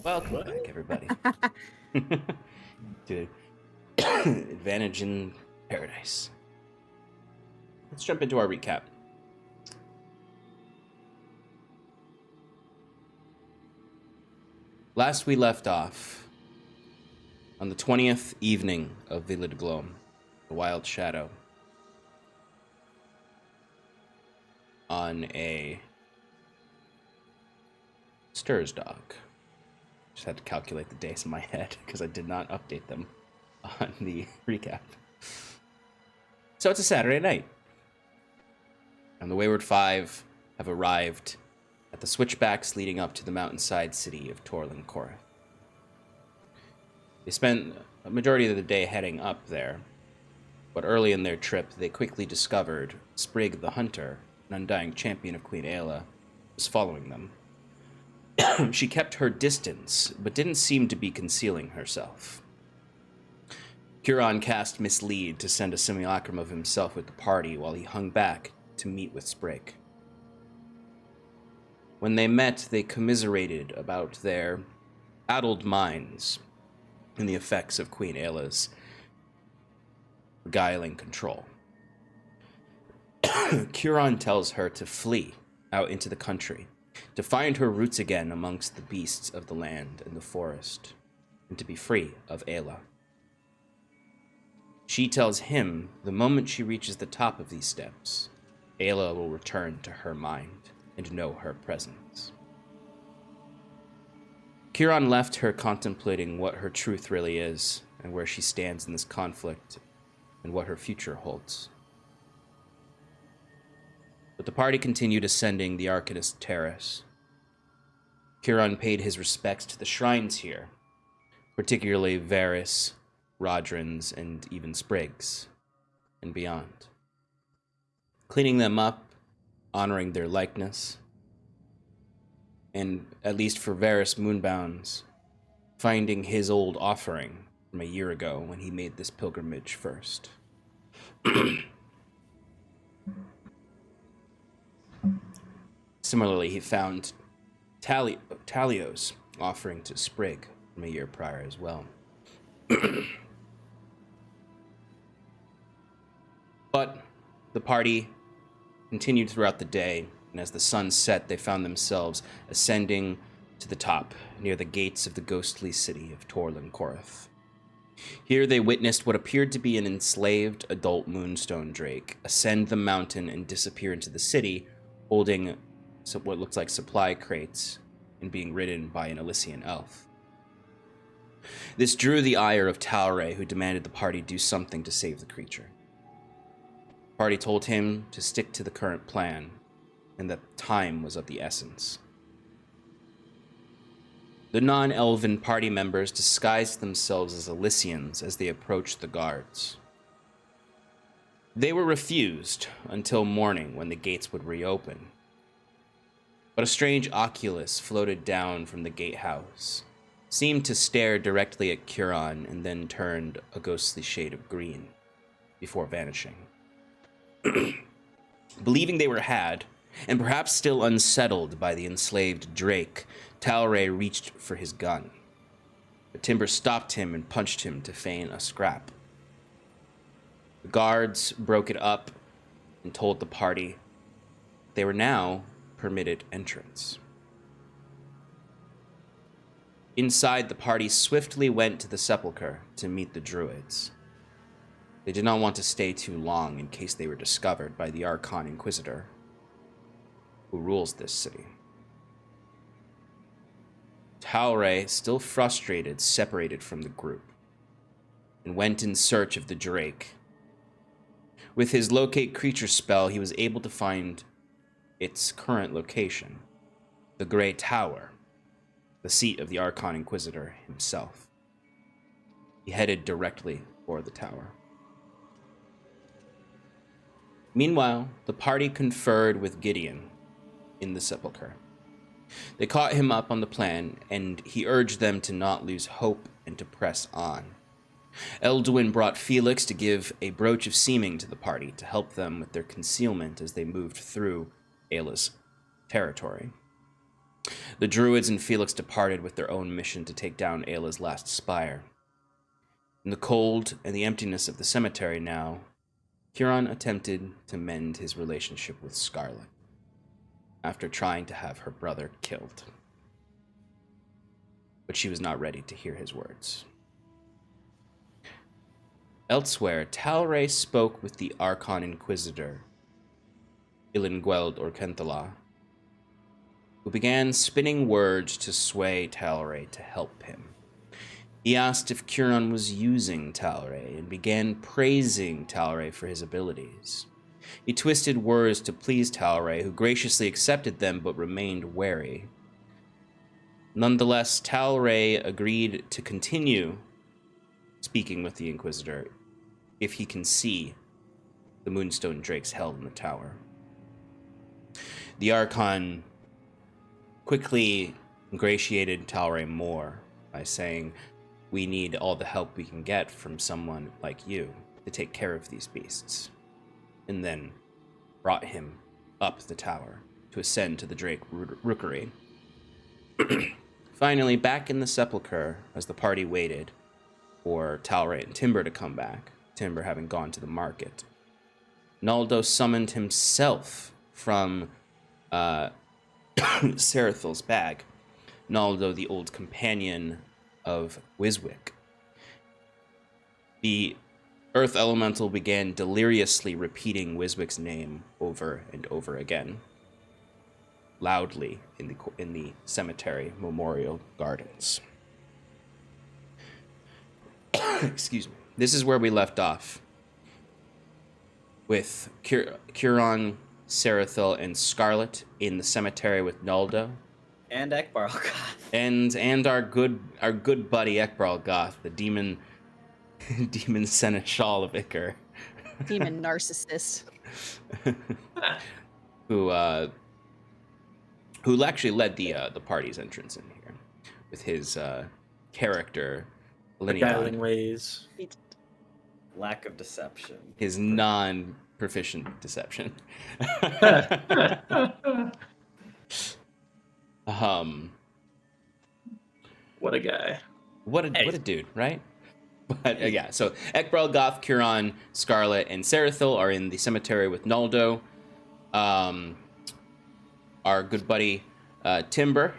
Welcome back, everybody, to Advantage in Paradise. Let's jump into our recap. Last we left off on the 20th evening of Villa de Gloam, the Wild Shadow, on a Stursdog. Just had to calculate the days in my head because I did not update them on the recap. So it's a Saturday night, and the Wayward Five have arrived at the switchbacks leading up to the mountainside city of Tor-Lancoroth. They spent a majority of the day heading up there, but early in their trip, they quickly discovered Sprig the Hunter, an undying champion of Queen Aela, was following them. She kept her distance, but didn't seem to be concealing herself. Curon cast Mislead to send a simulacrum of himself with the party while he hung back to meet with Sprig. When they met, they commiserated about their addled minds and the effects of Queen Aela's beguiling control. Curon tells her to flee out into the country, to find her roots again amongst the beasts of the land and the forest, and to be free of Aela. She tells him the moment she reaches the top of these steps, Aela will return to her mind and know her presence. Curon left her contemplating what her truth really is and where she stands in this conflict and what her future holds. But the party continued ascending the Arcanist Terrace. Curon paid his respects to the shrines here, particularly Varys, Rodrins, and even Sprig's, and beyond. Cleaning them up, honoring their likeness, and, at least for Varys Moonbounds, finding his old offering from a year ago when he made this pilgrimage first. Similarly, he found Talio's offering to Sprig from a year prior as well. But the party continued throughout the day, and as the sun set, they found themselves ascending to the top, near the gates of the ghostly city of Tor-Lancoroth. Here they witnessed what appeared to be an enslaved adult moonstone drake ascend the mountain and disappear into the city, holding what looks like supply crates and being ridden by an Elysian elf. This drew the ire of Talrae, who demanded the party do something to save the creature. The party told him to stick to the current plan, and that time was of the essence. The non-elven party members disguised themselves as Elysians as they approached the guards. They were refused until morning when the gates would reopen. But a strange oculus floated down from the gatehouse, seemed to stare directly at Curon, and then turned a ghostly shade of green before vanishing. Believing they were had, and perhaps still unsettled by the enslaved drake, Talrae reached for his gun. But Timber stopped him and punched him to feign a scrap. The guards broke it up and told the party they were now permitted entrance. Inside, the party swiftly went to the sepulchre to meet the druids. They did not want to stay too long in case they were discovered by the Archon Inquisitor, who rules this city. Talrae, still frustrated, separated from the group and went in search of the drake. With his locate creature spell, he was able to find its current location, the Grey Tower, the seat of the Archon Inquisitor himself. He headed directly for the tower. Meanwhile, the party conferred with Gideon in the sepulchre. They caught him up on the plan, and he urged them to not lose hope and to press on. Elduin brought Felix to give a brooch of seeming to the party to help them with their concealment as they moved through Aela's territory. The druids and Felix departed with their own mission to take down Ayla's last spire. In the cold and the emptiness of the cemetery now, Huron attempted to mend his relationship with Scarlet after trying to have her brother killed. But she was not ready to hear his words. Elsewhere, Talrae spoke with the Archon Inquisitor, Ilingweld Orkenthala, who began spinning words to sway Talrae to help him. He asked if Curon was using Talrae and began praising Talrae for his abilities. He twisted words to please Talrae, who graciously accepted them but remained wary. Nonetheless, Talrae agreed to continue speaking with the Inquisitor if he can see the Moonstone Drakes held in the tower. The Archon quickly ingratiated Talrae more by saying, "We need all the help we can get from someone like you to take care of these beasts," and then brought him up the tower to ascend to the Drake rookery. Finally, back in the sepulchre, as the party waited for Talrae and Timber to come back, Timber having gone to the market, Naldo summoned himself from Sarathil's bag. Naldo, the old companion of Wiswick. The Earth Elemental began deliriously repeating Wiswick's name over and over again, loudly in the cemetery memorial gardens. Excuse me. This is where we left off, with Curon, Sarathil, and Scarlet in the cemetery with Naldo. And Ekbarl-Goth. And our good buddy Ekbarl-Goth, the demon seneschal of Iker. Demon narcissist. who actually led the party's entrance in here with his character Beguiling ways. Lack of deception. His non-proficient deception. What a guy. What a dude, right? But yeah, so Ekbarl-Goth, Curon, Scarlet, and Sarathil are in the cemetery with Naldo. Our good buddy Timber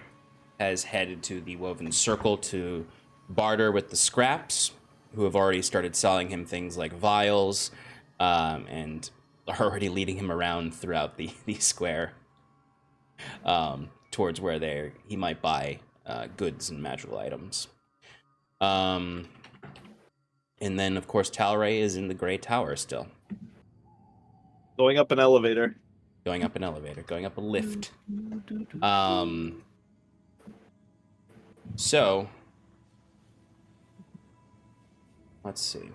has headed to the Woven Circle to barter with the Scraps, who have already started selling him things like vials, and are already leading him around throughout the square towards where he might buy goods and magical items. And then, of course, Talrae is in the Grey Tower still. Going up an elevator. Going up a lift. So, let's see.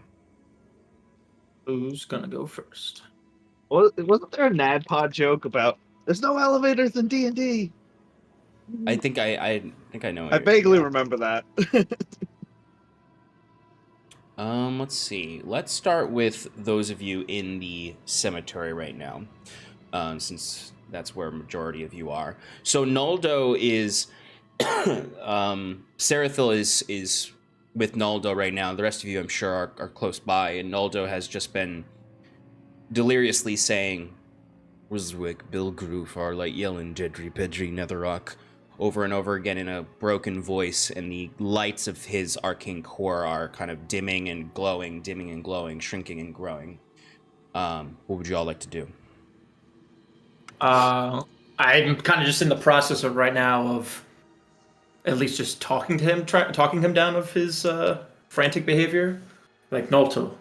Who's gonna go first? Well, wasn't there a NADPOD joke about there's no elevators in D&D? I think I know. I vaguely remember that. Let's see. Let's start with those of you in the cemetery right now, since that's where a majority of you are. So Naldo is, Sarathil is with Naldo right now. The rest of you, I'm sure, are close by, and Naldo has just been deliriously saying, "Wiswick, Bilgruf, Arlight, Yellen, Jedri, Pedri, Netherrock," over and over again in a broken voice, and the lights of his arcane core are kind of dimming and glowing, shrinking and growing. What would you all like to do? I'm kind of just in the process of right now of at least just talking to him, talking him down of his frantic behavior. Like, Naldo,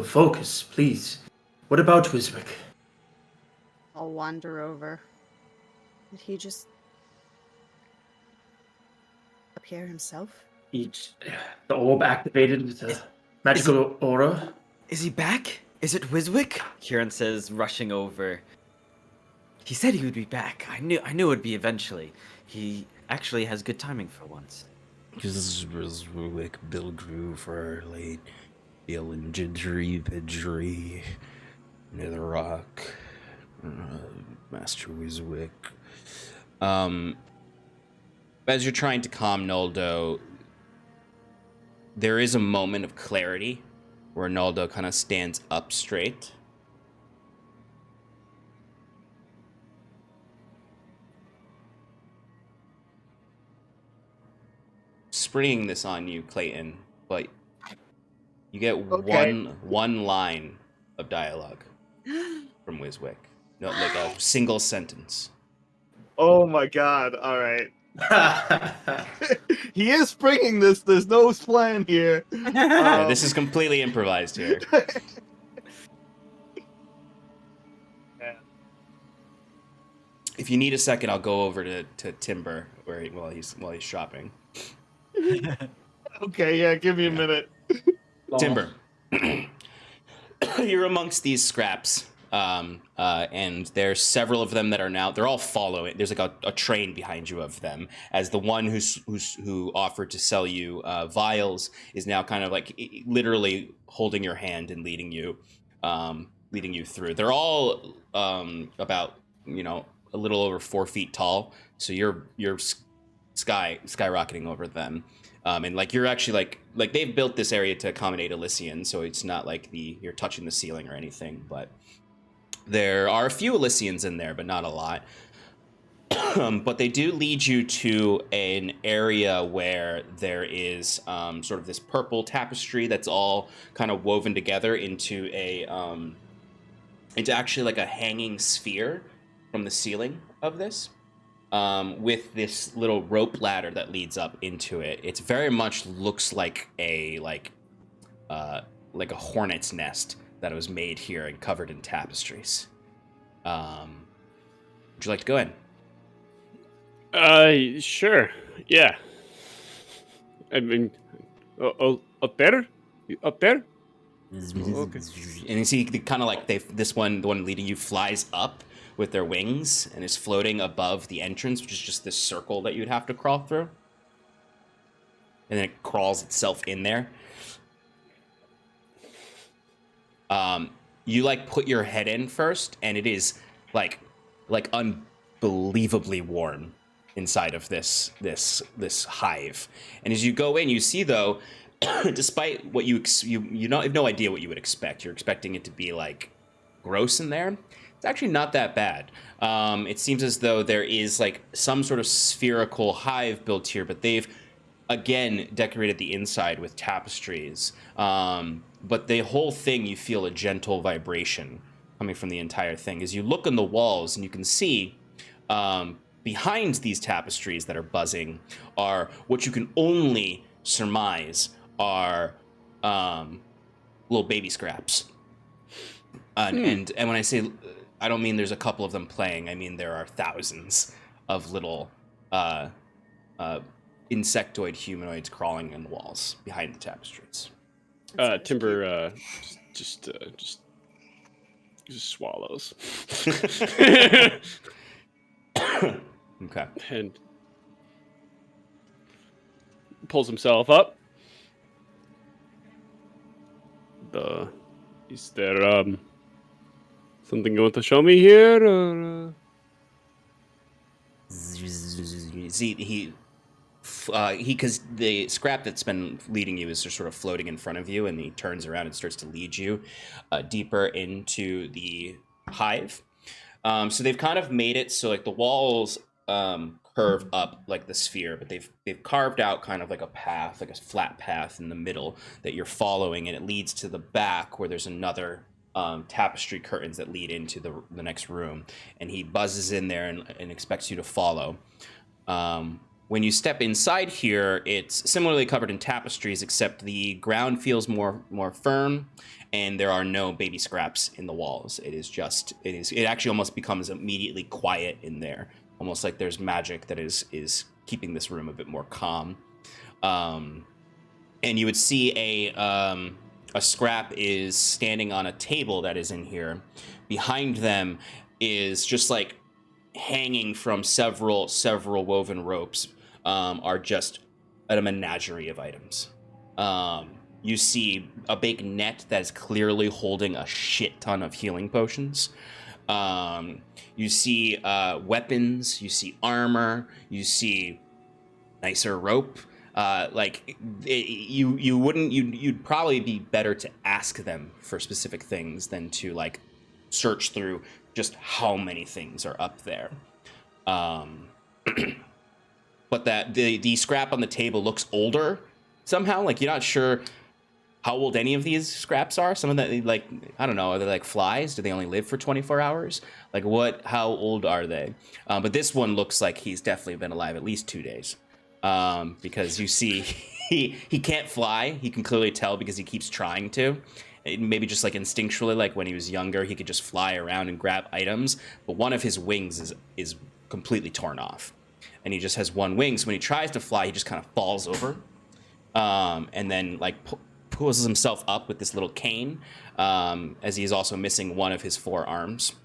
focus, please. What about Wiswick? I'll wander over. Did he just appear himself? The orb activated with a magical aura. Is he back? Is it Wiswick? Kieran says, rushing over. He said he would be back. I knew it would be eventually. He actually has good timing for once. Wiswick, Bilgruf, Arlight, Yellen, Jedri, Pedri, Netherrock, Master Wiswick. As you're trying to calm Noldo, there is a moment of clarity where Noldo kind of stands up straight. Springing this on you, Clayton, but you get one line of dialogue from Wiswick. No, like a single sentence. Oh my god! All right. He is springing this. There's no plan here. Yeah, this is completely improvised here. If you need a second, I'll go over to Timber while he's shopping. Okay, yeah, give me a minute. Timber, you're amongst these scraps, and there's several of them that are now. They're all following. There's like a train behind you of them. As the one who offered to sell you vials is now kind of like literally holding your hand and leading you through. They're all about a little over 4 feet tall, so you're skyrocketing over them. And like you're actually like they've built this area to accommodate Elysian, so it's not like you're touching the ceiling or anything, but there are a few Elysians in there, but not a lot. But they do lead you to an area where there is sort of this purple tapestry that's all kind of woven together into actually like a hanging sphere from the ceiling of this. With this little rope ladder that leads up into it. It's very much looks like a hornet's nest that was made here and covered in tapestries. Would you like to go in? Sure. Yeah. I mean, up there? Up there? Okay. And you see kind of like the one leading you flies up with their wings and is floating above the entrance, which is just this circle that you'd have to crawl through. And then it crawls itself in there. You like put your head in first, and it is like unbelievably warm inside of this hive. And as you go in, you see though, despite what you have no idea what you would expect. You're expecting it to be like gross in there. It's actually not that bad. It seems as though there is like some sort of spherical hive built here, but they've again decorated the inside with tapestries. But the whole thing, you feel a gentle vibration coming from the entire thing. As you look on the walls, and you can see behind these tapestries that are buzzing are what you can only surmise are little baby scraps. And when I say, I don't mean there's a couple of them playing. I mean there are thousands of little insectoid humanoids crawling in the walls behind the tapestries. Timber just swallows. Okay. And pulls himself up. Is there something you want to show me here? Or, See, because the scrap that's been leading you is just sort of floating in front of you, and he turns around and starts to lead you deeper into the hive. So they've kind of made it so like the walls curve up like the sphere, but they've carved out kind of like a path, like a flat path in the middle that you're following, and it leads to the back where there's another tapestry curtains that lead into the next room, and he buzzes in there and expects you to follow. When you step inside here, it's similarly covered in tapestries, except the ground feels more firm, and there are no baby scraps in the walls. It actually almost becomes immediately quiet in there, almost like there's magic that is keeping this room a bit more calm. And you would see a scrap is standing on a table that is in here. Behind them is just like hanging from several woven ropes are just a menagerie of items. You see a big net that is clearly holding a shit ton of healing potions. You see weapons, you see armor, you see nicer rope. You'd probably be better to ask them for specific things than to like search through just how many things are up there. But that the scrap on the table looks older somehow. Like you're not sure how old any of these scraps are. Some of them, like, I don't know, are they like flies? Do they only live for 24 hours? Like how old are they? But this one looks like he's definitely been alive at least 2 days. Because you see he can't fly. He can clearly tell because he keeps trying to. Maybe just like instinctually, like when he was younger, he could just fly around and grab items. But one of his wings is completely torn off. And he just has one wing. So when he tries to fly, he just kind of falls over. And then like pulls himself up with this little cane, as he is also missing one of his 4 arms.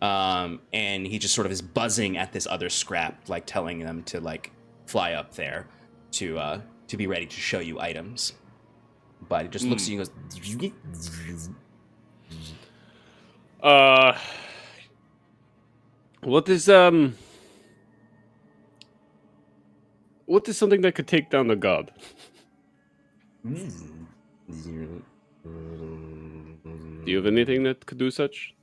And he just sort of is buzzing at this other scrap, like telling them to like fly up there to be ready to show you items. But it just looks at you and goes... What is something that could take down the god? Do Do you have anything that could do such?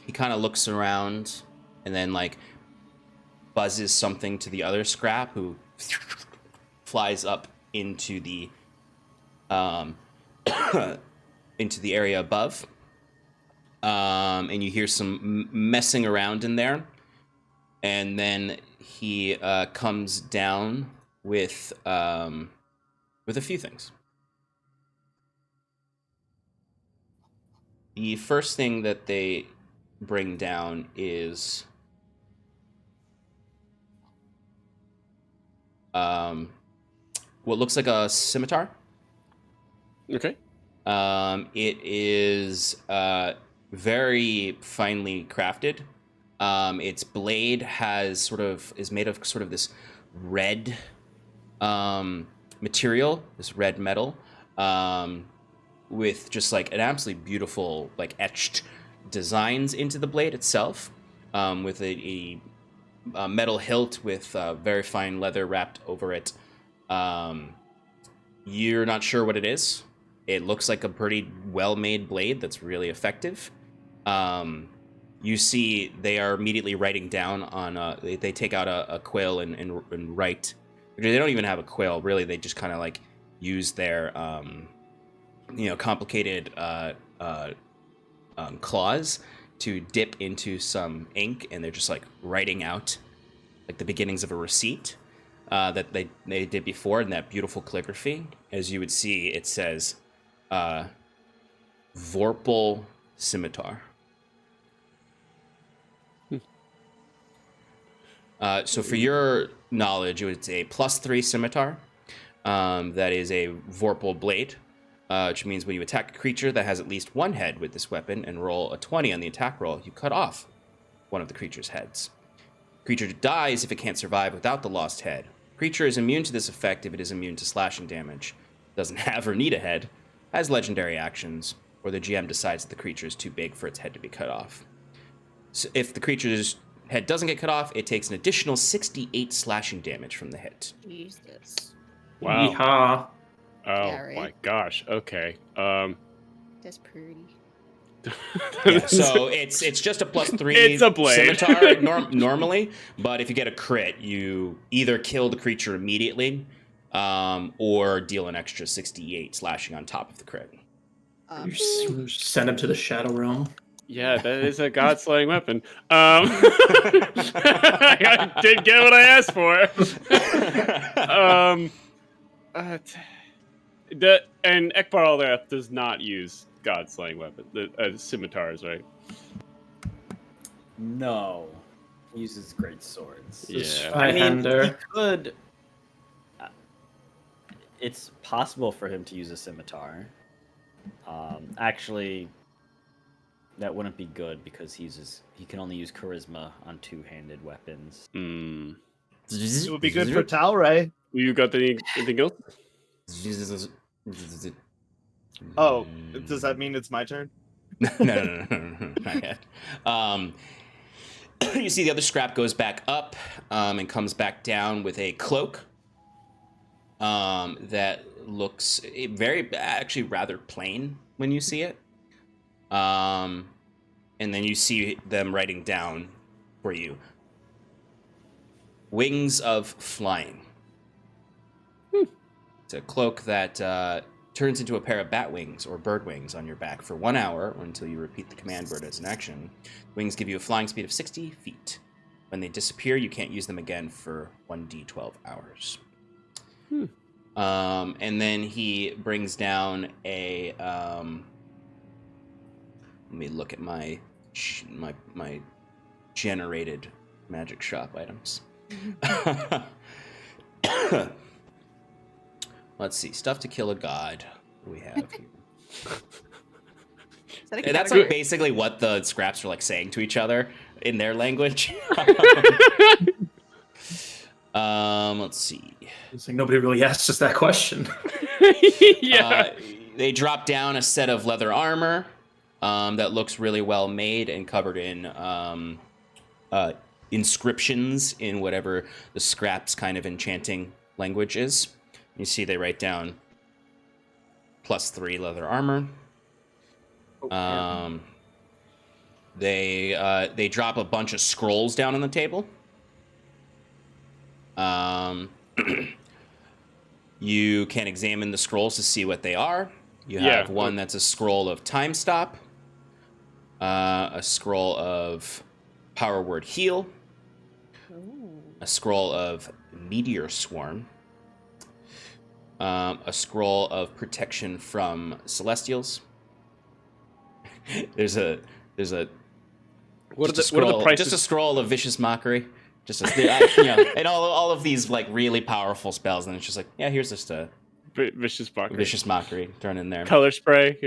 He kind of looks around and then like buzzes something to the other scrap, who flies up into the into the area above. And you hear some messing around in there, and then he comes down with a few things. The first thing that they bring down is what looks like a scimitar. Okay. It is very finely crafted. Its blade is made of sort of this red material, this red metal, with just like an absolutely beautiful like etched designs into the blade itself, with a metal hilt with very fine leather wrapped over it. You're not sure what it is. It looks like a pretty well-made blade that's really effective. You see they are immediately writing down on... They take out a quill and write. They don't even have a quill, really. They just kind of like use their complicated claws to dip into some ink, and they're just like writing out like the beginnings of a receipt that they did before in that beautiful calligraphy. As you would see, it says Vorpal Scimitar. So for your knowledge, it's a +3 scimitar. That is a Vorpal blade, which means when you attack a creature that has at least one head with this weapon and roll a 20 on the attack roll, you cut off one of the creature's heads. Creature dies if it can't survive without the lost head. Creature is immune to this effect if it is immune to slashing damage, doesn't have or need a head, has legendary actions, or the GM decides that the creature is too big for its head to be cut off. So if the creature's head doesn't get cut off, it takes an additional 68 slashing damage from the hit. Jesus. Wow. Yeehaw. Oh Yeah, right? my gosh. Okay. That's pretty. Yeah, so it's just a +3 It's a blade. scimitar normally, but if you get a crit, you either kill the creature immediately, or deal an extra 68 slashing on top of the crit. You send him to the Shadow Realm. Yeah, that is a god-slaying weapon. I did get what I asked for. And Ekbar Aldereth does not use god-slaying weapon, scimitars, right? No. He uses great swords. Yeah. I mean, Highlander. he could... It's possible for him to use a scimitar. Actually, that wouldn't be good because he can only use charisma on two-handed weapons. Mm. It would be good for Talrae. You got anything else? Oh, does that mean it's my turn? No, not yet. You see the other scrap goes back up and comes back down with a cloak that looks actually rather plain when you see it. And then you see them writing down for you. Wings of Flying. It's a cloak that turns into a pair of bat wings or bird wings on your back for 1 hour or until you repeat the command word as an action. Wings give you a flying speed of 60 feet. When they disappear, you can't use them again for 1d12 hours. And then he brings down a... let me look at my generated magic shop items. Let's see. Stuff to kill a god. What do we have here? And that's like basically what the scraps are like saying to each other in their language. Let's see. It's like nobody really asked us that question. Yeah. They drop down a set of leather armor that looks really well made and covered in inscriptions in whatever the scraps kind of enchanting language is. You see they write down +3 leather armor. They drop a bunch of scrolls down on the table. You can examine the scrolls to see what they are. You have one that's a scroll of Time Stop, a scroll of Power Word Heal, a scroll of Meteor Swarm, a scroll of Protection from Celestials. There's a what are the prices? Just a scroll of Vicious Mockery. Just and all of these like really powerful spells, and it's just like, yeah, here's just a Vicious Mockery. Vicious Mockery thrown in there. Color spray.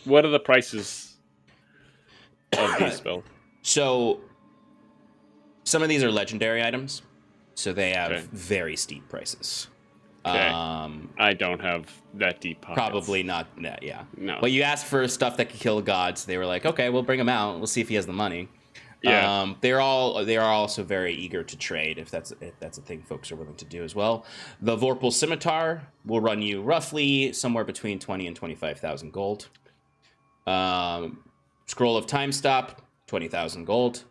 What are the prices of these spells? So some of these are legendary items, so they have Okay. very steep prices. Okay. I don't have that deep pockets. Probably not that, yeah. No. But you asked for stuff that could kill gods. They were like, okay, we'll bring him out. We'll see if he has the money. Yeah. They are also very eager to trade if that's a thing folks are willing to do as well. The Vorpal Scimitar will run you roughly somewhere between 20 and 25,000 gold. Scroll of Time Stop, 20,000 gold.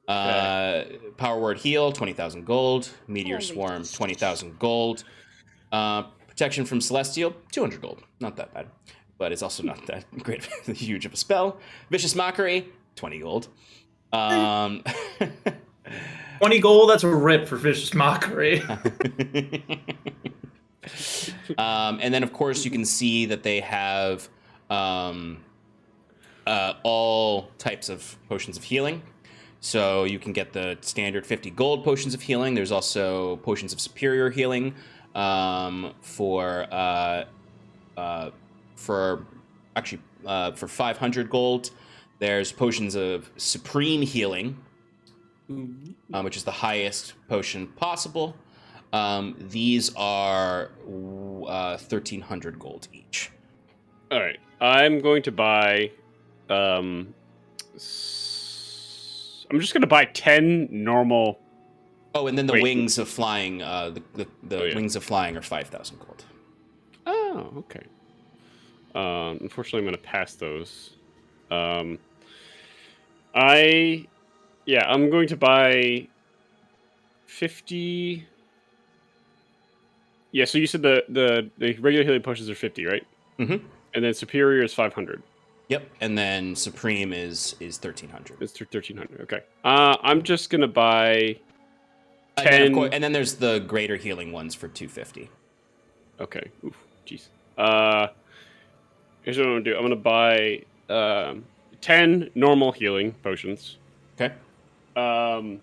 Power Word Heal, 20,000 gold. Meteor Swarm, 20,000 gold. Protection from Celestial, 200 gold. Not that bad, but it's also not that great, huge of a spell. Vicious Mockery, 20 gold. 20 gold, that's a rip for Vicious Mockery. And then, of course, you can see that they have all types of potions of healing. So you can get the standard 50 gold potions of healing. There's also potions of superior healing for 500 gold. There's potions of supreme healing, which is the highest potion possible. These are 1,300 gold each. All right. I'm going to buy. I'm just going to buy 10 normal. Oh, and then the Wait. wings of flying. The wings of flying are 5,000 gold. Oh, okay. Unfortunately, I'm going to pass those. I'm going to buy 50. Yeah, so you said the regular healing potions are 50, right? Mm-hmm. And then superior is 500. Yep, and then supreme is 1,300. It's 1,300. Okay. I'm just gonna buy 10. And then there's the greater healing ones for 250. Okay. Oof. Jeez. Here's what I'm gonna do. I'm gonna buy 10 normal healing potions. Okay. I'm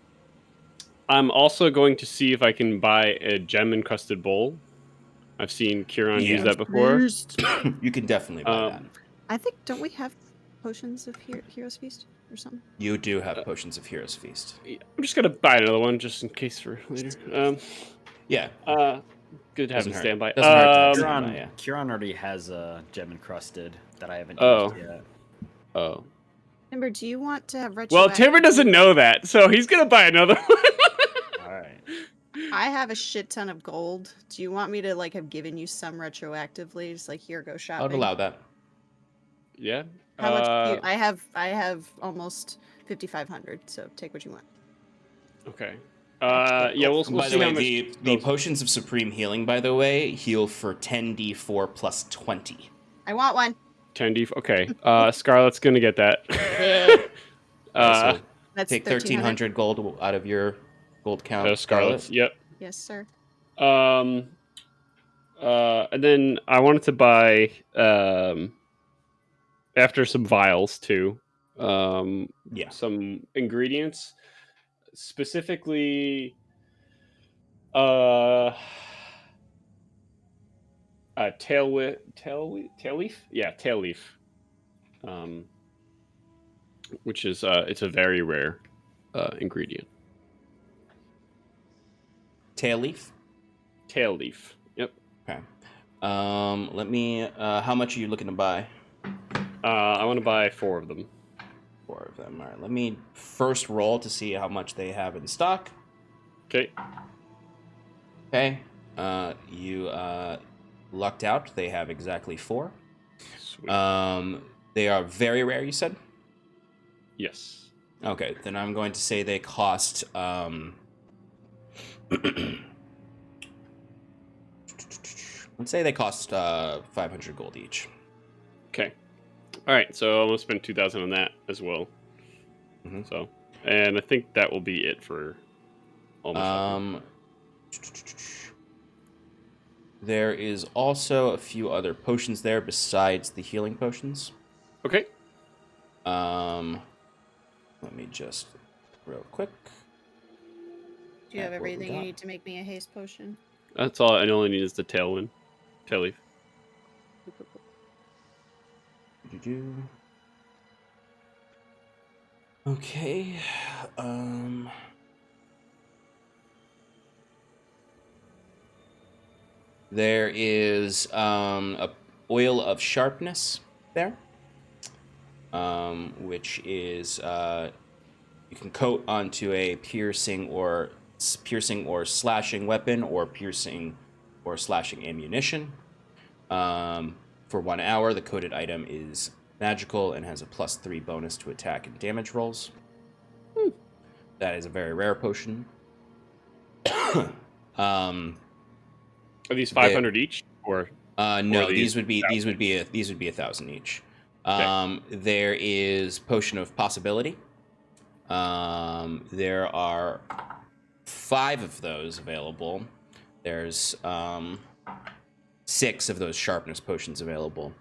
also going to see if I can buy a gem encrusted bowl. I've seen Kieran use that before. You can definitely buy that. I think, don't we have potions of Hero's Feast or something? You do have potions of Hero's Feast. I'm just gonna buy another one just in case for later. Yeah. Good to have Doesn't him hurt. standby. Doesn't hurt to have Kieran, standby, yeah. Kieran already has a gem encrusted that I haven't Oh. used yet. Oh. Timber, do you want to have Well, Timber doesn't retroactively- know that, so he's gonna buy another one. All right. I have a shit ton of gold. Do you want me to like have given you some retroactively? Just like here, go shopping. I would allow that. Yeah. How much? Do you, I have almost 5,500. So take what you want. Okay. Extra Yeah, we'll gold. By see the way, how much the those- potions of supreme healing, by the way, heal for 10d4 plus 20. I want one. 10D. Okay. Scarlett's gonna get that. So That's take 1,300 gold out of your gold count. Scarlett's. Yep. Yes, sir. And then I wanted to buy after some vials too. Yeah. Some ingredients, specifically tail leaf. Yeah, tail leaf. Which is it's a very rare ingredient. Tail leaf. Tail leaf. Yep. Okay. Let me. How much are you looking to buy? I want to buy 4 of them. 4 of them. All right. Let me first roll to see how much they have in stock. Okay. Okay. You lucked out. They have exactly 4. Sweet. They are very rare. You said. Yes. Okay. Then I'm going to say they cost. Let's say they cost 500 gold each. Okay. All right. So I'm gonna spend 2,000 on that as well. Mhm. So, and I think that will be it for all my shopping. There is also a few other potions there besides the healing potions. Okay. Let me just real quick. Do you have What we everything you got. need to make me a haste potion? That's all. I only need is the tail leaf. Do-do-do. Okay. There is a oil of sharpness there, which is you can coat onto a piercing or slashing weapon or piercing or slashing ammunition. For 1 hour, the coated item is magical and has a +3 bonus to attack and damage rolls. That is a very rare potion. Are these 500 each, or No, Or these would be 1,000 1,000 each. Okay. There is potion of possibility. There are 5 of those available. There's 6 of those sharpness potions available.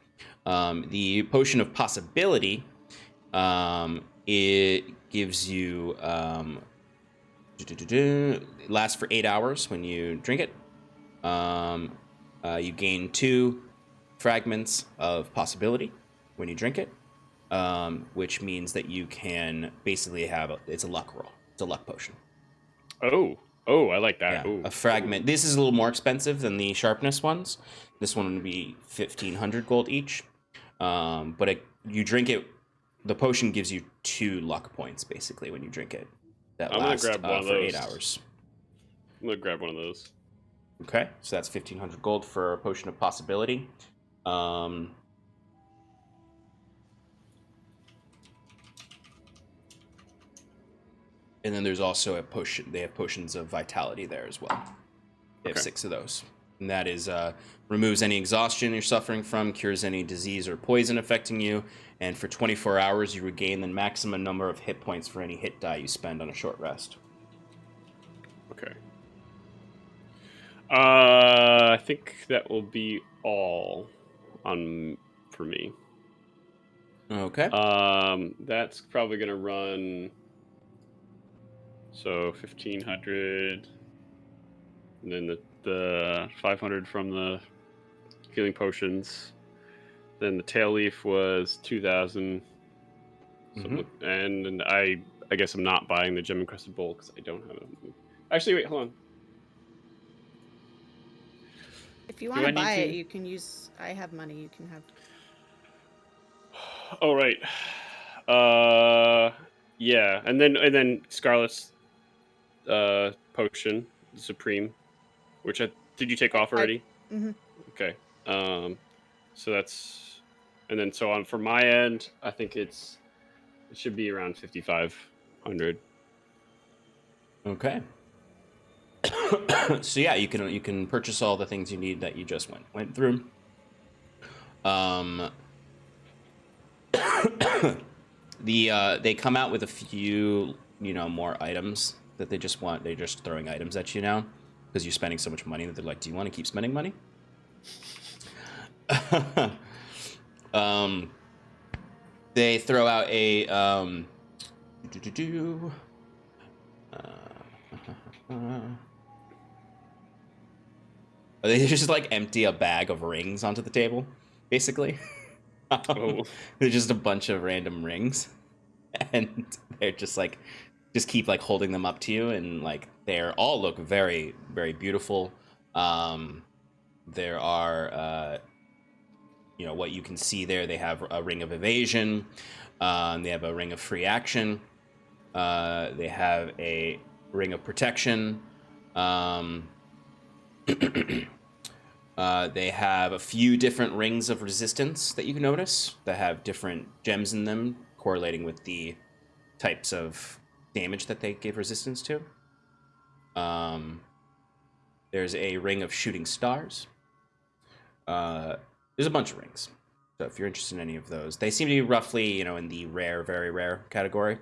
The potion of possibility, it gives you it lasts for 8 hours when you drink it. You gain 2 fragments of possibility when you drink it, which means that you can basically have it's a luck roll. It's a luck potion. oh, I like that. Yeah, Ooh. a fragment. This is a little more expensive than the sharpness ones. This one would be 1,500 gold each. But you drink it. The potion gives you 2 luck points basically when you drink it. That I'm gonna lasts grab one of for those. 8 hours. I'm gonna grab one of those. Okay, so that's 1,500 gold for a potion of possibility. And then there's also a potion. They have potions of vitality there as well. They have Okay. 6 of those. And that is removes any exhaustion you're suffering from, cures any disease or poison affecting you, and for 24 hours you regain the maximum number of hit points for any hit die you spend on a short rest. Okay. I think that will be all for me. Okay. That's probably gonna run. So 1,500, and then the 500 from the healing potions. Then the tail leaf was 2,000. And I guess I'm not buying the gem encrusted bowl because I don't have it. Actually, wait, hold on. If you Do want I to need buy it, to? you can use. I have money. You can have. Oh right. Yeah, and then Scarlet's potion, Supreme, which did you take off already? Mm-hmm. Okay. So that's, and then so on for my end, I think it should be around 5,500. Okay. So yeah, you can purchase all the things you need that you just went through. They come out with a few more items that they just want. They're just throwing items at you now because you're spending so much money that they're like, do you want to keep spending money? They throw out a they just like empty a bag of rings onto the table, basically. Oh. They're just a bunch of random rings, and they're just keep like holding them up to you, and like they're all look very, very beautiful. There are what you can see there. They have a ring of evasion. They have a ring of free action. They have a ring of protection. They have a few different rings of resistance that you can notice that have different gems in them correlating with the types of damage that they give resistance to. There's a ring of shooting stars. There's a bunch of rings. So if you're interested in any of those, they seem to be roughly, in the rare, very rare category.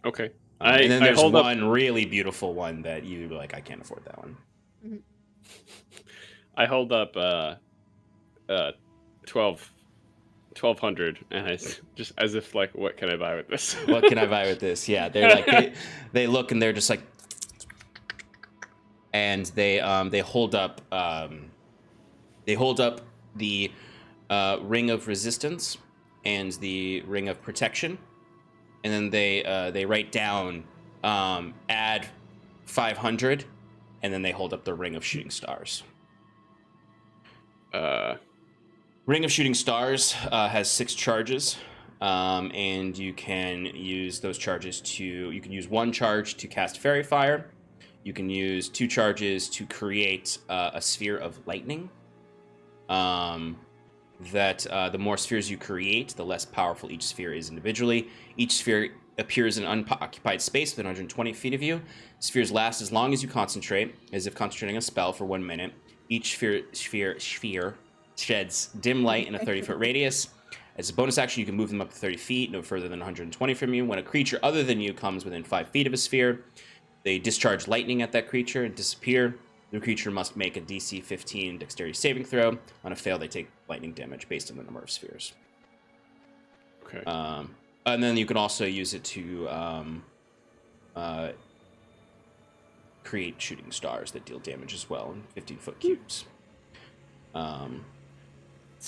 Okay. And then there's hold one up, really beautiful one that you like. I can't afford that one. Mm-hmm. I hold up 1,200, and I just as if like, what can I buy with this? What can I buy with this? Yeah, they're like they look and they're just like, and they hold up the ring of resistance and the ring of protection, and then they write down add 500, and then they hold up the ring of shooting stars. Ring of Shooting Stars has 6 charges, and you can use those charges you can use 1 charge to cast Fairy Fire. You can use 2 charges to create a sphere of lightning. The more spheres you create, the less powerful each sphere is individually. Each sphere appears in an unoccupied space within 120 feet of you. Spheres last as long as you concentrate, as if concentrating a spell for 1 minute. Each sphere sheds dim light in a 30-foot radius. As a bonus action, you can move them up to 30 feet, no further than 120 from you. When a creature other than you comes within 5 feet of a sphere, they discharge lightning at that creature and disappear. The creature must make a DC 15 dexterity saving throw. On a fail, they take lightning damage based on the number of spheres. Okay. And then you can also use it to create shooting stars that deal damage as well in 15-foot cubes. Sounds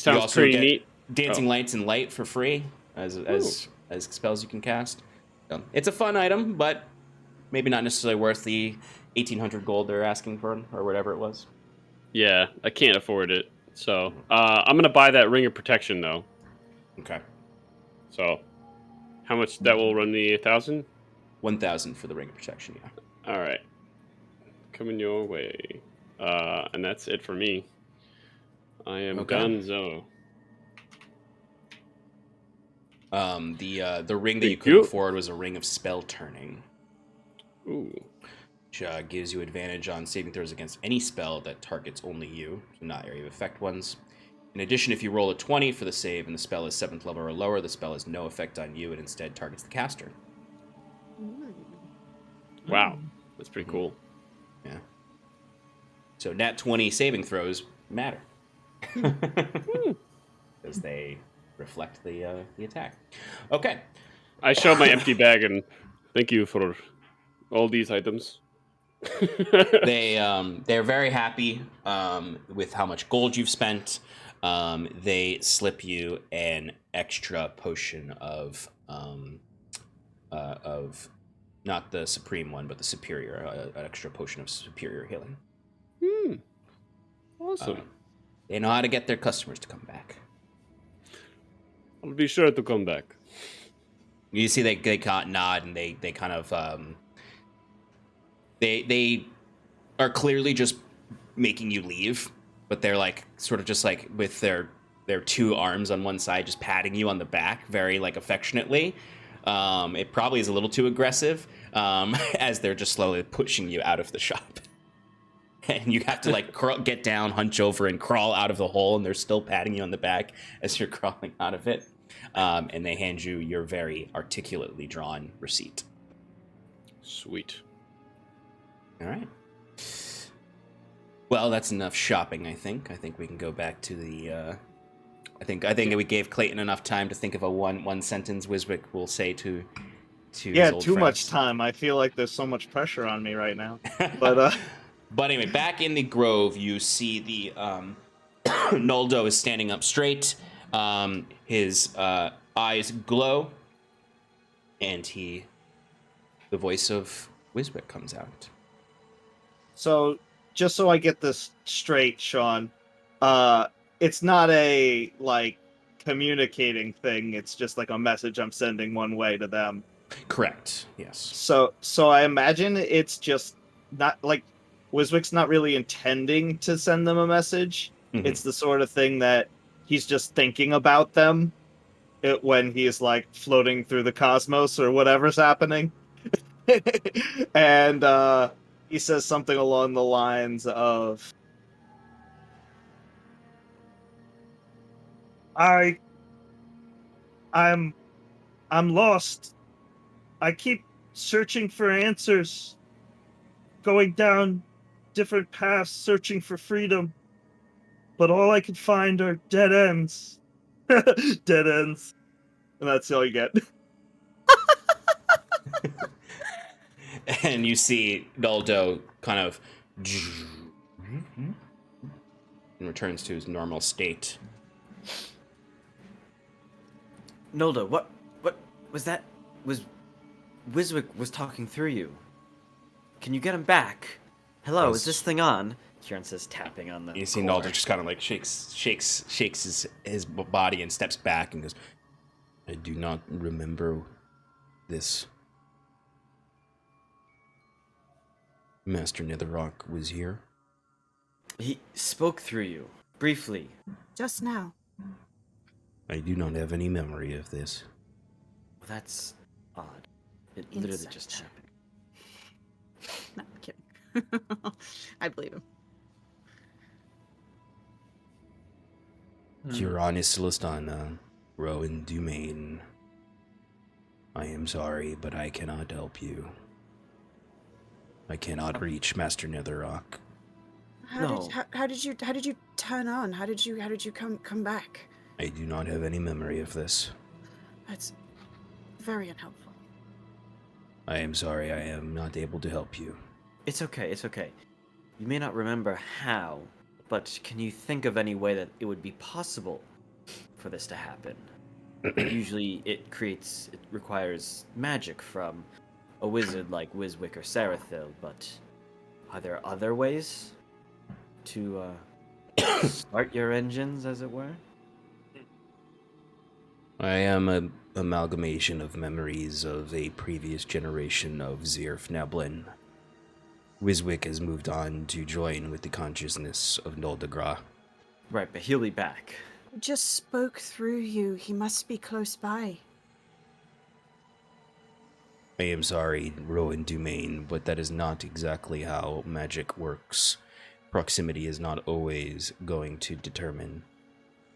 you also pretty get neat. Dancing Lights and Light for free as spells you can cast. So, it's a fun item, but maybe not necessarily worth the 1,800 gold they're asking for, or whatever it was. Yeah, I can't afford it. So I'm gonna buy that ring of protection though. Okay. So how much that will run me? 1,000? 1,000 for the ring of protection. Yeah. All right, coming your way. And that's it for me. I am donezo. The ring that you couldn't afford was a ring of spell turning. Ooh. Which gives you advantage on saving throws against any spell that targets only you, so not area of effect ones. In addition, if you roll a 20 for the save and the spell is 7th level or lower, the spell has no effect on you and instead targets the caster. Wow, that's pretty cool. Yeah. So nat 20 saving throws matter. Because they reflect the attack. Okay. I show my empty bag and thank you for all these items. They're very happy with how much gold you've spent. They slip you an extra potion of not the supreme one, but the superior, an extra potion of superior healing. Awesome. They know how to get their customers to come back. I'll be sure to come back. You see, they nod and they kind of they are clearly just making you leave, but they're like sort of just like with their two arms on one side, just patting you on the back, very like affectionately. It probably is a little too aggressive, as they're just slowly pushing you out of the shop. And you have to like get down, hunch over, and crawl out of the hole, and they're still patting you on the back as you're crawling out of it. And they hand you your very articulately drawn receipt. Sweet. All right. Well, that's enough shopping, I think. I think we can go back to the... I think we gave Clayton enough time to think of a one sentence Wiswick will say to Yeah, his old too friends. much time. I feel like there's so much pressure on me right now. But But anyway, back in the grove, you see the Noldo is standing up straight. His eyes glow, and the voice of Wiswick comes out. so just so I get this straight, Sean, it's not a like communicating thing. It's just like a message I'm sending one way to them. Correct. Yes. So I imagine it's just not like Wiswick's not really intending to send them a message. Mhm. It's the sort of thing that he's just thinking about them when he's like floating through the cosmos or whatever's happening. And he says something along the lines of, I'm lost. I keep searching for answers, going down different paths, searching for freedom. But all I could find are dead ends. Dead ends. And that's all you get. And you see Noldo kind of and returns to his normal state. Noldo, what was that? Was Wiswick was talking through you? Can you get him back? Hello, is this thing on? Kieran says, tapping on the You see core. Noldo just kind of like shakes his body and steps back and goes, I do not remember this. Master Netherrock was here. He spoke through you, briefly. Just now. I do not have any memory of this. Well, that's odd. It literally just Insight. happened. No, I'm kidding. I believe him. Curanis Listana, Rowan Dumaine. I am sorry, but I cannot help you. I cannot reach Master Netherrock. How did you turn on? How did you come back? I do not have any memory of this. That's very unhelpful. I am sorry, I am not able to help you. It's okay, it's okay. You may not remember how, but can you think of any way that it would be possible for this to happen? Usually it requires magic from a wizard like Wiswick or Sarathil, but are there other ways to start your engines, as it were? I am an amalgamation of memories of a previous generation of Zirf Neblin. Wiswick has moved on to join with the consciousness of Noldagra. Right, but he'll be back. Just spoke through you. He must be close by. I am sorry, Rowan Dumaine, but that is not exactly how magic works. Proximity is not always going to determine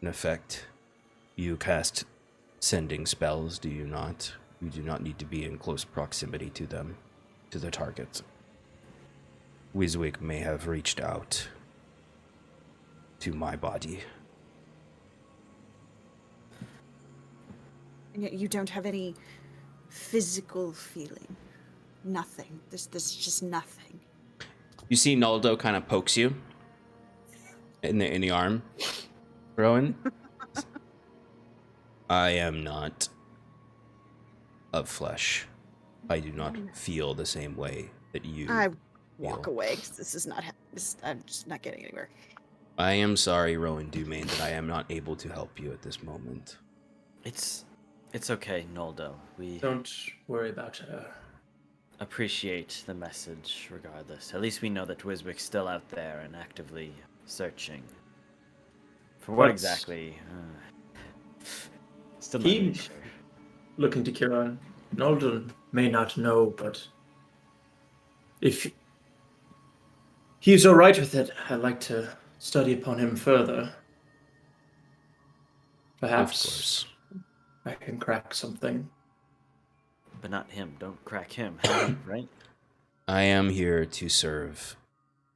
an effect. You cast sending spells, do you not? You do not need to be in close proximity to them, to the targets. Wiswick may have reached out to my body. And yet you don't have any physical feeling. Nothing. There's just nothing. You see Noldo kind of pokes you in the arm, Rowan. I am not of flesh. I do not feel the same way that you I walk feel. away because this is not. I'm just not getting anywhere. I am sorry, Rowan Dumain, that I am not able to help you at this moment. It's okay, Noldo. We Don't worry about her. appreciate the message regardless. At least we know that Wiswick's still out there and actively searching. For what What's- exactly? Still not He- really sure. Looking to Kieran. Nolden may not know, but if he's all right with it, I'd like to study upon him further. Perhaps Of course. I can crack something. But not him. Don't crack him, right? I am here to serve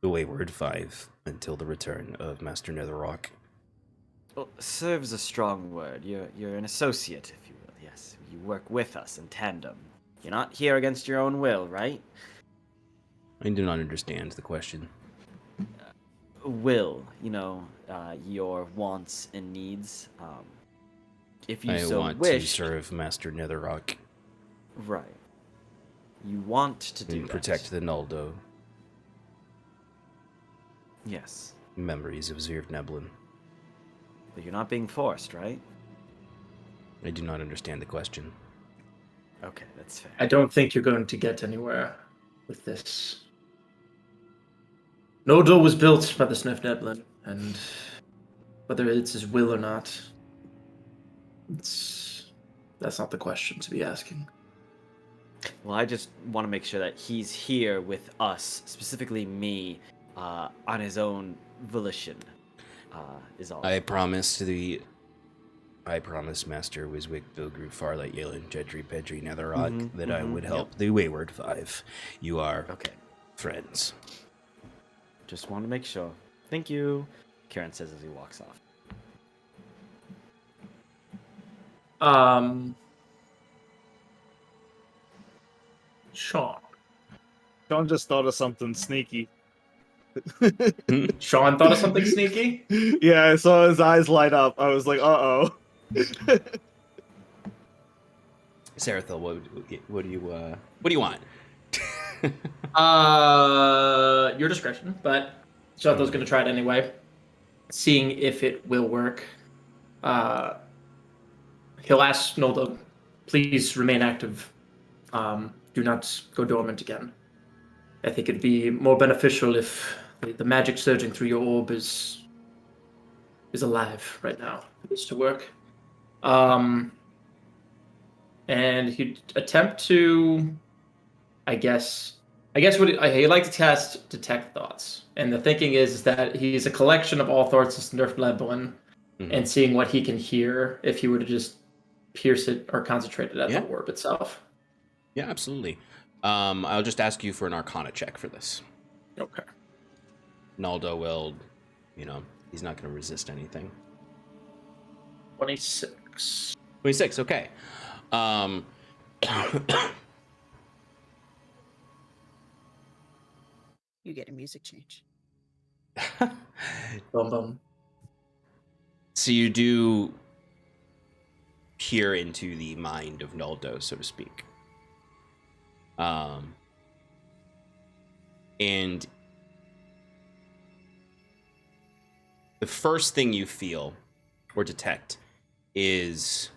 the Wayward Five until the return of Master Netherrock. Well, serve is a strong word. You're an associate, if you will. Yes, you work with us in tandem. You're not here against your own will, right? I do not understand the question. Will, your wants and needs. If you I so want wish, to serve Master Netherrock right? You want to do and that. protect the Noldo. Yes, Memories of Zirv Neblin. but you're not being forced, right? I do not understand the question. Okay, that's fair. I don't think you're going to get anywhere with this. Nodal was built by the Sniff Neblin, and whether it's his will or not, that's not the question to be asking. Well, I just want to make sure that he's here with us, specifically me, on his own volition. Is all. I promise Master Wiswick, Bilgru, Farlight, Yelin, Jedri, Pedri, Netherrock that I would help the Wayward Five. You are Okay. friends. Just want to make sure. Thank you, Karen says as he walks off. Sean. John just thought of something sneaky. Sean thought of something sneaky? Yeah, I saw his eyes light up. I was like, uh-oh. Sarathil, what do you want? Your discretion, but Sarathil's going to try it anyway, seeing if it will work. He'll ask Noldo, please remain active. Do not go dormant again. I think it'd be more beneficial if the magic surging through your orb is alive right now for this to work. And he'd attempt to, I guess what he'd like to test detect thoughts. And the thinking is that he's a collection of all sorts of Nerf Leblin, and seeing what he can hear if he were to just pierce it or concentrate it at the orb itself. Yeah, absolutely. I'll just ask you for an Arcana check for this. Okay. Naldo will, he's not going to resist anything. 26. 26, okay. You get a music change. Bum bum. So you do peer into the mind of Naldo, so to speak. And the first thing you feel or detect is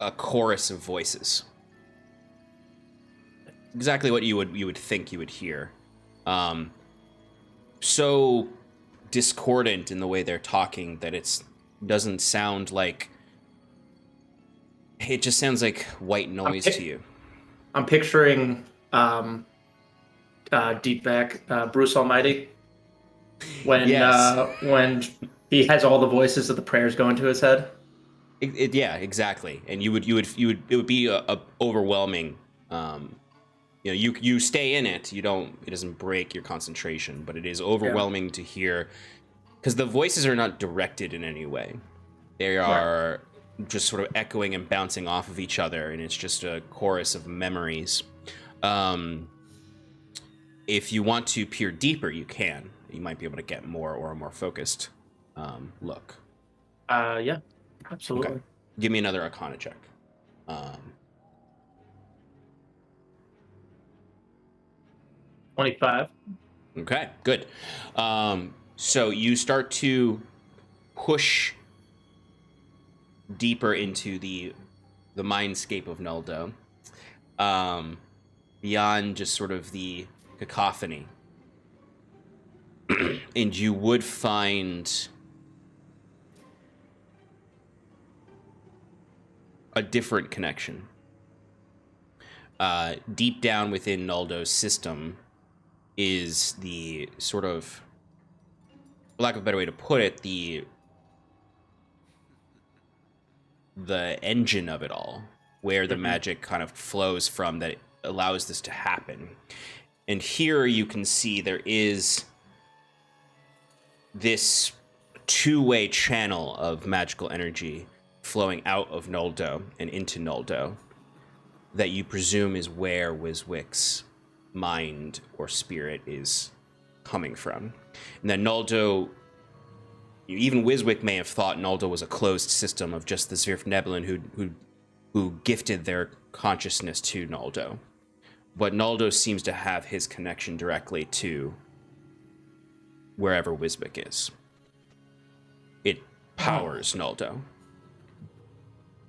a chorus of voices. Exactly what you would think you would hear. So discordant in the way they're talking that it doesn't sound like. It just sounds like white noise to you. I'm picturing Deepback, Bruce Almighty, when he has all the voices of the prayers going to his head. Yeah, exactly. And it would be a overwhelming. You stay in it. It doesn't break your concentration, but it is overwhelming to hear, because the voices are not directed in any way. They are just sort of echoing and bouncing off of each other, and it's just a chorus of memories. If you want to peer deeper, you can. You might be able to get more or a more focused look. Yeah, absolutely. Okay. Give me another Arcana check. 25. Okay, good. So you start to push deeper into the mindscape of Nuldo, beyond just sort of the cacophony. And you would find a different connection. Deep down within Nuldo's system is the sort of, for lack of a better way to put it, the engine of it all, where the magic kind of flows from that allows this to happen. And here you can see there is this two-way channel of magical energy flowing out of Nuldo and into Nuldo that you presume is where Wiswick's mind or spirit is coming from. And that Nuldo, even Wiswick may have thought Nuldo was a closed system of just the Zvirfneblin who gifted their consciousness to Nuldo. But Nuldo seems to have his connection directly to wherever Wiswick is. It powers Nuldo.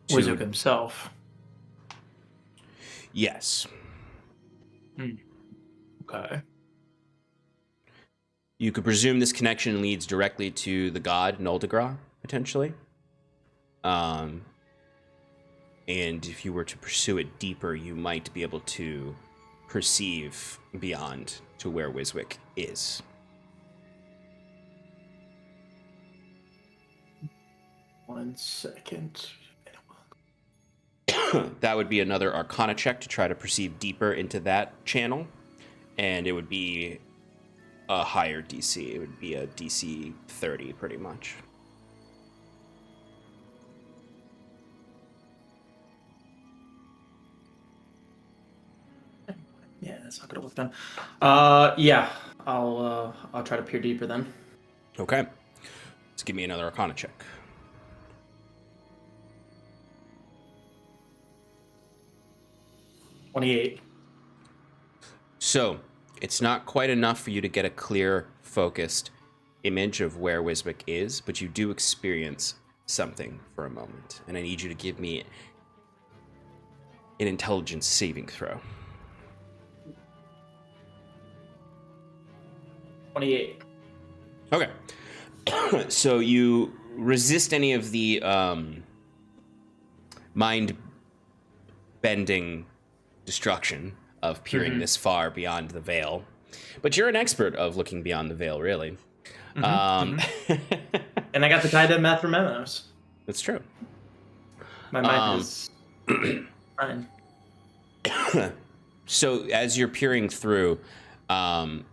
Wiswick himself. Yes. Okay. You could presume this connection leads directly to the god Nuldegra, potentially. And if you were to pursue it deeper, you might be able to perceive beyond to where Wiswick is. One second. That would be another Arcana check to try to perceive deeper into that channel. And it would be a higher DC. It would be a DC 30, pretty much. Yeah, that's not gonna work then. Yeah, I'll try to peer deeper then. Okay. Let's give me another Arcana check. 28. So, it's not quite enough for you to get a clear, focused image of where Wiswick is, but you do experience something for a moment. And I need you to give me an intelligence saving throw. 28. Okay. So you resist any of the mind-bending destruction of peering this far beyond the veil. But you're an expert of looking beyond the veil, really. And I got the guided math from Menos. That's true. My mind is fine. So as you're peering through,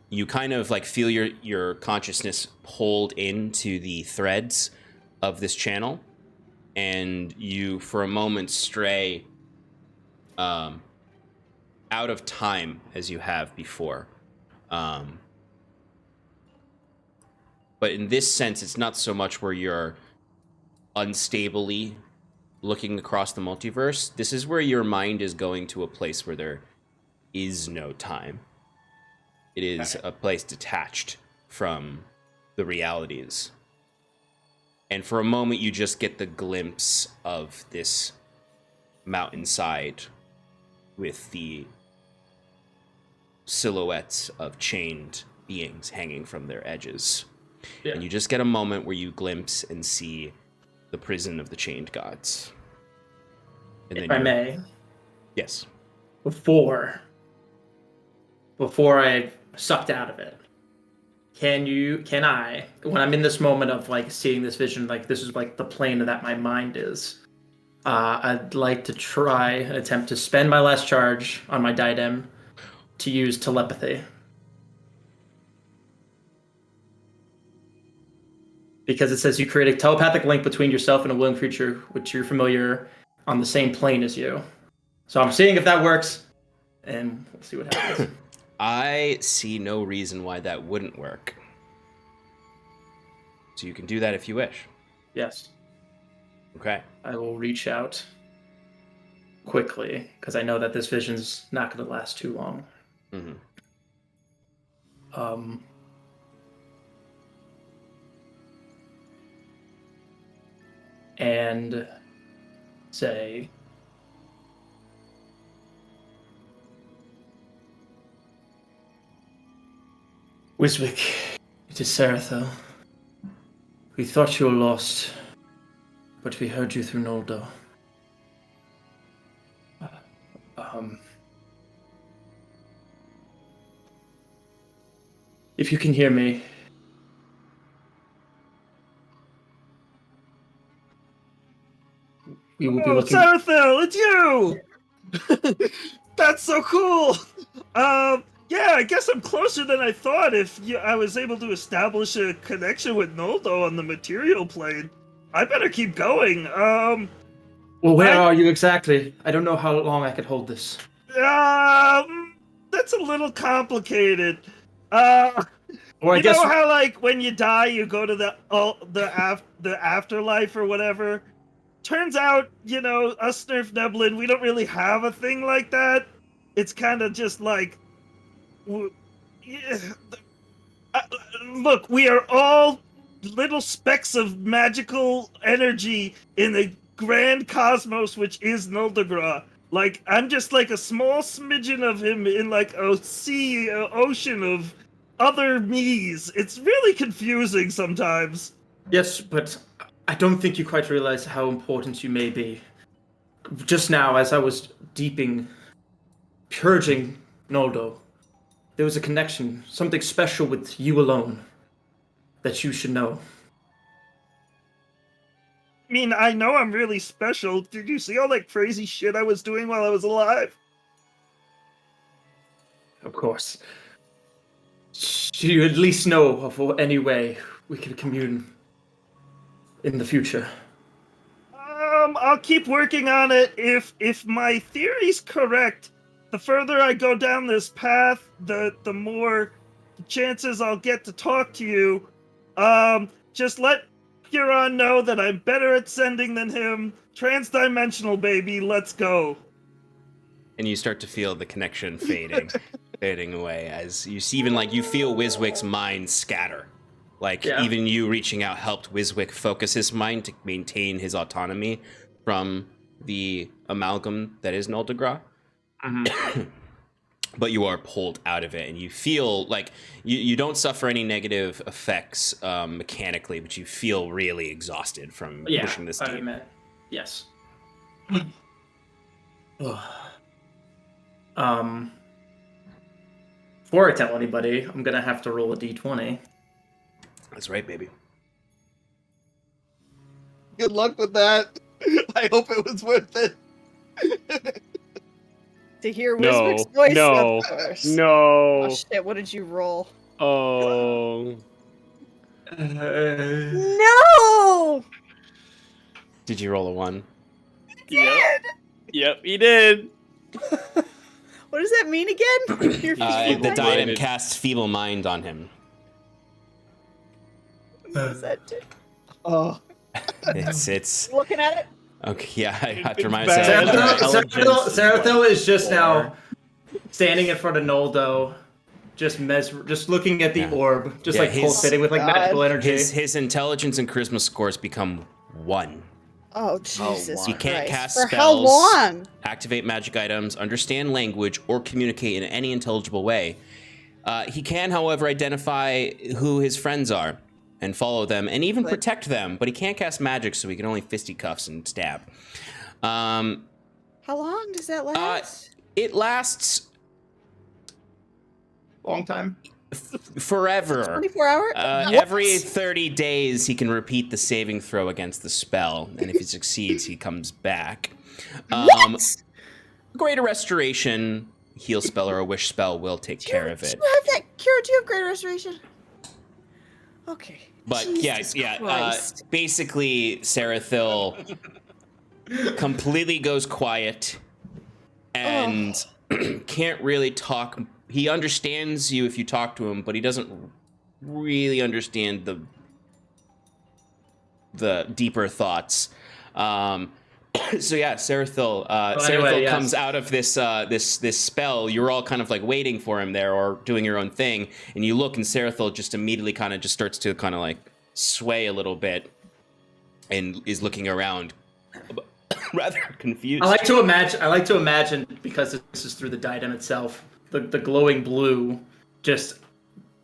you kind of like feel your consciousness pulled into the threads of this channel, and you for a moment stray out of time as you have before. But in this sense, it's not so much where you're unstably looking across the multiverse. This is where your mind is going to a place where there is no time. It is a place detached from the realities. And for a moment, you just get the glimpse of this mountainside with the silhouettes of chained beings hanging from their edges. Yeah. And you just get a moment where you glimpse and see the prison of the chained gods. And if I may. Yes. Before I sucked out of it, can I, when I'm in this moment of like seeing this vision, like this is like the plane that my mind is, I'd like to attempt to spend my last charge on my diadem to use telepathy. Because it says you create a telepathic link between yourself and a willing creature which you're familiar on the same plane as you. So I'm seeing if that works, and we'll see what happens. I see no reason why that wouldn't work. So you can do that if you wish. Yes. Okay. I will reach out quickly, because I know that this vision's not going to last too long. Mm-hmm. and say, Wiswick, it is Sarathil. We thought you were lost, but we heard you through Noldo. If you can hear me, we will be Oh, looking. Sarathil, it's you! That's so cool! Yeah, I guess I'm closer than I thought if I was able to establish a connection with Noldo on the material plane. I better keep going. Well, where are you exactly? I don't know how long I could hold this. That's a little complicated. Or you know how, like, when you die, you go to the afterlife or whatever? Turns out, you know, us Nerf Neblin, we don't really have a thing like that. It's kind of just like... look, we are all little specks of magical energy in the grand cosmos, which is Noldogra. Like, I'm just like a small smidgen of him in like a ocean of other me's. It's really confusing sometimes. Yes, but I don't think you quite realize how important you may be. Just now, as I was purging Noldo, there was a connection, something special with you alone, that you should know. I mean, I know I'm really special. Did you see all that crazy shit I was doing while I was alive? Of course. Do you at least know of any way we can commune in the future? I'll keep working on it. If my theory's correct, the further I go down this path, the more chances I'll get to talk to you. Just let Huron know that I'm better at sending than him. Transdimensional, baby, let's go. And you start to feel the connection fading away as you see, even like you feel Wiswick's mind scatter. Like even you reaching out helped Wiswick focus his mind to maintain his autonomy from the amalgam that is Noldogra. But you are pulled out of it, and you feel like you don't suffer any negative effects mechanically, but you feel really exhausted from pushing this deep. Yes. Before I tell anybody, I'm gonna have to roll a d20. That's right, baby. Good luck with that. I hope it was worth it. To hear Wiswick's voice, of course. No. Oh shit! What did you roll? Oh. No! Did you roll a 1? Yep, he did. What does that mean again? The diadem casts Feeble Mind on him. What does that do? Oh. It's Looking at it? okay. Yeah, I have to remind myself. Sarathil is just now standing in front of Noldo, just looking at the orb, just pulsating with like magical energy. His intelligence and charisma scores become 1. Oh Jesus! He can't cast For spells, how long? activate magic items, understand language, or communicate in any intelligible way. He can, however, identify who his friends are and follow them, and even protect them. But he can't cast magic, so he can only fisticuffs and stab. How long does that last? It lasts Long time. forever. 24 hours? Every 30 days, he can repeat the saving throw against the spell, and if he succeeds, he comes back. Greater Restoration, heal spell, or a wish spell will take care of it. Do you have that cure? Do you have Greater Restoration? Okay. But Jesus Christ. basically, Sarathil completely goes quiet and can't really talk. He understands you if you talk to him, but he doesn't really understand the deeper thoughts. So yeah, Sarathil. anyway, yes. Comes out of this this spell. You're all kind of like waiting for him there, or doing your own thing, and you look, and Sarathil just immediately kind of just starts to kind of like sway a little bit, and is looking around, rather confused. I like to imagine because this is through the diadem itself, the glowing blue, just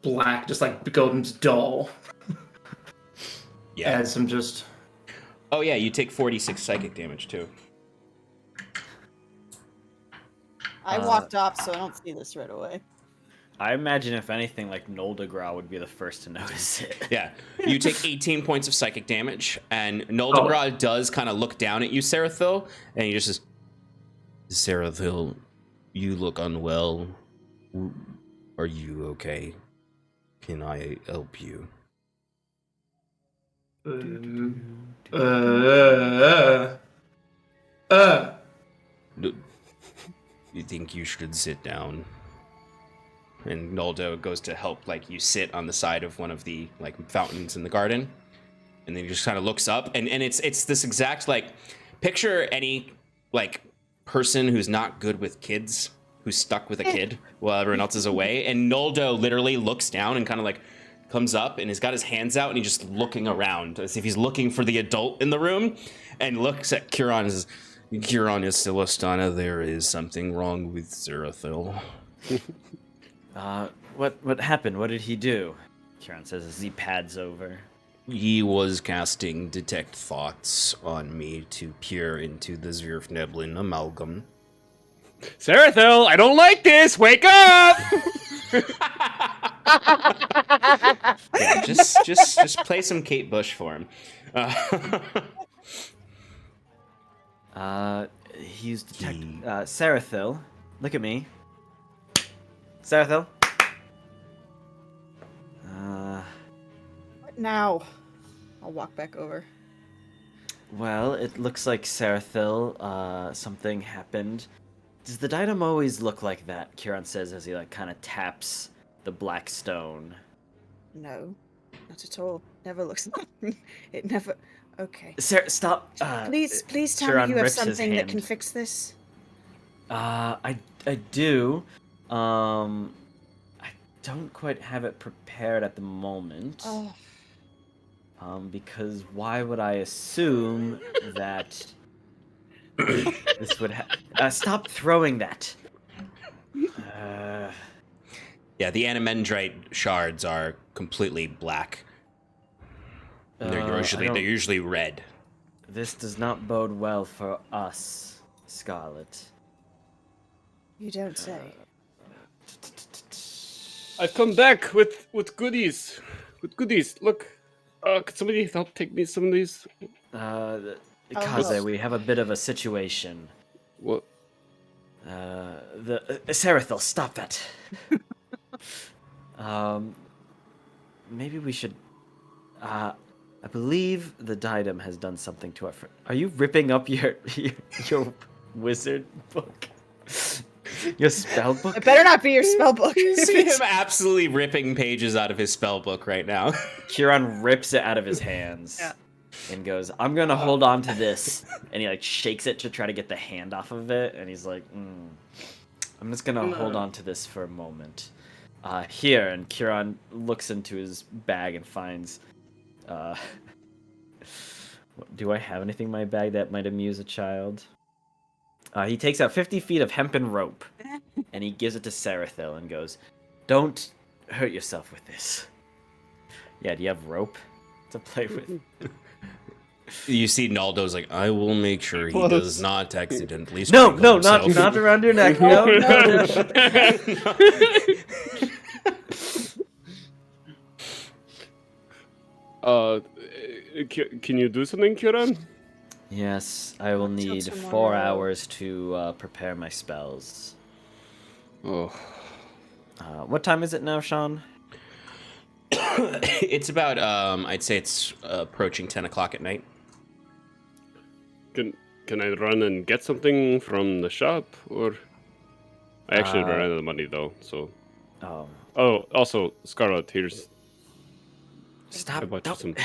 black, just like Godin's doll. Yeah. As I'm just. Oh yeah, you take 46 psychic damage too. I walked up, so I don't see this right away. I imagine if anything, like Noldegrau would be the first to notice it. Yeah, you take 18 points of psychic damage, and Noldegrau does kind of look down at you, Sarathil, and he just says, Sarathil, you look unwell. Are you okay? Can I help you? You think you should sit down? And Noldo goes to help, like, you sit on the side of one of the, like, fountains in the garden. And then he just kind of looks up, and it's this exact, like, picture any, like, person who's not good with kids, who's stuck with a kid while everyone else is away. And Noldo literally looks down and kind of, like, comes up, and he's got his hands out, and he's just looking around as if he's looking for the adult in the room, and looks at Kieran and says, Kieran is Celestana, there is something wrong with Sarathil. What happened? What did he do? Kieran says as he pads over. He was casting Detect Thoughts on me to peer into the Zvirfneblin amalgam. Sarathil, I don't like this! Wake up! Yeah, just play some Kate Bush for him. He used detect. Sarathil, look at me. Sarathil. What now? I'll walk back over. Well, it looks like Sarathil, something happened. Does the diadem always look like that? Kieran says as he like kind of taps the black stone. No, not at all. Never looks like it. Never. Okay. Sarah, stop. Please tell Kieran me you have rips his something that hand. can fix this. I do. I don't quite have it prepared at the moment. Oh. Because why would I assume that this would stop throwing that. Yeah, the Animendrite shards are completely black. They're usually red. This does not bode well for us, Scarlet. You don't say. I've come back with goodies. With goodies. Look, could somebody help take me some of these? Kaze, we have a bit of a situation. What? Sarathil, stop that. Maybe we should. I believe the diadem has done something to our friend. Are you ripping up your wizard book? Your spell book? It better not be your spell book. You see him absolutely ripping pages out of his spell book right now. Kieran rips it out of his hands. Yeah. And goes, I'm gonna hold on to this. And he like shakes it to try to get the hand off of it. And he's like, I'm just gonna hold on to this for a moment. Here, and Kieran looks into his bag and finds, do I have anything in my bag that might amuse a child? He takes out 50 feet of hempen rope, and he gives it to Sarathil and goes, don't hurt yourself with this. Yeah, do you have rope to play with? You see Naldo's like, I will make sure he does not accidentally No, strangle not himself." around your neck. No. Can you do something, Kieran? Yes, I will Until need tomorrow. 4 hours to prepare my spells. Oh. What time is it now, Sean? It's about, I'd say it's approaching 10 o'clock at night. Can I run and get something from the shop, or? I actually ran out of money though, so. Oh, Oh, also, Scarlet, here's. I stop! bought you Don't. some.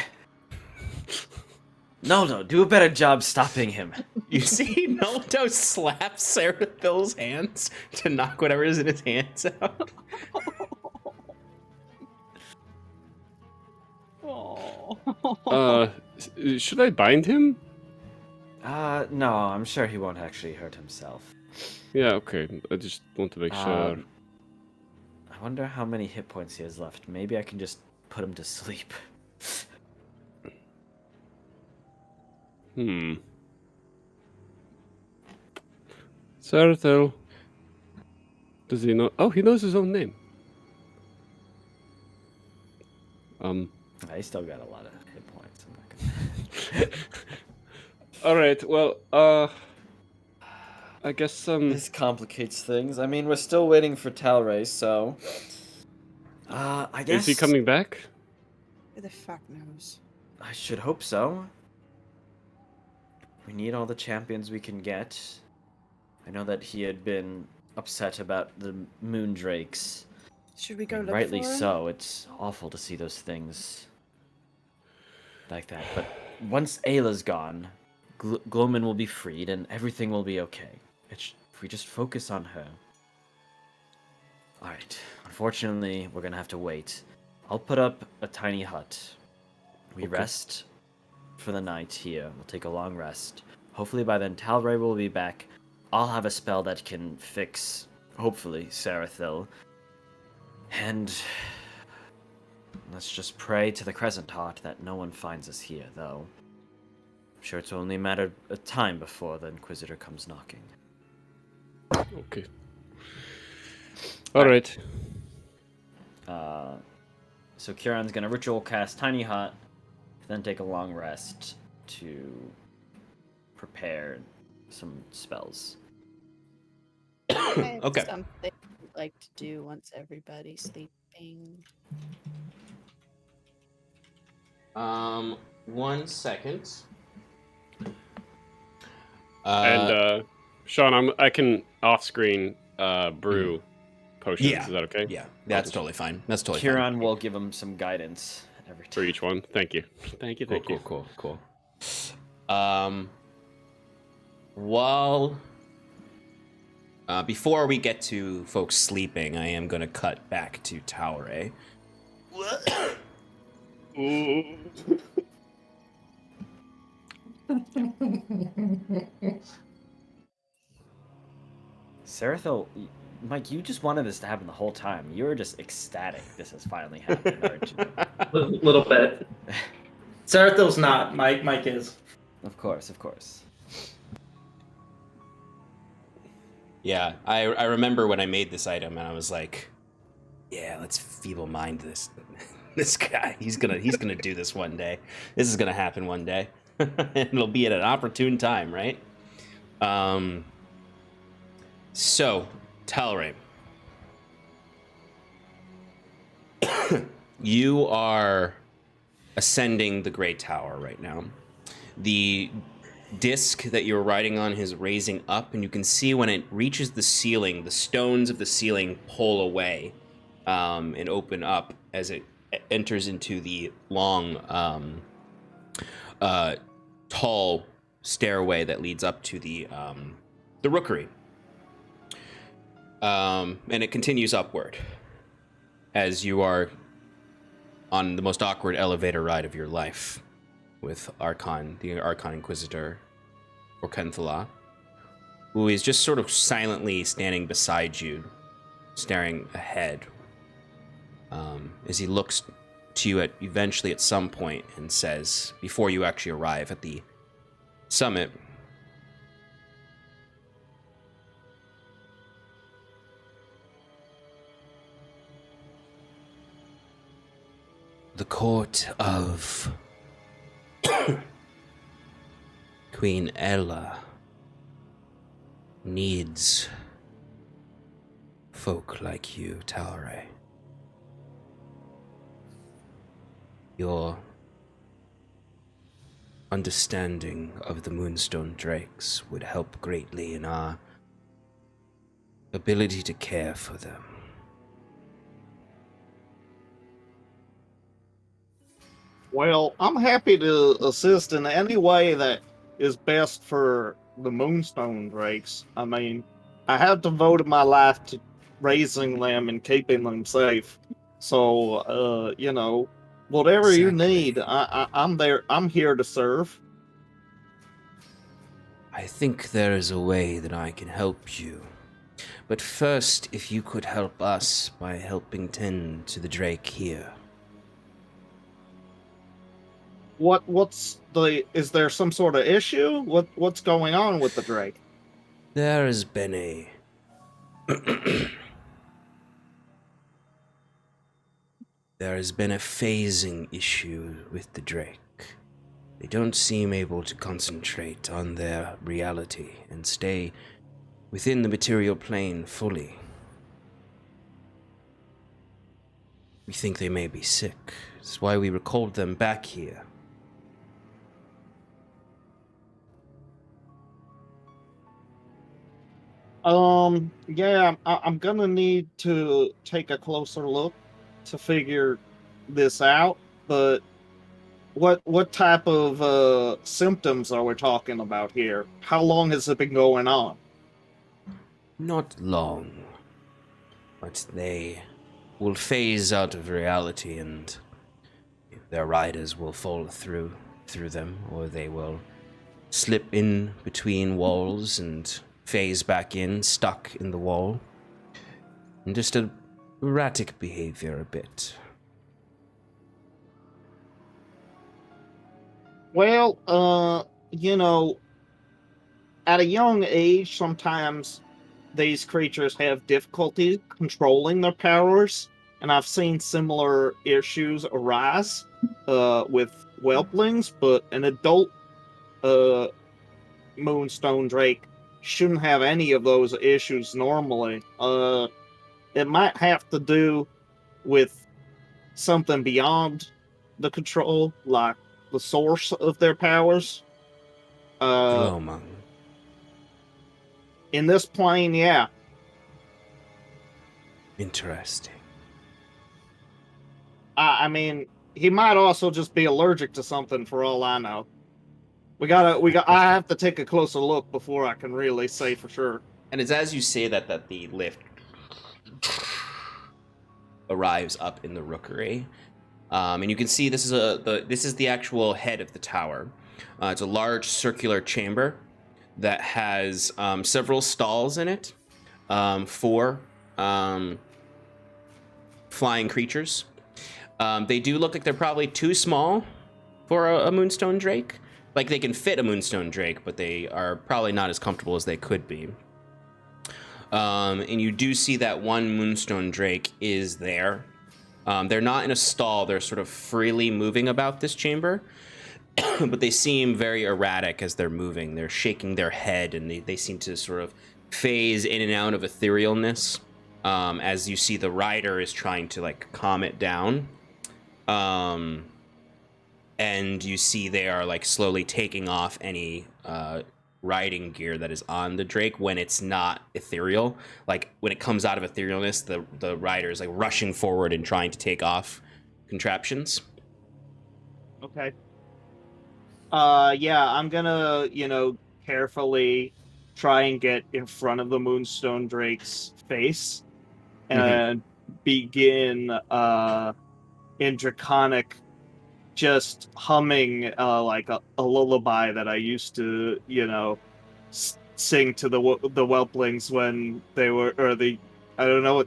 No, do a better job stopping him. You see Nolto slap Sarathil's hands to knock whatever is in his hands out. Should I bind him? No, I'm sure he won't actually hurt himself. Yeah, okay. I just want to make sure. I wonder how many hit points he has left. Maybe I can just put him to sleep. Sarathil. Does he know? Oh, he knows his own name. He still got a lot of hit points. I'm not gonna... All right. Well, I guess This complicates things. I mean, we're still waiting for Talrae, so... I guess... Is he coming back? Who the fuck knows? I should hope so. We need all the champions we can get. I know that he had been upset about the Moondrakes. Should we go look Rightly for him? so. It's awful to see those things like that. But once Ayla's gone, Gloman will be freed and everything will be okay. If we just focus on her. Alright. Unfortunately, we're gonna have to wait. I'll put up a tiny hut. We rest for the night here. We'll take a long rest. Hopefully by then Talrae will be back. I'll have a spell that can fix, hopefully, Sarathil. And let's just pray to the Crescent Heart that no one finds us here, though. I'm sure it's only a matter of time before the Inquisitor comes knocking. Okay. All right. So Kieran's gonna ritual cast Tiny Hut, then take a long rest to prepare some spells. I have Okay. something I'd like to do once everybody's sleeping. 1 second. And Sean, I can off-screen brew potions. Yeah. Is that okay? Yeah, that's totally fine. That's totally fine. Kieran will give him some guidance every time. For each one. Thank you. Thank you. Thank you. Cool. While before we get to folks sleeping, I am going to cut back to Talrae. Sarathil, Mike, you just wanted this to happen the whole time. You were just ecstatic this has finally happened, aren't you? Little bit. Sarathil's not. Mike is. Of course. Yeah, I remember when I made this item and I was like, yeah, let's feeble mind this this guy. He's gonna do this one day. This is gonna happen one day. And it'll be at an opportune time, right? So, Talrae. You are ascending the Great Tower right now. The disc that you're riding on is raising up, and you can see when it reaches the ceiling, the stones of the ceiling pull away and open up as it enters into the long, tall stairway that leads up to the rookery. And it continues upward as you are on the most awkward elevator ride of your life with the Archon Inquisitor, Orkenthala, who is just sort of silently standing beside you, staring ahead, as he looks to you eventually at some point and says, before you actually arrive at the summit, the court of Queen Ella needs folk like you, Talrae. Your understanding of the Moonstone Drakes would help greatly in our ability to care for them. Well, I'm happy to assist in any way that is best for the Moonstone Drakes. I mean, I have devoted my life to raising them and keeping them safe. So, whatever you need, Exactly. I'm there. I'm here to serve. I think there is a way that I can help you. But first, if you could help us by helping tend to the Drake here. Is there some sort of issue? What's going on with the Drake? There has been a there has been a phasing issue with the Drake. They don't seem able to concentrate on their reality and stay within the material plane fully. We think they may be sick. That's why we recalled them back here. Yeah, I'm gonna need to take a closer look to figure this out. But what type of symptoms are we talking about here? How long has it been going on? Not long, but they will phase out of reality and their riders will fall through them, or they will slip in between walls and phase back in, stuck in the wall. And just a erratic behavior a bit. Well, at a young age, sometimes these creatures have difficulty controlling their powers, and I've seen similar issues arise with whelplings, but an adult uh, Moonstone Drake shouldn't have any of those issues normally. It might have to do with something beyond the control, like the source of their powers. Glowmung. In this plane, yeah. Interesting. I mean, he might also just be allergic to something for all I know. I have to take a closer look before I can really say for sure. And it's as you say that the lift arrives up in the rookery. And you can see this is the actual head of the tower. It's a large circular chamber that has several stalls in it for flying creatures. They do look like they're probably too small for a Moonstone Drake. Like, they can fit a Moonstone Drake, but they are probably not as comfortable as they could be. And you do see that one Moonstone Drake is there. They're not in a stall. They're sort of freely moving about this chamber. But they seem very erratic as they're moving. They're shaking their head, and they seem to sort of phase in and out of etherealness. As you see, the rider is trying to, like, calm it down. And you see they are, like, slowly taking off any riding gear that is on the Drake when it's not ethereal. Like, when it comes out of etherealness, the rider is, like, rushing forward and trying to take off contraptions. Okay. Yeah, I'm gonna, carefully try and get in front of the Moonstone Drake's face and begin in Draconic just humming like a lullaby that I used to, sing to the whelplings when they were, or the, I don't know,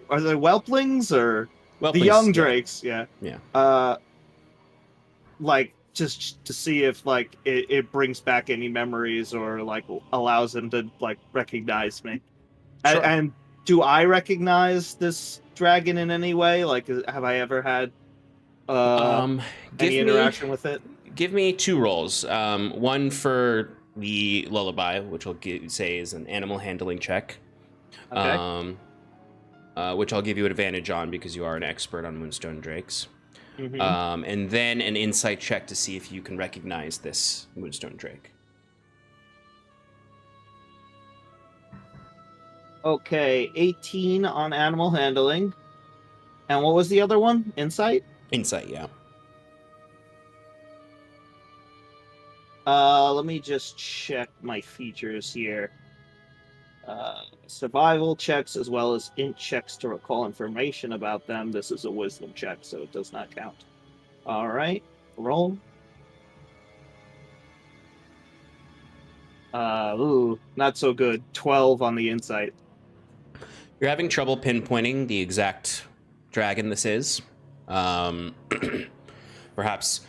are they whelplings or Whelplings, the young yeah. drakes? Yeah. Yeah. Like, just to see if, like, it brings back any memories or, like, allows them to, like, recognize me. Sure. And do I recognize this dragon in any way? Like, have I ever had any interaction with it? Give me 2 rolls. One for the lullaby, which I'll say is an animal handling check. Okay. Which I'll give you an advantage on because you are an expert on Moonstone Drakes. Mm-hmm. And then an insight check to see if you can recognize this Moonstone Drake. Okay, 18 on animal handling. And what was the other one? Insight? Insight, yeah. Let me just check my features here. Survival checks as well as int checks to recall information about them. This is a wisdom check, so it does not count. All right, roll. Ooh, not so good. 12 on the insight. You're having trouble pinpointing the exact dragon this is. Perhaps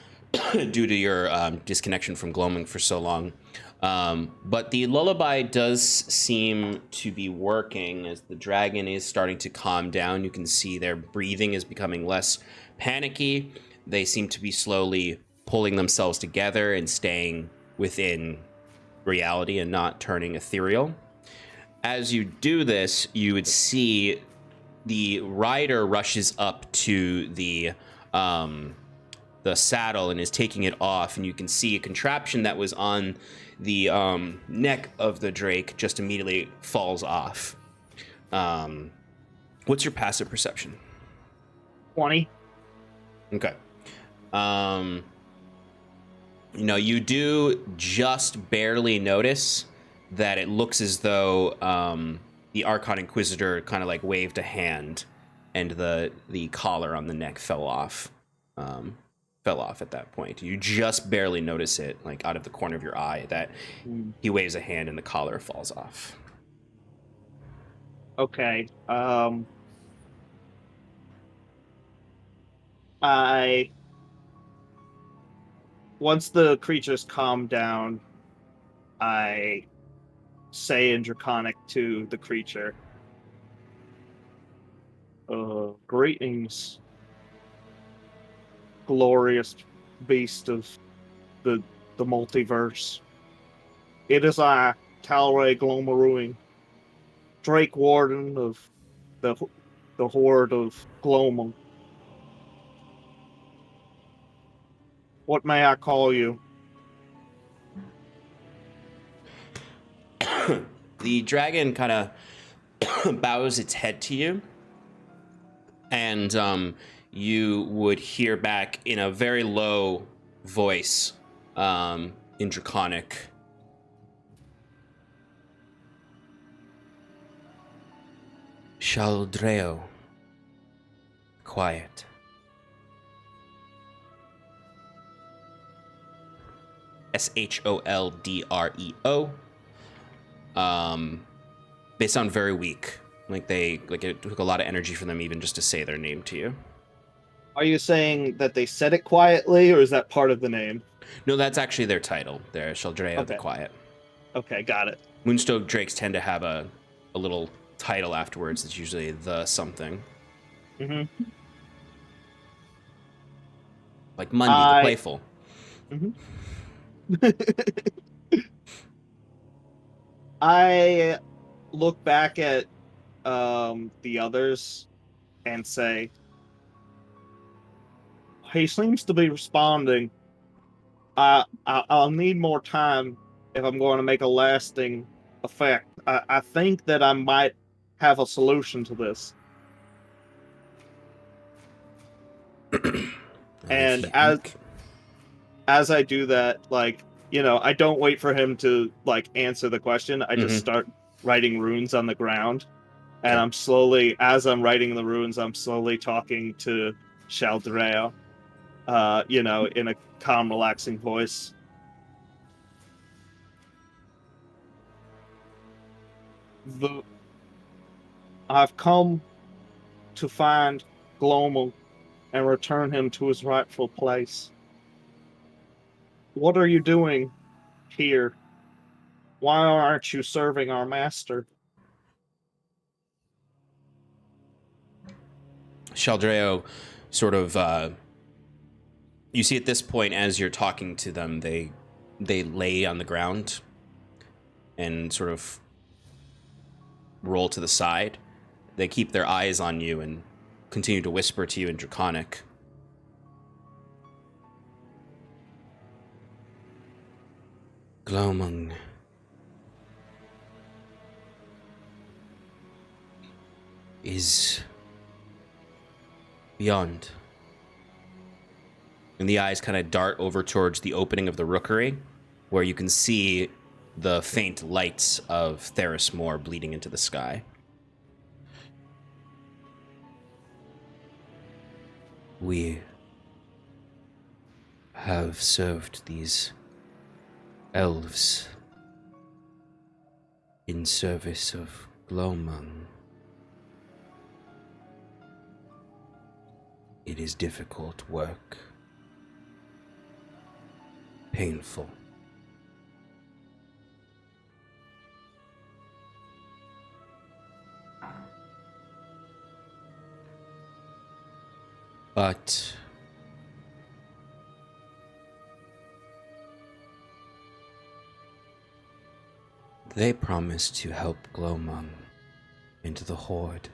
due to your disconnection from gloaming for so long. But the lullaby does seem to be working as the dragon is starting to calm down. You can see their breathing is becoming less panicky. They seem to be slowly pulling themselves together and staying within reality and not turning ethereal. As you do this, you would see the rider rushes up to the saddle and is taking it off, and you can see a contraption that was on the neck of the drake just immediately falls off. What's your passive perception? 20. Okay. You do just barely notice that it looks as though the Archon Inquisitor kind of like waved a hand, and the collar on the neck fell off. Fell off at that point. You just barely notice it, like out of the corner of your eye, that he waves a hand and the collar falls off. Okay. Once the creatures calm down, I say in Draconic to the creature, greetings, glorious beast of the multiverse. It is I, Talrae Glomaruing, Drake Warden of the Horde of Glomum. What may I call you? The dragon kind of bows its head to you, and you would hear back in a very low voice, in Draconic, Shaldreo, quiet. Sholdreo. They sound very weak. Like it took a lot of energy for them even just to say their name to you. Are you saying that they said it quietly, or is that part of the name? No, that's actually their title. They're Shaldreo the Quiet. Okay, got it. Moonstone Drakes tend to have a little title afterwards. It's usually the something. Mm-hmm. Like Mundy the Playful. Mm-hmm. I look back at the others and say, he seems to be responding. I'll need more time if I'm going to make a lasting effect. I think that I might have a solution to this. And as I do that, I don't wait for him to answer the question. I just start writing runes on the ground. And as I'm writing the runes, I'm slowly talking to Shaldreo, in a calm, relaxing voice. I've come to find Glomel and return him to his rightful place. What are you doing here? Why aren't you serving our master? Shaldreo sort of, you see at this point as you're talking to them, they lay on the ground and sort of roll to the side. They keep their eyes on you and continue to whisper to you in Draconic. Glomung is beyond. And the eyes kind of dart over towards the opening of the rookery, where you can see the faint lights of Therismore bleeding into the sky. We have served these elves in service of Glomung. It is difficult work, painful. But they promised to help Glomung into the Horde,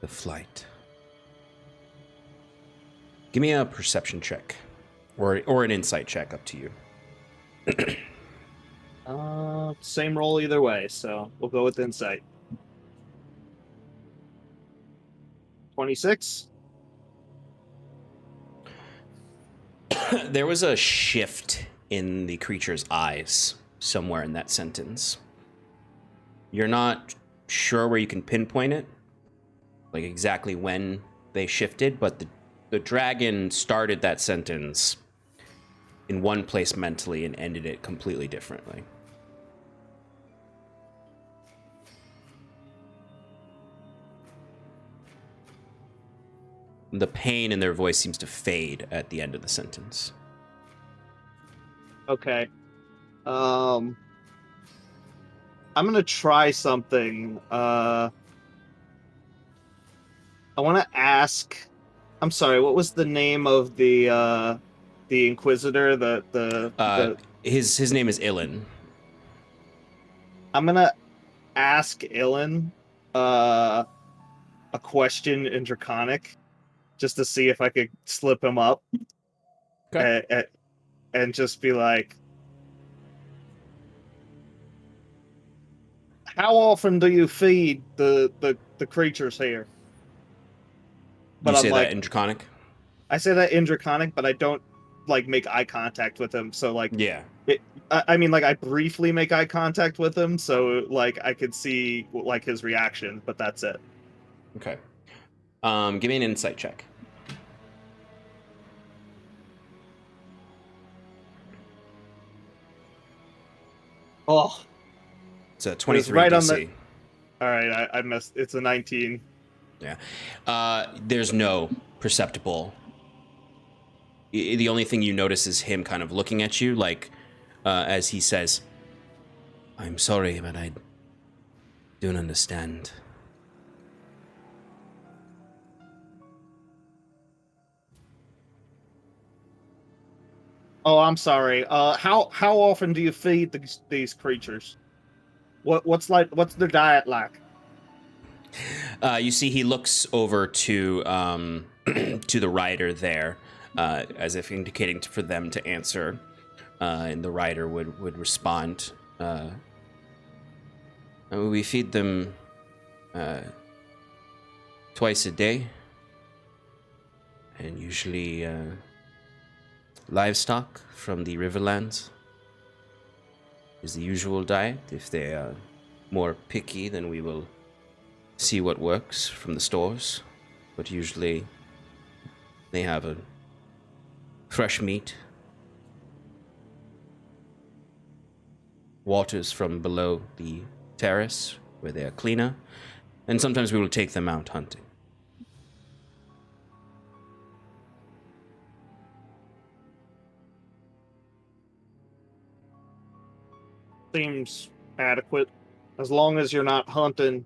the flight. Give me a perception check, or an insight check, up to you. Same roll either way, so we'll go with insight. 26. There was a shift in the creature's eyes somewhere in that sentence. You're not sure where you can pinpoint it, like exactly when they shifted, but the dragon started that sentence in one place mentally and ended it completely differently. The pain in their voice seems to fade at the end of the sentence. Okay. I'm gonna try something. I want to ask. I'm sorry. What was the name of the Inquisitor? His name is Ilan. I'm gonna ask Ilan a question in Draconic, just to see if I could slip him up. Okay. And just be like, how often do you feed the creatures here? You say that in Draconic? I say that in Draconic, but I don't like make eye contact with him. So like, Yeah. I mean, like I briefly make eye contact with him, so like I could see like his reaction, but that's it. Okay. Give me an insight check. Oh, It's a 23 right DC. on the. All right, I missed. It's a 19. Yeah. There's no perceptible. The only thing you notice is him kind of looking at you, like, as he says, "I'm sorry, but I don't understand." Oh, I'm sorry. How often do you feed these creatures? What's their diet like? You see, he looks over to to the rider there, as if indicating for them to answer, and the rider would respond. We feed them twice a day, and usually livestock from the Riverlands is the usual diet. If they are more picky, then we will see what works from the stores, but usually they have a fresh meat, waters from below the terrace where they are cleaner, and sometimes we will take them out hunting. Seems adequate, as long as you're not hunting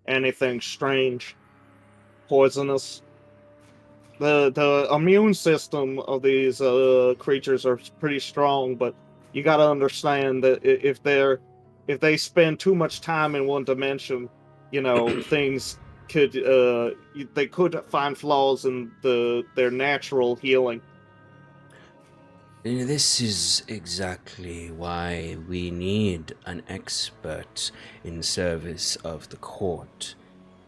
anything strange, poisonous. The immune system of these creatures are pretty strong, but you got to understand that if they spend too much time in one dimension, things could they could find flaws in their natural healing. This is exactly why we need an expert in service of the court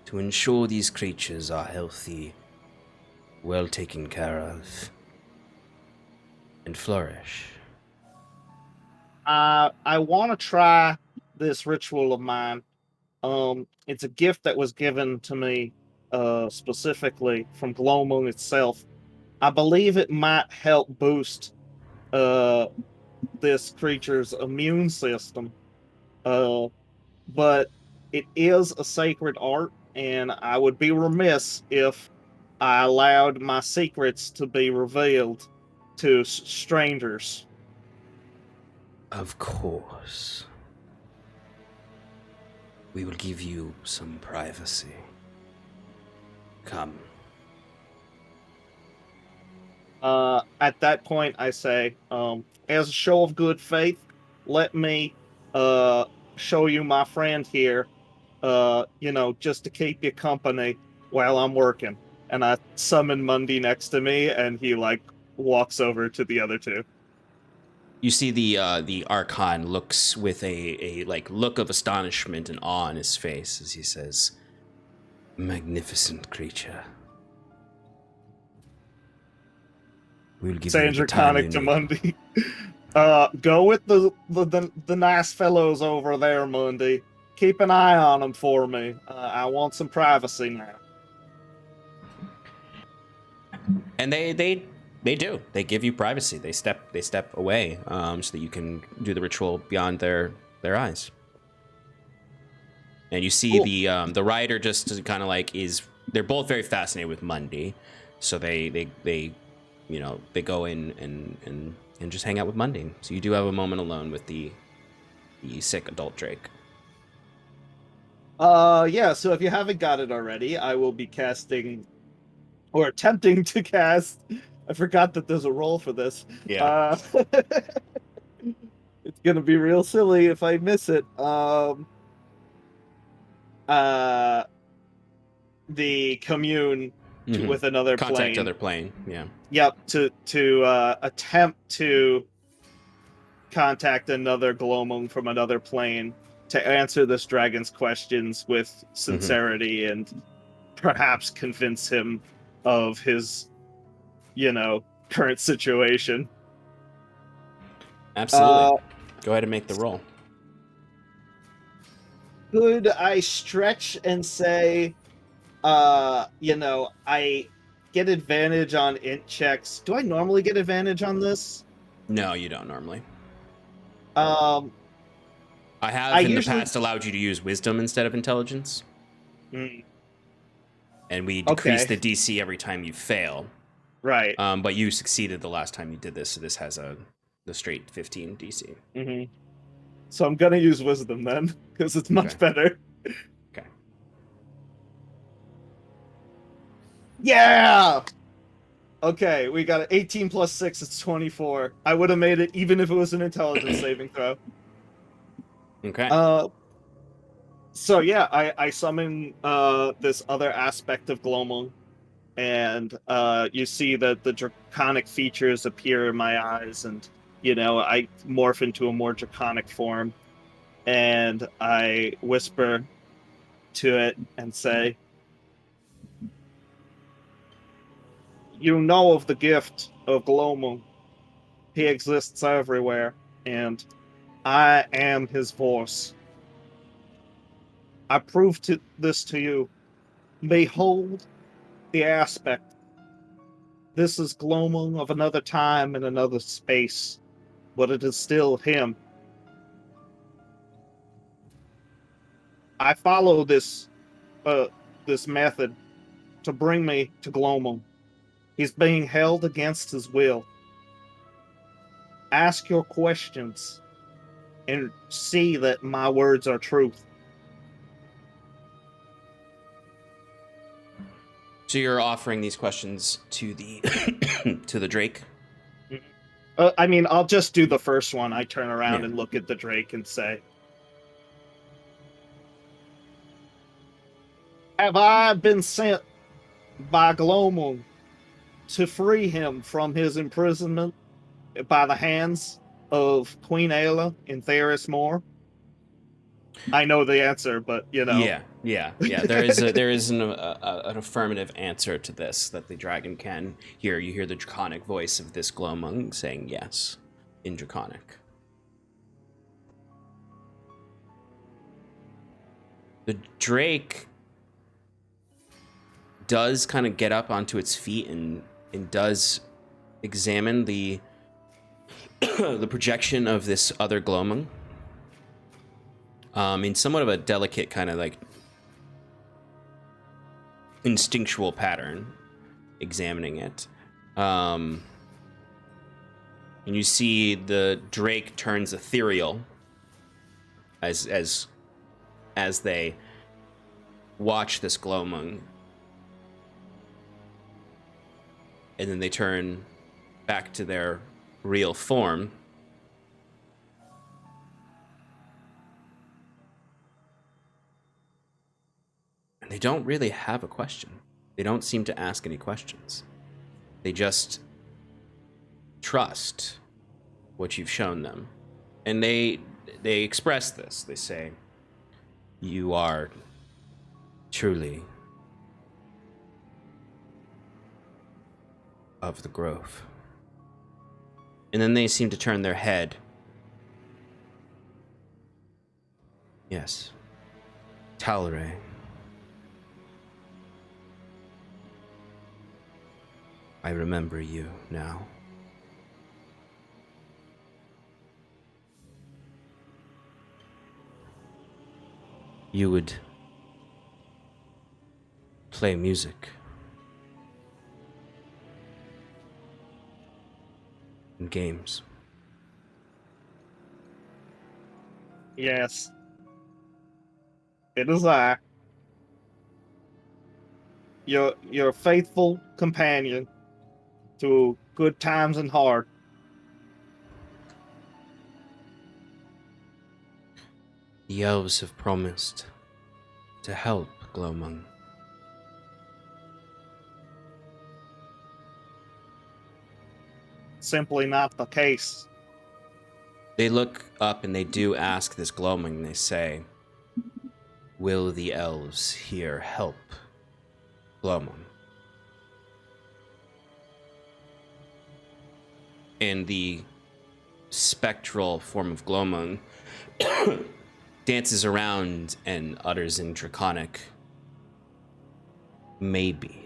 to ensure these creatures are healthy, well taken care of, and flourish. I want to try this ritual of mine. It's a gift that was given to me specifically from Glowmoon itself. I believe it might help boost this creature's immune system. But it is a sacred art, and I would be remiss if I allowed my secrets to be revealed to strangers. Of course. We will give you some privacy. Come. At that point, I say, as a show of good faith, let me show you my friend here, just to keep you company while I'm working. And I summon Mundy next to me, and he, walks over to the other two. You see the Archon looks with a look of astonishment and awe on his face as he says, "Magnificent creature. We'll give you the time you to need." Mundy. Go with the nice fellows over there, Mundy. Keep an eye on them for me. I want some privacy now. And they do. They give you privacy. They step away so that you can do the ritual beyond their eyes. And you see Cool. the rider just kind of they're both very fascinated with Mundy, so they go in and just hang out with Mundy. So you do have a moment alone with the sick adult Drake. Yeah, so if you haven't got it already, I will be casting, or attempting to cast, I forgot that there's a roll for this. Yeah. It's gonna be real silly if I miss it. The commune with another Contact plane. other plane, yeah. Yep, to attempt to contact another Glowmoon from another plane to answer this dragon's questions with sincerity and perhaps convince him of his, current situation. Absolutely. Go ahead and make the roll. Could I stretch and say, I get advantage on int checks? Do I normally get advantage on this? No, you don't normally. I have in usually... the past allowed you to use wisdom instead of intelligence. And we decrease the DC every time you fail. Right. But you succeeded the last time you did this, so this has the straight 15 DC. So I'm gonna use wisdom then, because it's much better. Okay. Yeah! Okay, we got an 18 plus 6, it's 24. I would have made it even if it was an intelligence saving throw. Okay. So yeah, I summon this other aspect of Glowmoon, and you see that the draconic features appear in my eyes, and I morph into a more draconic form, and I whisper to it and say, "You know of the gift of Glowmoon. He exists everywhere, and I am his voice. I prove this to you. Behold the aspect. This is Glowmoon of another time and another space, but it is still him. I follow this method to bring me to Glowmoon. He's being held against his will. Ask your questions and see that my words are truth." So you're offering these questions to the to the Drake? I'll just do the first one. I turn around and look at the Drake and say, "Have I been sent by Glowmoon to free him from his imprisonment by the hands of Queen Ayla in Theris Moor?" I know the answer, but Yeah. There is an affirmative answer to this that the dragon can hear. You hear the draconic voice of this Glowmoon saying yes in Draconic. The drake does kind of get up onto its feet and does examine the the projection of this other gloaming. In somewhat of a delicate kind of like instinctual pattern, examining it. And you see the drake turns ethereal as they watch this gloaming. And then they turn back to their real form. And they don't really have a question. They don't seem to ask any questions. They just trust what you've shown them. And they express this. They say, "You are truly of the grove." And then they seem to turn their head. "Yes. Talrae. I remember you now. You would play music and games." Yes. It is I. Your faithful companion through good times and hard. The elves have promised to help Glowmung. Simply not the case. They look up and they do ask this Glowmung, and they say, "Will the elves here help Glowmung?" And the spectral form of Glowmung dances around and utters in Draconic, "Maybe."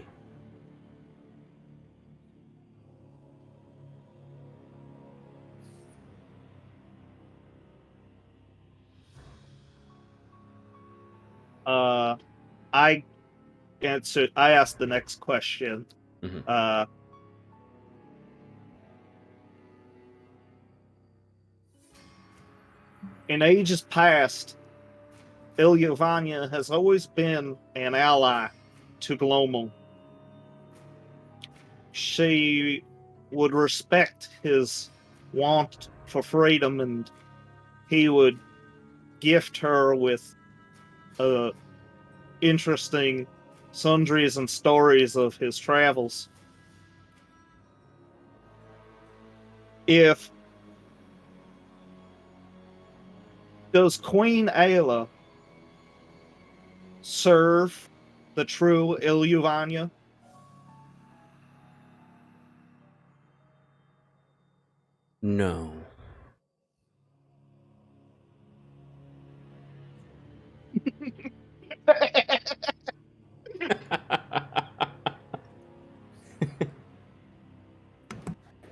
I answered. I asked the next question. Mhm. In ages past, Ilyovania has always been an ally to Glomel. She would respect his want for freedom, and he would gift her with interesting sundries and stories of his travels. Does Queen Ayla serve the true Ilyovania? No.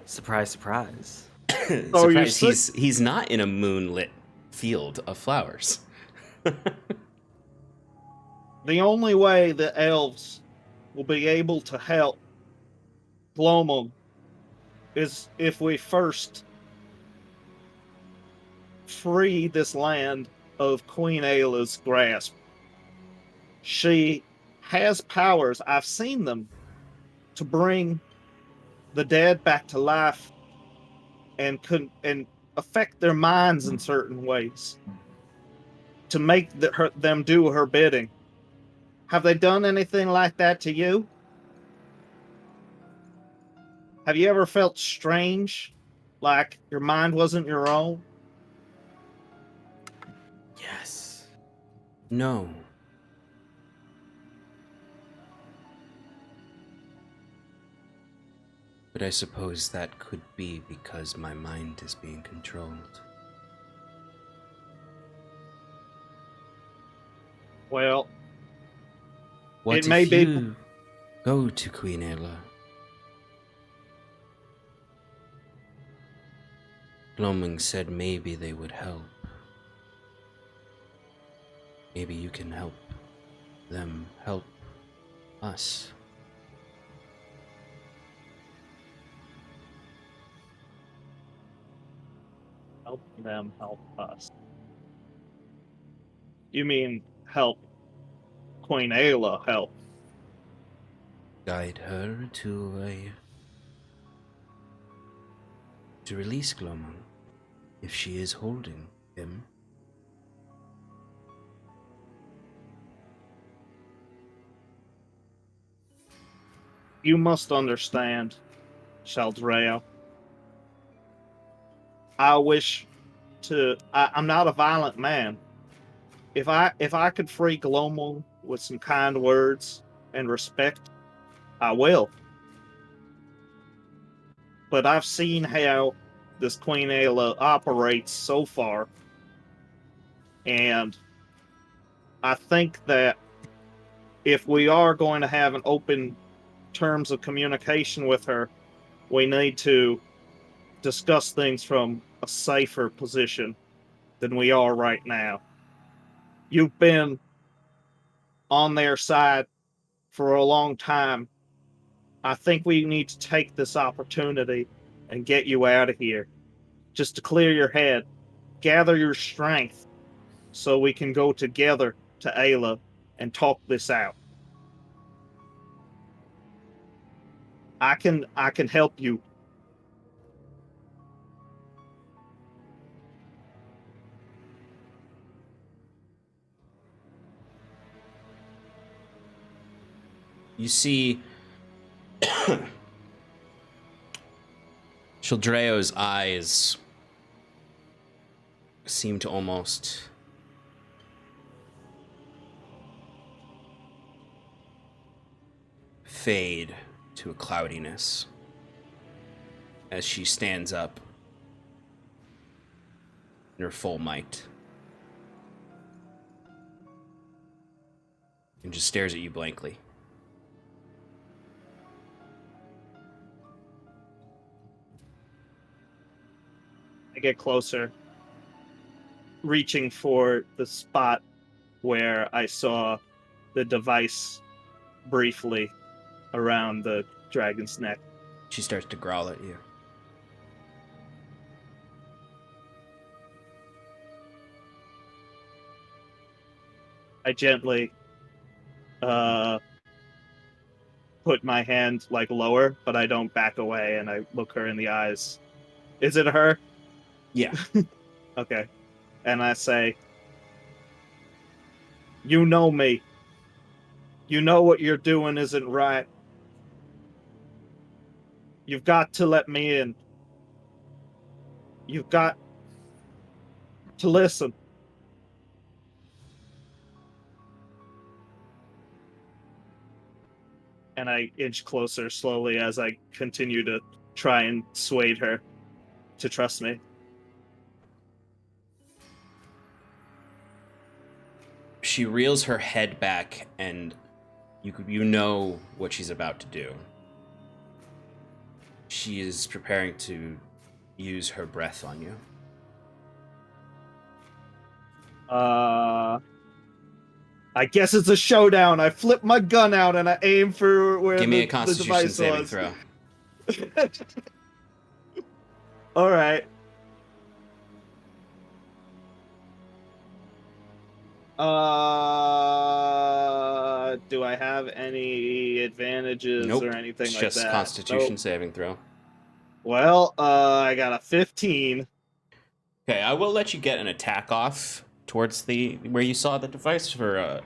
Surprise, surprise. Oh, you're Surprise, he's not in a moonlit field of flowers. The only way the elves will be able to help Glomel is if we first free this land of Queen Ayla's grasp. She has powers, I've seen them, to bring the dead back to life and affect their minds in certain ways to make them do her bidding. Have they done anything like that to you? Have you ever felt strange, like your mind wasn't your own? Yes. No. But I suppose that could be because my mind is being controlled. Well, What It if may be- you go to Queen Ayla? Gloaming said maybe they would help. Maybe you can help them help us. Help them help us. You mean help Queen Ayla help? Guide her to release Gloaming, if she is holding him. You must understand, Sheldrea. I'm not a violent man. If I could free Glomel with some kind words and respect, I will. But I've seen how this Queen Ayla operates so far, and I think that if we are going to have an open terms of communication with her, we need to discuss things from a safer position than we are right now. You've been on their side for a long time. I think we need to take this opportunity and get you out of here. Just to clear your head, gather your strength so we can go together to Ayla and talk this out. I can help you. You see Sheldreo's eyes seem to almost fade to a cloudiness as she stands up in her full might and just stares at you blankly. I get closer, reaching for the spot where I saw the device briefly around the dragon's neck. She starts to growl at you. I gently put my hand like lower, but I don't back away, and I look her in the eyes. Is it her? Yeah. Okay. And I say, you know me. You know what you're doing isn't right. You've got to let me in. You've got to listen. And I inch closer slowly as I continue to try and sway her to trust me. She reels her head back, and you know what she's about to do. She is preparing to use her breath on you. I guess it's a showdown. I flip my gun out and I aim for where Give me a the Constitution device saving was. throw. All right. Do I have any advantages Nope. or anything It's like just that? Constitution Nope. saving throw. Well, I got a 15. Okay, I will let you get an attack off towards the where you saw the device for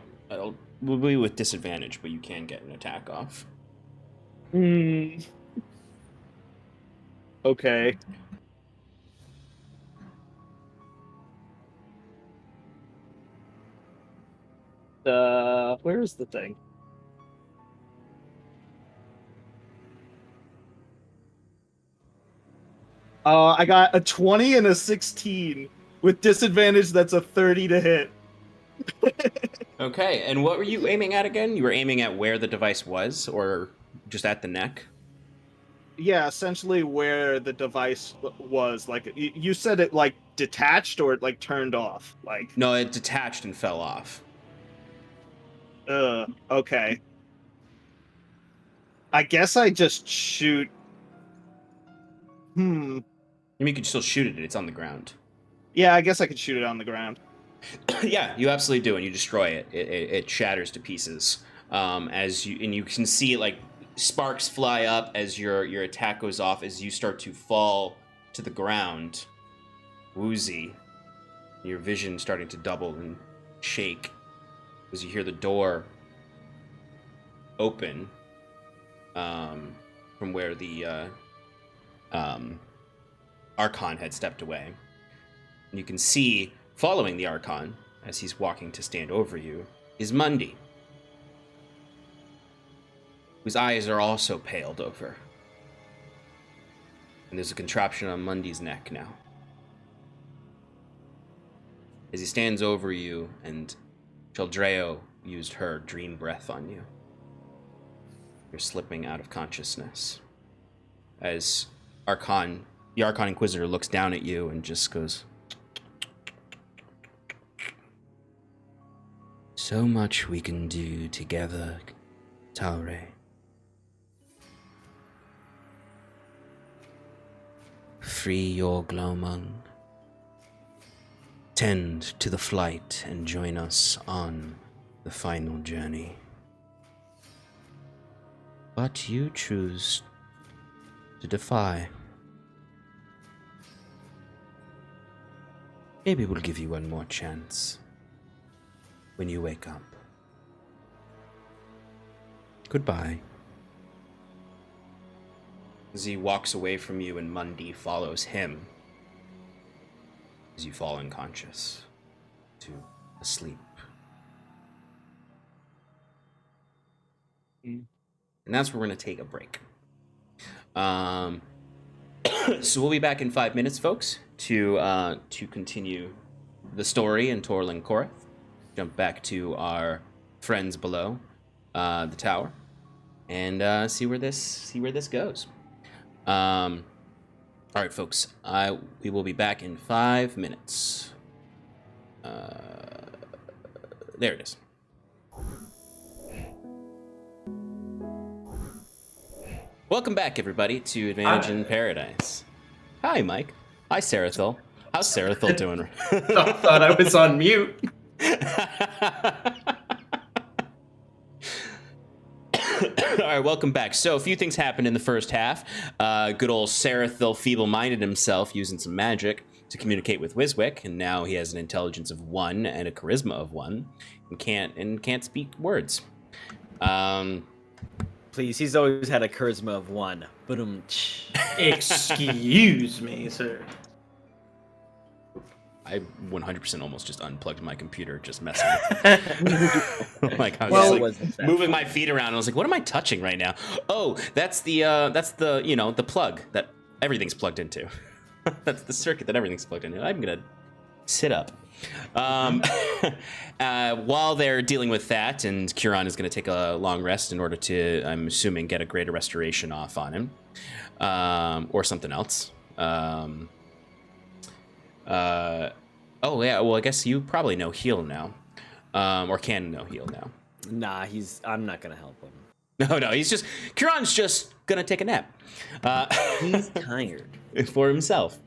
will be with disadvantage, but you can get an attack off. Okay. Where's the thing? I got a 20 and a 16. With disadvantage, that's a 30 to hit. Okay, and what were you aiming at again? You were aiming at where the device was, or just at the neck? Yeah, essentially where the device was. Like you said, it like detached or it like turned off. Like, No, it detached and fell off. okay. I guess I just shoot. I mean, you could still shoot it. It's on the ground. Yeah, I guess I could shoot it on the ground. Yeah, you absolutely do, and you destroy it. It shatters to pieces. You can see like sparks fly up as your attack goes off as you start to fall to the ground, woozy. Your vision starting to double and shake as you hear the door open from where the Archon had stepped away. And you can see, following the Archon, as he's walking to stand over you, is Mundi, whose eyes are also paled over. And there's a contraption on Mundi's neck now. As he stands over you, and Cheldreo used her dream breath on you. You're slipping out of consciousness. As the Archon Inquisitor looks down at you and just goes, "So much we can do together, Talrae. Free your Glowmung. Tend to the flight and join us on the final journey. But you choose to defy. Maybe we'll give you one more chance when you wake up. Goodbye." As he walks away from you and Mundi follows him as you fall unconscious to asleep. And that's where we're going to take a break. So we'll be back in 5 minutes, folks, to continue the story in Tor-Lancoroth. Jump back to our friends below the tower and see where this goes. All right, folks. We will be back in 5 minutes. There it is. Welcome back, everybody, to Advantage in Paradise. Hi, Mike. Hi, Sarathil. How's Sarathil doing? Thought I was on mute. All right, welcome back. So, a few things happened in the first half. Good old Sarathil feeble-minded himself using some magic to communicate with Wiswick, and now he has an intelligence of 1 and a charisma of 1, and can't speak words. Please, he's always had a charisma of 1. Excuse me, sir. I 100% almost just unplugged my computer, just messing with it. Like, I was moving my feet around. I was like, what am I touching right now? Oh, that's the the plug that everything's plugged into. That's the circuit that everything's plugged into. I'm gonna sit up. While they're dealing with that, and Curon is going to take a long rest in order to, I'm assuming, get a greater restoration off on him, or something else. Oh yeah, well I guess you probably know heal now, or can know heal now. Nah, I'm not gonna help him. No, Curon's just gonna take a nap. He's tired. For himself.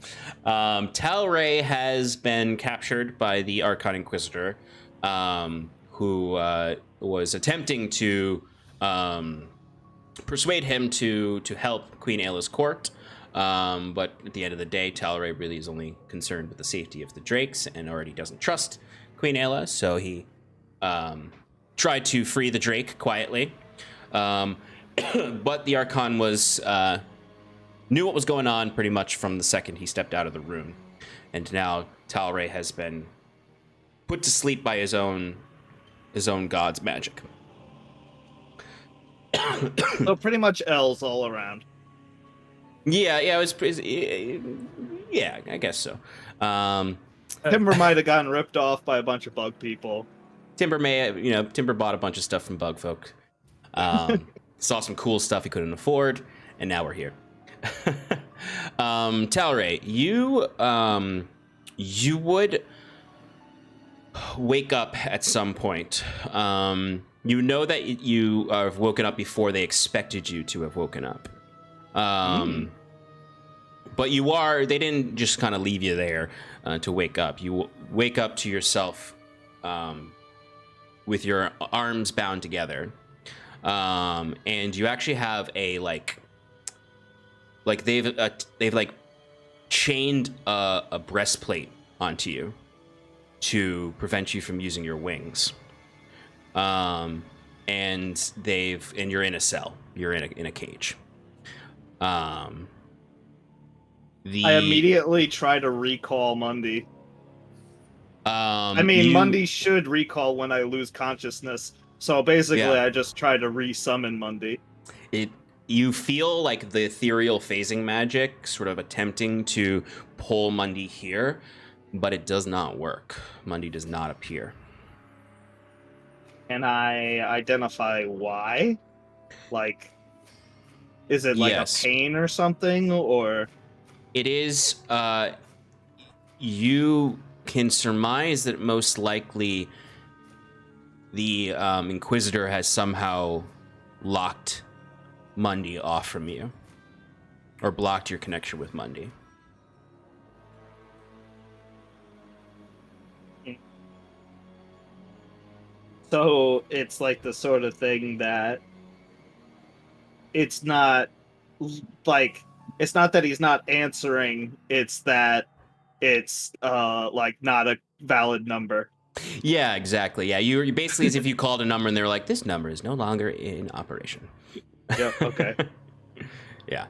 Talrae has been captured by the Archon Inquisitor, who was attempting to persuade him to help Queen Ayla's court. But at the end of the day, Talrae really is only concerned with the safety of the Drakes and already doesn't trust Queen Ayla, so he tried to free the Drake quietly. But the Archon knew what was going on pretty much from the second he stepped out of the room. And now Talrae has been put to sleep by his own god's magic. So pretty much L's all around. Yeah, I guess so. Timber might have gotten ripped off by a bunch of bug people. Timber Timber bought a bunch of stuff from Bugfolk. Saw some cool stuff he couldn't afford, and now we're here. Talrae, you would wake up at some point. You know that you have woken up before they expected you to have woken up. But they didn't just kind of leave you there to wake up. You wake up to yourself with your arms bound together. And you actually have a they've chained a breastplate onto you to prevent you from using your wings. And you're in a cell. You're in a cage. I immediately try to recall Mundy. Mundy should recall when I lose consciousness. So basically, I just try to re-summon Mundy. You feel like the ethereal phasing magic sort of attempting to pull Mundy here, but it does not work. Mundy does not appear. Can I identify why? Is it a pain or something, or? It is, you can surmise that most likely the Inquisitor has somehow locked Mundy off from you, or blocked your connection with Mundy. So it's the sort of thing that it's not that he's not answering, it's that it's not a valid number. Yeah, exactly. Yeah, you're basically as if you called a number and they're like, this number is no longer in operation. Yep, okay. Yeah.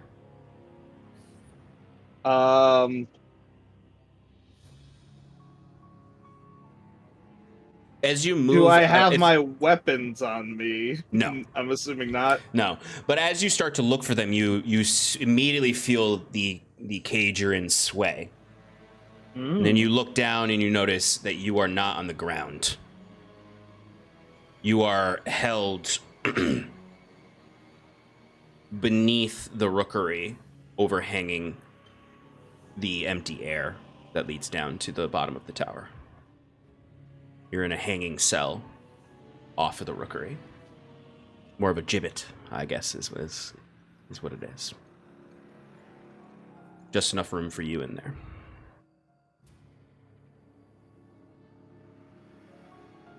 As you move, do I have my weapons on me? No. I'm assuming not. No, but as you start to look for them, you immediately feel the cage you're in sway. And then you look down and you notice that you are not on the ground. You are held beneath the rookery, overhanging the empty air that leads down to the bottom of the tower. You're in a hanging cell off of the rookery. More of a gibbet, I guess, is what it is. Just enough room for you in there.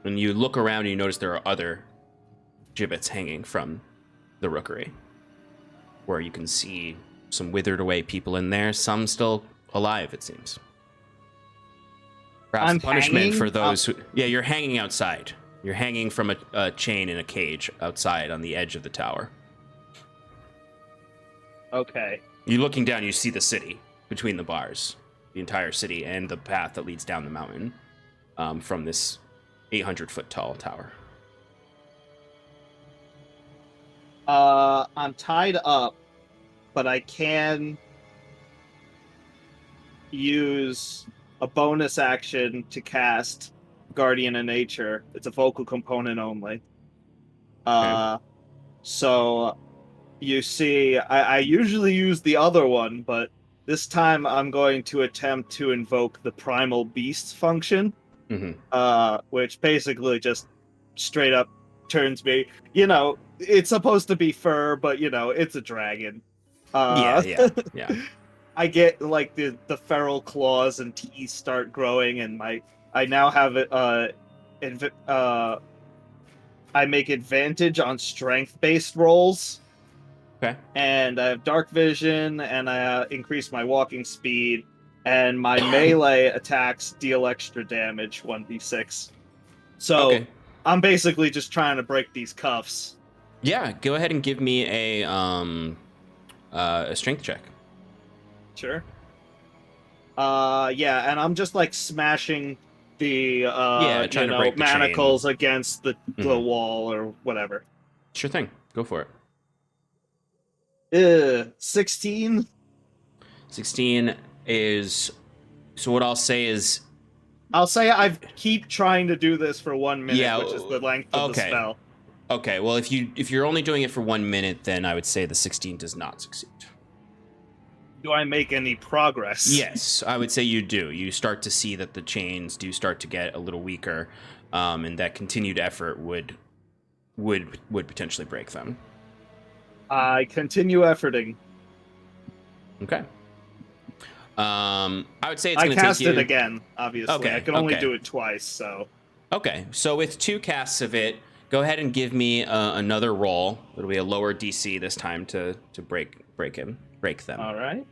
When you look around and you notice there are other gibbets hanging from the rookery, where you can see some withered away people in there, some still alive, it seems. Perhaps punishment for those who... Yeah, you're hanging outside. You're hanging from a chain in a cage outside on the edge of the tower. Okay. You're looking down, you see the city between the bars. The entire city and the path that leads down the mountain from this 800-foot tall tower. I'm tied up, but I can use a bonus action to cast Guardian of Nature. It's a vocal component only. Okay. So you see, I usually use the other one, but this time I'm going to attempt to invoke the Primal Beast function, which basically just straight up turns me, it's supposed to be fur, but it's a dragon. Yeah. I get the feral claws and teeth start growing, and I now have it. I make advantage on strength-based rolls. Okay. And I have dark vision, and I increase my walking speed, and my melee attacks deal extra damage, 1d6. So okay. I'm basically just trying to break these cuffs. Yeah, go ahead and give me a strength check. Sure. Yeah, and I'm just smashing the trying to break the manacles chain against the wall or whatever. Sure thing. Go for it. 16. 16 is... So what I'll say is I'll say I keep trying to do this for 1 minute, Yeah, which is the length of the okay. spell. Okay, well, if you're only doing it for 1 minute, then I would say the 16 does not succeed. Do I make any progress? Yes, I would say you do. You start to see that the chains do start to get a little weaker, and that continued effort would potentially break them. I continue efforting. Okay. I would say it's I going to take cast you. it again, obviously. Okay, I can only okay. do it twice, so. Okay, so with 2 casts of it, go ahead and give me another roll. It'll be a lower DC this time to break them. All right.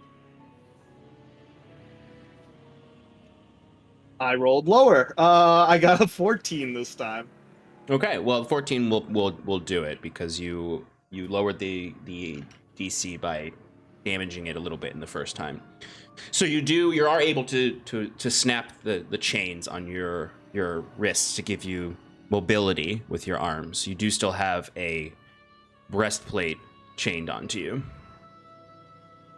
I rolled lower. I got a 14 this time. Okay, well 14 will do it because you lowered the DC by damaging it a little bit in the first time. So you are able to snap the chains on your wrists to give you mobility with your arms. You do still have a breastplate chained onto you.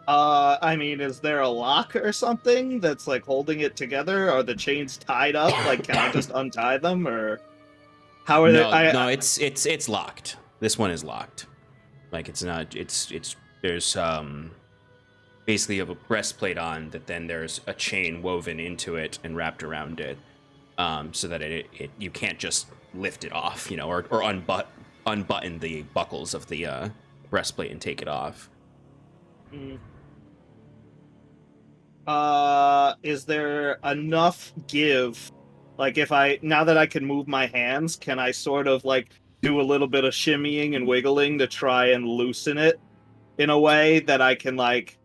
I mean, is there a lock or something that's like holding it together? Are the chains tied up? Like, can I just untie them, or how are they? No, it's locked. This one is locked. Like it's not. It's there's basically you have a breastplate on that. Then there's a chain woven into it and wrapped around it, so that it you can't just lift it off, you know, or unbutton the buckles of the breastplate and take it off. Is there enough give? Like, now that I can move my hands, can I sort of like do a little bit of shimmying and wiggling to try and loosen it in a way that I can like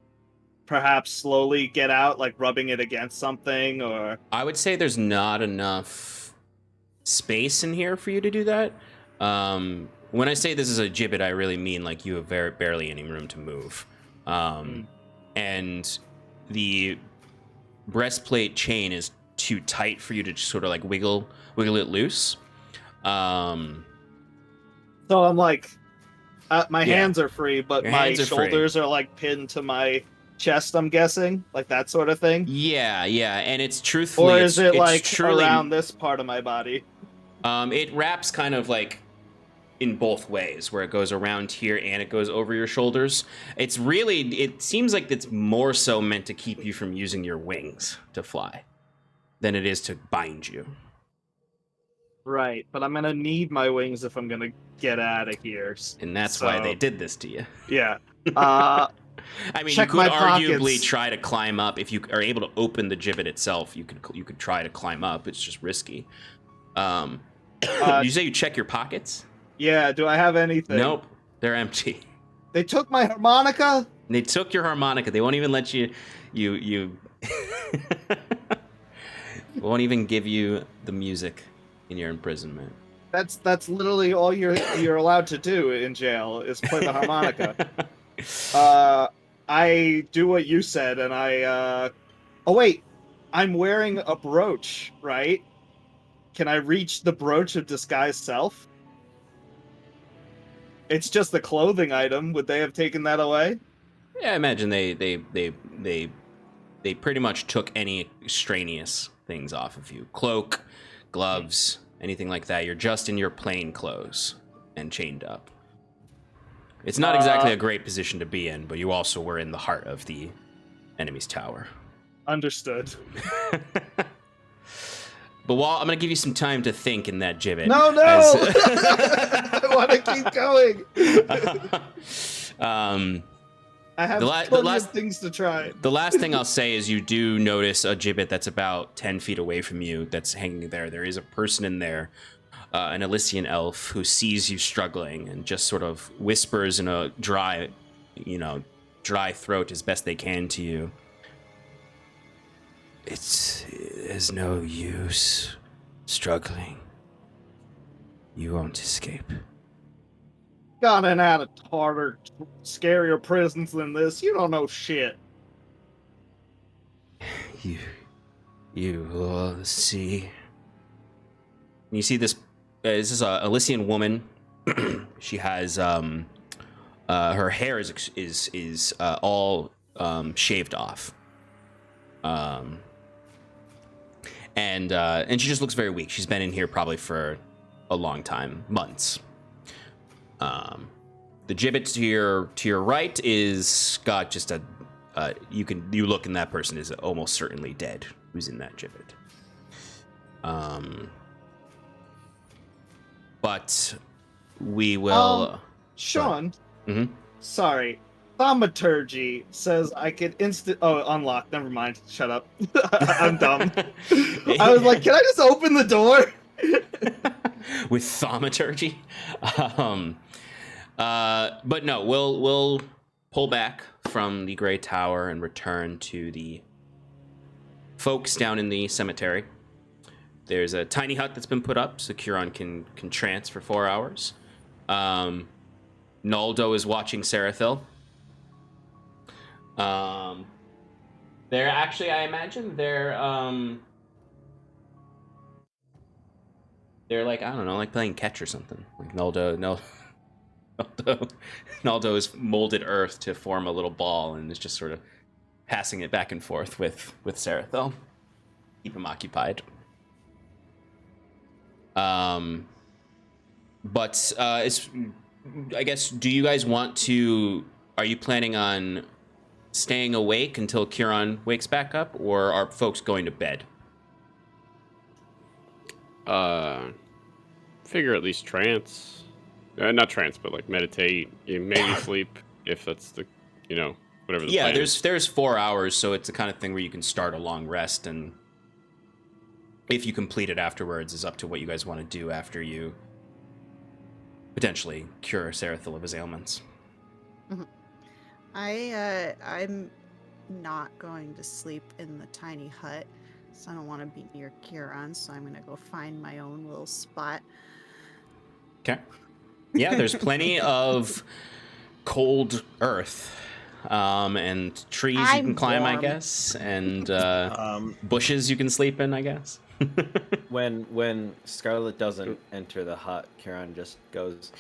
perhaps slowly get out, like rubbing it against something? Or I would say there's not enough space in here for you to do that. When I say this is a gibbet, I really mean like you have barely any room to move. And the breastplate chain is too tight for you to just sort of like wiggle it loose. so I'm like, my hands are free, but Your my hands are free. shoulders are like pinned to my chest. I'm guessing, like that sort of thing. Yeah, and it's truthfully, Or is it it's like truly, around this part of my body? it wraps kind of like in both ways, where it goes around here and it goes over your shoulders. It seems like it's more so meant to keep you from using your wings to fly than it is to bind you. Right, but I'm gonna need my wings if I'm gonna get out of here. And that's why they did this to you. Yeah. I mean, Check you could my arguably pockets. try to climb up. If you are able to open the gibbet itself, you could try to climb up. It's just risky. You say you check your pockets? Yeah, do I have anything? Nope, they're empty. They took my harmonica? They took your harmonica. They won't even let you won't even give you the music in your imprisonment. That's literally all you're allowed to do in jail is play the harmonica. I do what you said, and I oh wait, I'm wearing a brooch, right? Can I reach the brooch of disguise self? It's just a clothing item. Would they have taken that away? Yeah, I imagine they pretty much took any extraneous things off of you. Cloak, gloves, anything like that. You're just in your plain clothes and chained up. It's not exactly a great position to be in, but you also were in the heart of the enemy's tower. Understood. But while I'm going to give you some time to think in that gibbet. No! I want to keep going. I have plenty of things to try. The last thing I'll say is you do notice a gibbet that's about 10 feet away from you that's hanging there. There is a person in there, an Elysian elf, who sees you struggling and just sort of whispers in a dry throat as best they can to you. There's no use struggling. You won't escape. Gotten out of harder, scarier prisons than this. You don't know shit. You will see. You see this. This is a Elysian woman. She has her hair is all shaved off. and she just looks very weak. She's been in here probably for a long time, months. The gibbet to your right is got just a you look and that person is almost certainly dead. Who's in that gibbet? But we will. Sean. Mm-hmm. Sorry. Thaumaturgy says I could unlock. Never mind. Shut up. I'm dumb. I was like, can I just open the door? With thaumaturgy? But no, we'll pull back from the Grey Tower and return to the folks down in the cemetery. There's a tiny hut that's been put up so Curon can trance for 4 hours. Naldo is watching Sarathil. They're actually, I imagine they're like, I don't know, like playing catch or something. Like Naldo has molded earth to form a little ball and is just sort of passing it back and forth with Sarathil. Keep him occupied. But I guess, do you guys want to? Are you planning on staying awake until Curon wakes back up, or are folks going to bed? Figure at least trance. Not trance, but like meditate. Maybe sleep if that's the, whatever the plan is. There's 4 hours, so it's the kind of thing where you can start a long rest, and if you complete it afterwards is up to what you guys want to do after you potentially cure Sarathil of his ailments. Mm-hmm. I'm not going to sleep in the tiny hut, so I don't want to be near Curon, so I'm going to go find my own little spot. Okay. Yeah, there's plenty of cold earth and trees you can climb, I guess, and bushes you can sleep in, I guess. When Scarlet doesn't enter the hut, Curon just goes,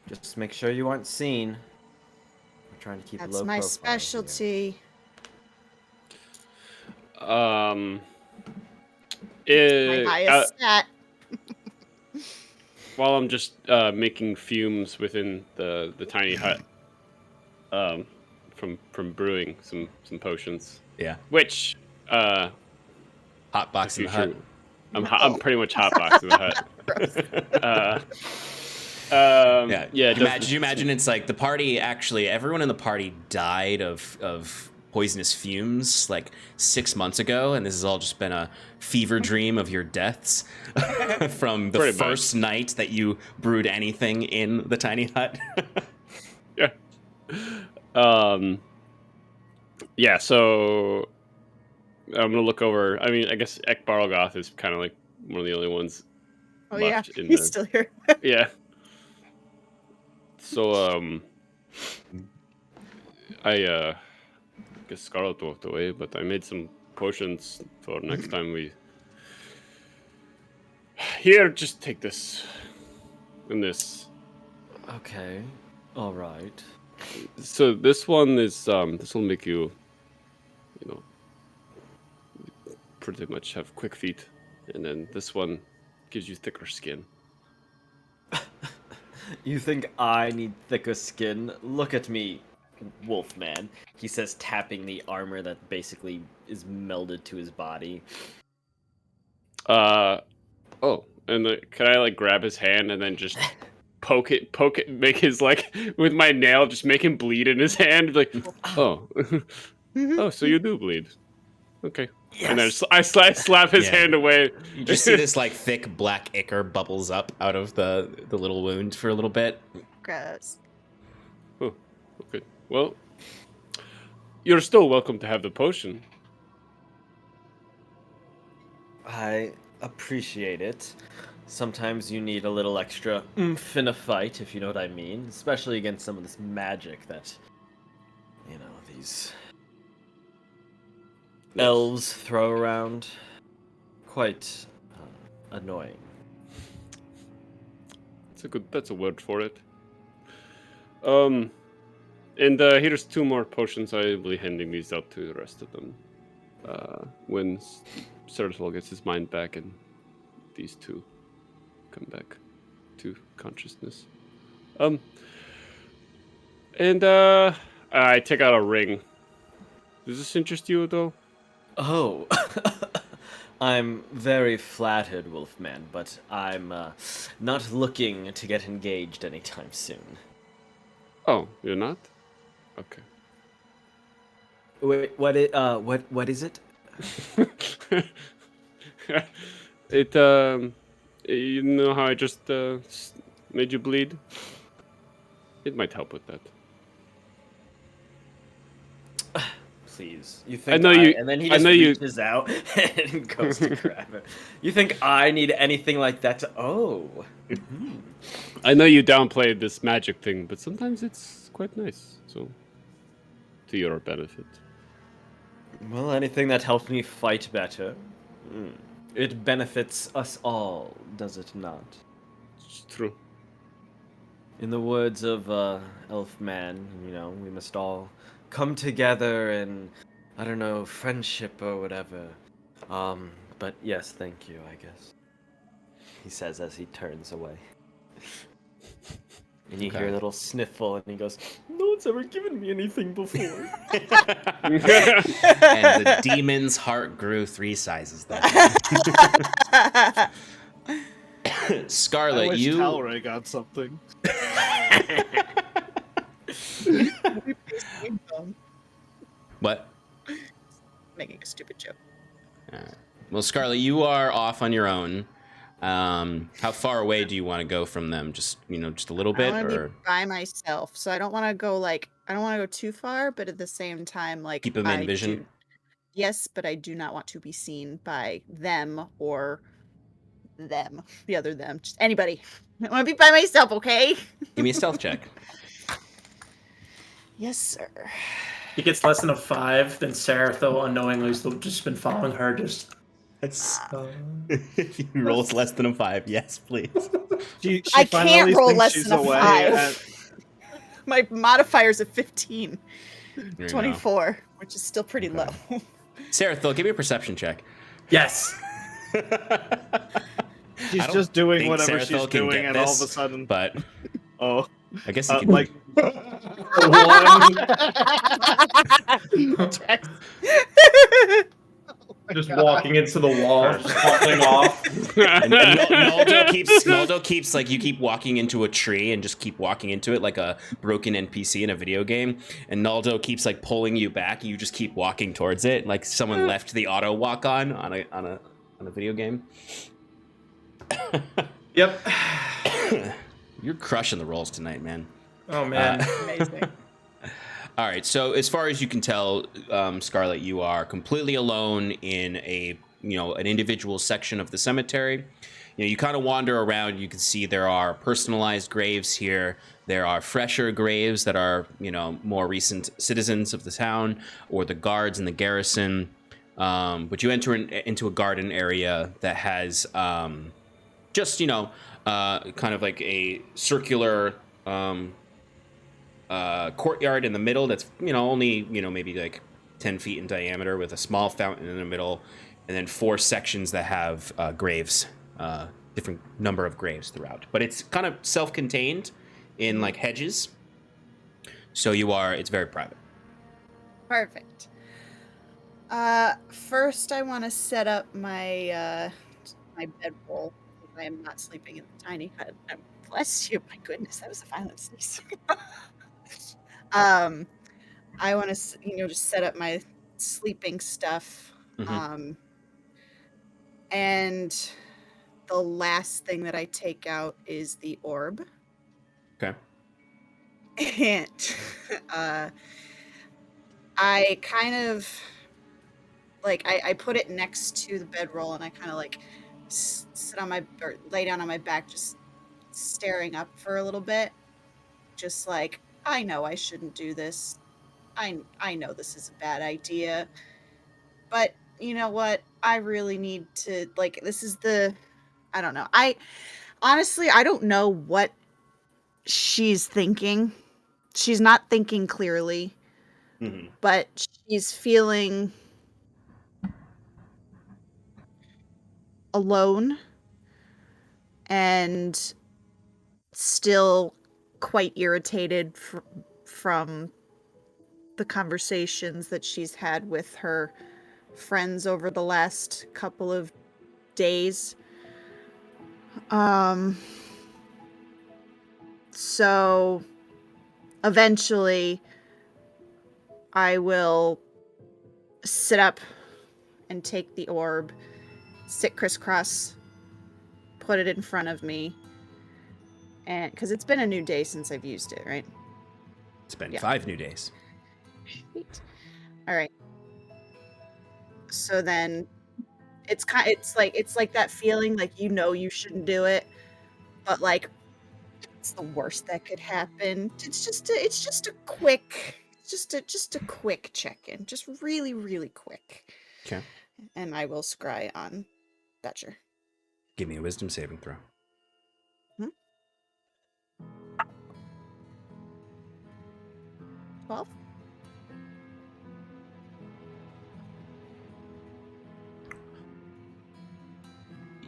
just make sure you aren't seen. I'm trying to keep a low profile. That's my specialty. My highest stat. While I'm just making fumes within the tiny hut, from brewing some potions. Yeah. Which hotbox in the hut. I'm pretty much hotbox in the hut. Did you imagine it's like the party? Actually, everyone in the party died of poisonous fumes like 6 months ago, and this has all just been a fever dream of your deaths from the first night that you brewed anything in the tiny hut. Yeah. Yeah. So I'm gonna look over. I mean, I guess Ekbaralgoth is kind of like one of the only ones. Oh yeah, he's still here. Yeah. So I guess Scarlet walked away, but I made some potions for next time we. Here, just take this. And this. Okay. All right. So this one is this will make you, pretty much have quick feet, and then this one gives you thicker skin. You think I need thicker skin? Look at me, Wolfman. He says, tapping the armor that basically is melded to his body. And can I like grab his hand and then just poke it, make his with my nail, just make him bleed in his hand, like, oh, oh, so you do bleed, okay. Yes. And then I slap his hand away. You just see this thick black ichor bubbles up out of the little wound for a little bit. Gross. Oh, okay. Well, you're still welcome to have the potion. I appreciate it. Sometimes you need a little extra oomph in a fight, if you know what I mean. Especially against some of this magic that, these elves throw around. Quite annoying. That's a word for it. And here's 2 more potions. I will be handing these out to the rest of them. When Sarathil gets his mind back, and these two come back to consciousness. And I take out a ring. Does this interest you at all? Oh, I'm very flattered, Wolfman, but I'm not looking to get engaged anytime soon. Oh, you're not? Okay. Wait, what is it? It you know how I just made you bleed? It might help with that. Please, you think know you- and then he I just know you- reaches out and goes to grab it. You think I need anything like that to... Oh. I know you downplayed this magic thing, but sometimes it's quite nice. So, to your benefit. Well, anything that helps me fight better. It benefits us all, does it not? It's true. In the words of Elfman, we must all come together in, I don't know, friendship or whatever. But yes, thank you, I guess. He says as he turns away. And you hear a little sniffle, and he goes, "No one's ever given me anything before." And the demon's heart grew 3 sizes that day. Scarlet, I wish you Talrae got something. what? Making a stupid joke. Well, Scarlet, you are off on your own. How far away do you want to go from them? Just just a little bit, I want to or be by myself, so I don't want to go I don't want to go too far, but at the same time, keep them in vision? do- yes, but I do not want to be seen by them or them, the other them, just anybody. I want to be by myself, okay? Give me a stealth check. Yes, sir. He gets less than a 5, then Sarathil unknowingly has just been following her. Just That's if you rolls less than a 5, yes, please. She I finally can't roll thinks less she's than a away 5. at- My modifier's a 15, There you go. 24, which is still pretty Okay. low. Sarathil, give me a perception check. yes. She's I don't just doing think whatever Sarathil she's can doing, get and all of a this, sudden, But oh, I guess you can. like Just walking into the wall, just hopping off. And Naldo keeps like, you keep walking into a tree and just keep walking into it like a broken NPC in a video game, and Naldo keeps like pulling you back, and you just keep walking towards it like someone left the auto walk on a video game. Yep. You're crushing the rolls tonight, man. Oh man. Amazing. All right, so as far as you can tell, Scarlet, you are completely alone in an individual section of the cemetery. You kind of wander around. You can see there are personalized graves here. There are fresher graves that are, more recent citizens of the town or the guards in the garrison. But you enter into a garden area that has just, kind of like a circular courtyard in the middle that's only maybe like 10 feet in diameter, with a small fountain in the middle, and then 4 sections that have graves, different number of graves throughout, but it's kind of self-contained in like hedges, so it's very private. Perfect. First I want to set up my my bedroll, because I am not sleeping in the tiny hut. Bless you. My goodness, that was a violent sneeze. I want to, just set up my sleeping stuff. Mhm. And the last thing that I take out is the orb. Okay. And I kind of I put it next to the bedroll, and I kind of sit on or lay down on my back, just staring up for a little bit, just I know I shouldn't do this. I know this is a bad idea, but you know what? I really need to this is I don't know. Honestly, I don't know what she's thinking. She's not thinking clearly, Mm-hmm. but she's feeling alone and still quite irritated from the conversations that she's had with her friends over the last couple of days. So eventually I will sit up and take the orb, sit crisscross, put it in front of me, and because it's been a new day since I've used it, right? It's been Yeah. 5 new days. Sweet. All right. So then it's like that feeling like you shouldn't do it, but like it's the worst that could happen. It's just a quick check-in, just really, really quick. Okay. And I will scry on Thatcher. Give me a wisdom saving throw. 12.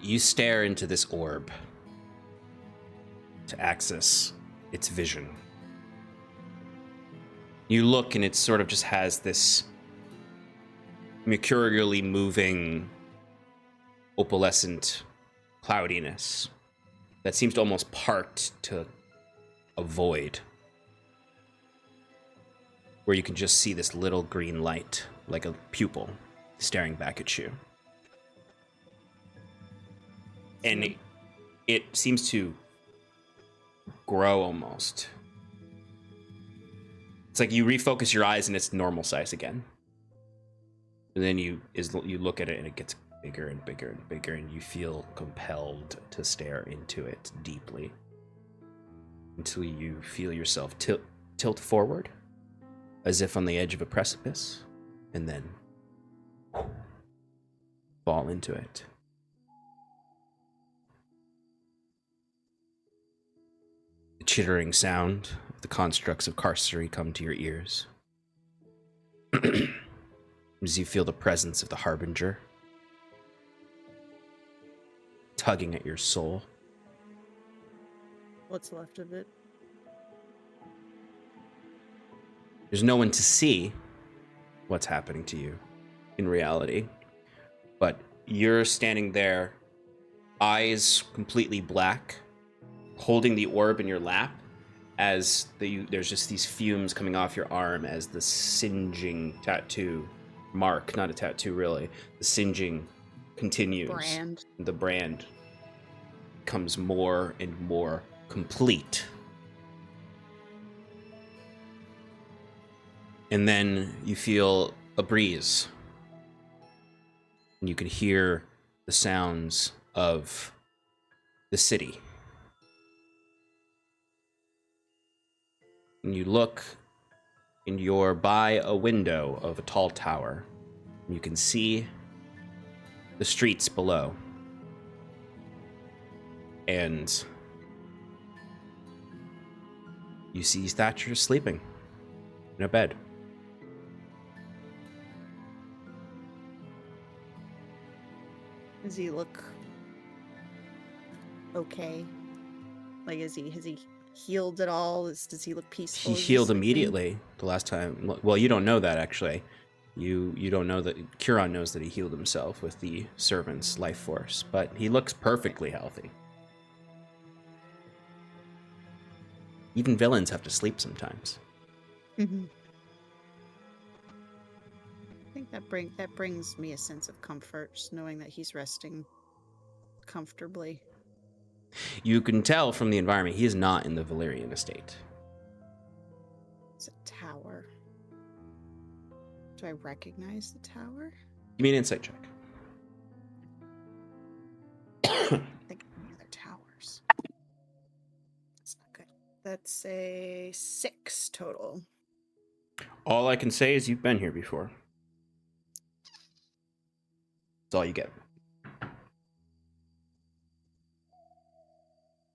You stare into this orb to access its vision. You look and it sort of just has this mercurially moving opalescent cloudiness that seems to almost part to a void, where you can just see this little green light, like a pupil, staring back at you. And it seems to grow almost. It's like you refocus your eyes and it's normal size again. And then you look at it and it gets bigger and bigger and bigger, and you feel compelled to stare into it deeply until you feel yourself tilt forward as if on the edge of a precipice, and then fall into it. The chittering sound of the constructs of carcery come to your ears as you feel the presence of the Harbinger tugging at your soul. What's left of it? There's no one to see what's happening to you in reality, but you're standing there, eyes completely black, holding the orb in your lap as there's just these fumes coming off your arm as the singeing tattoo mark, not a tattoo really, the singeing continues. The brand becomes more and more complete. And then you feel a breeze. And you can hear the sounds of the city. And you look, and you're by a window of a tall tower. And you can see the streets below. And you see Thatcher sleeping in a bed. Does he look okay? Like, has he healed at all? Does he look peaceful? He healed immediately the last time. Well, you don't know that, actually. You don't know that. Curon knows that he healed himself with the servant's life force, but he looks perfectly healthy. Even villains have to sleep sometimes. Mm-hmm. I think that brings me a sense of comfort, just knowing that he's resting comfortably. You can tell from the environment he is not in the Valyrian estate. It's a tower. Do I recognize the tower? Give me an insight check. I think any other towers. That's not good. That's a 6 total. All I can say is you've been here before. That's all you get.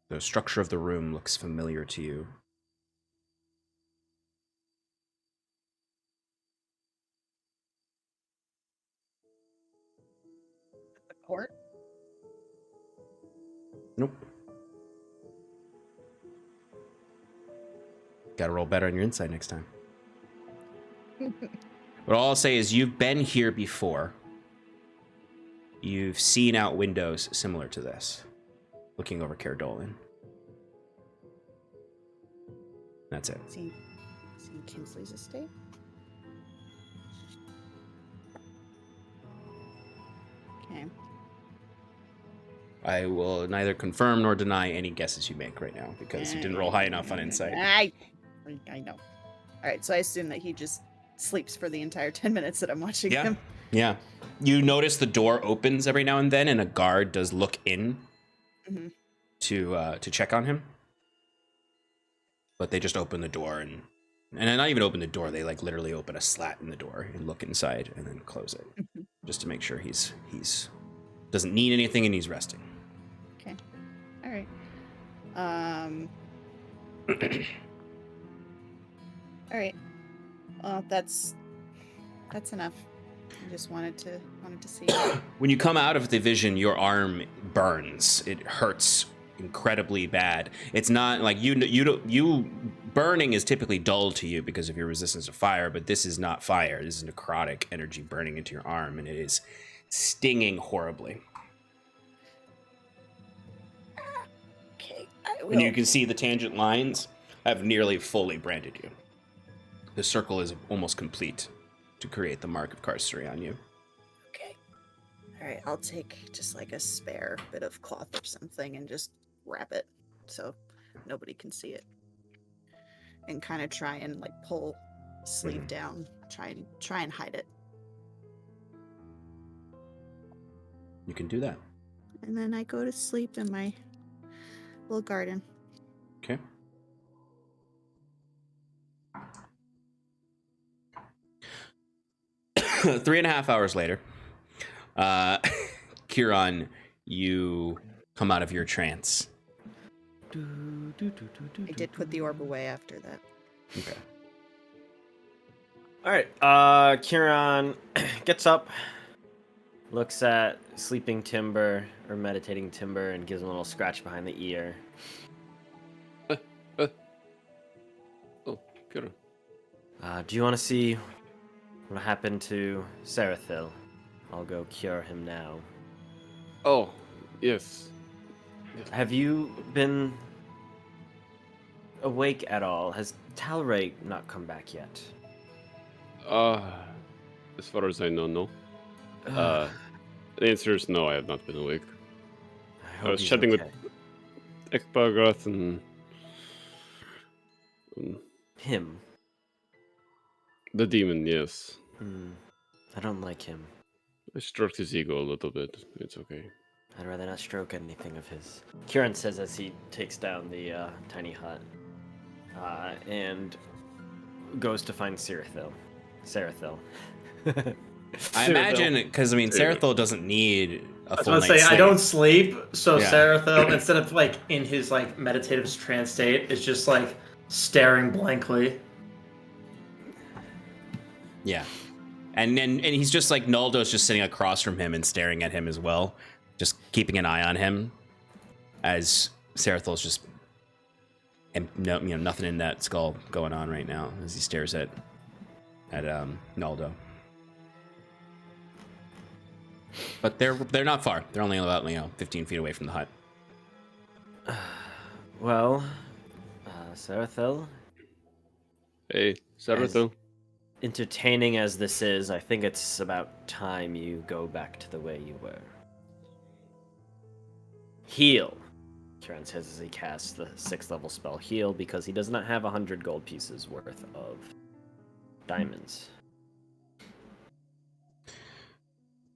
The structure of the room looks familiar to you. The court? Nope. Gotta roll better on your insight next time. What all I'll say is you've been here before. You've seen out windows similar to this, looking over Caradolin. That's it. See Kinsley's estate? Okay. I will neither confirm nor deny any guesses you make right now because you didn't roll high enough on insight. I know. All right, so I assume that he just sleeps for the entire 10 minutes that I'm watching Yeah. him. Yeah. You notice the door opens every now and then, and a guard does look in to check on him. But they just open the door and not even open the door. They like literally open a slat in the door and look inside and then close it, just to make sure he's doesn't need anything and he's resting. Okay. All right. All right. Well, that's enough. I just wanted to see. When you come out of the vision, your arm burns. It hurts incredibly bad. It's not like you burning is typically dull to you because of your resistance to fire, but this is not fire. This is necrotic energy burning into your arm, and it is stinging horribly. Okay. I will. And you can see the tangent lines have nearly fully branded you. The circle is almost complete to create the mark of Karstery on you. Okay. All right. I'll take just like a spare bit of cloth or something and just wrap it so nobody can see it, and kind of try and like pull sleeve down. Try and hide it. You can do that. And then I go to sleep in my little garden. Okay. Three and a half hours later, Kieran, you come out of your trance. I did put the orb away after that. Okay. All right. Kieran gets up, looks at sleeping Timber or meditating Timber, and gives him a little scratch behind the ear. Oh, good. Do you want to see what happened to Sarathil? I'll go cure him now. Oh, yes. Have you been awake at all? Has Talrae not come back yet? As far as I know, no. The answer is no, I have not been awake. I was chatting with Ekbagoth and... him. The demon, yes. I don't like him. I stroked his ego a little bit. It's okay. I'd rather not stroke anything of his. Kieran says as he takes down the tiny hut and goes to find Sarathil. I imagine, because I mean, Sarathil doesn't need a full I was night's gonna say sleep. I don't sleep, so Yeah. Sarathil, instead of like in his like meditative trance state, is just like staring blankly. Yeah. And he's just like, Naldo's just sitting across from him and staring at him as well, just keeping an eye on him as Sarathil's just, and no, nothing in that skull going on right now as he stares at Naldo. But they're not far. They're only about 15 feet away from the hut. Well, Sarathil, Hey, Sarathil. entertaining as this is, I think it's about time you go back to the way you were. Heal. Kieran says as he casts the 6th level spell Heal because he does not have 100 gold pieces worth of diamonds.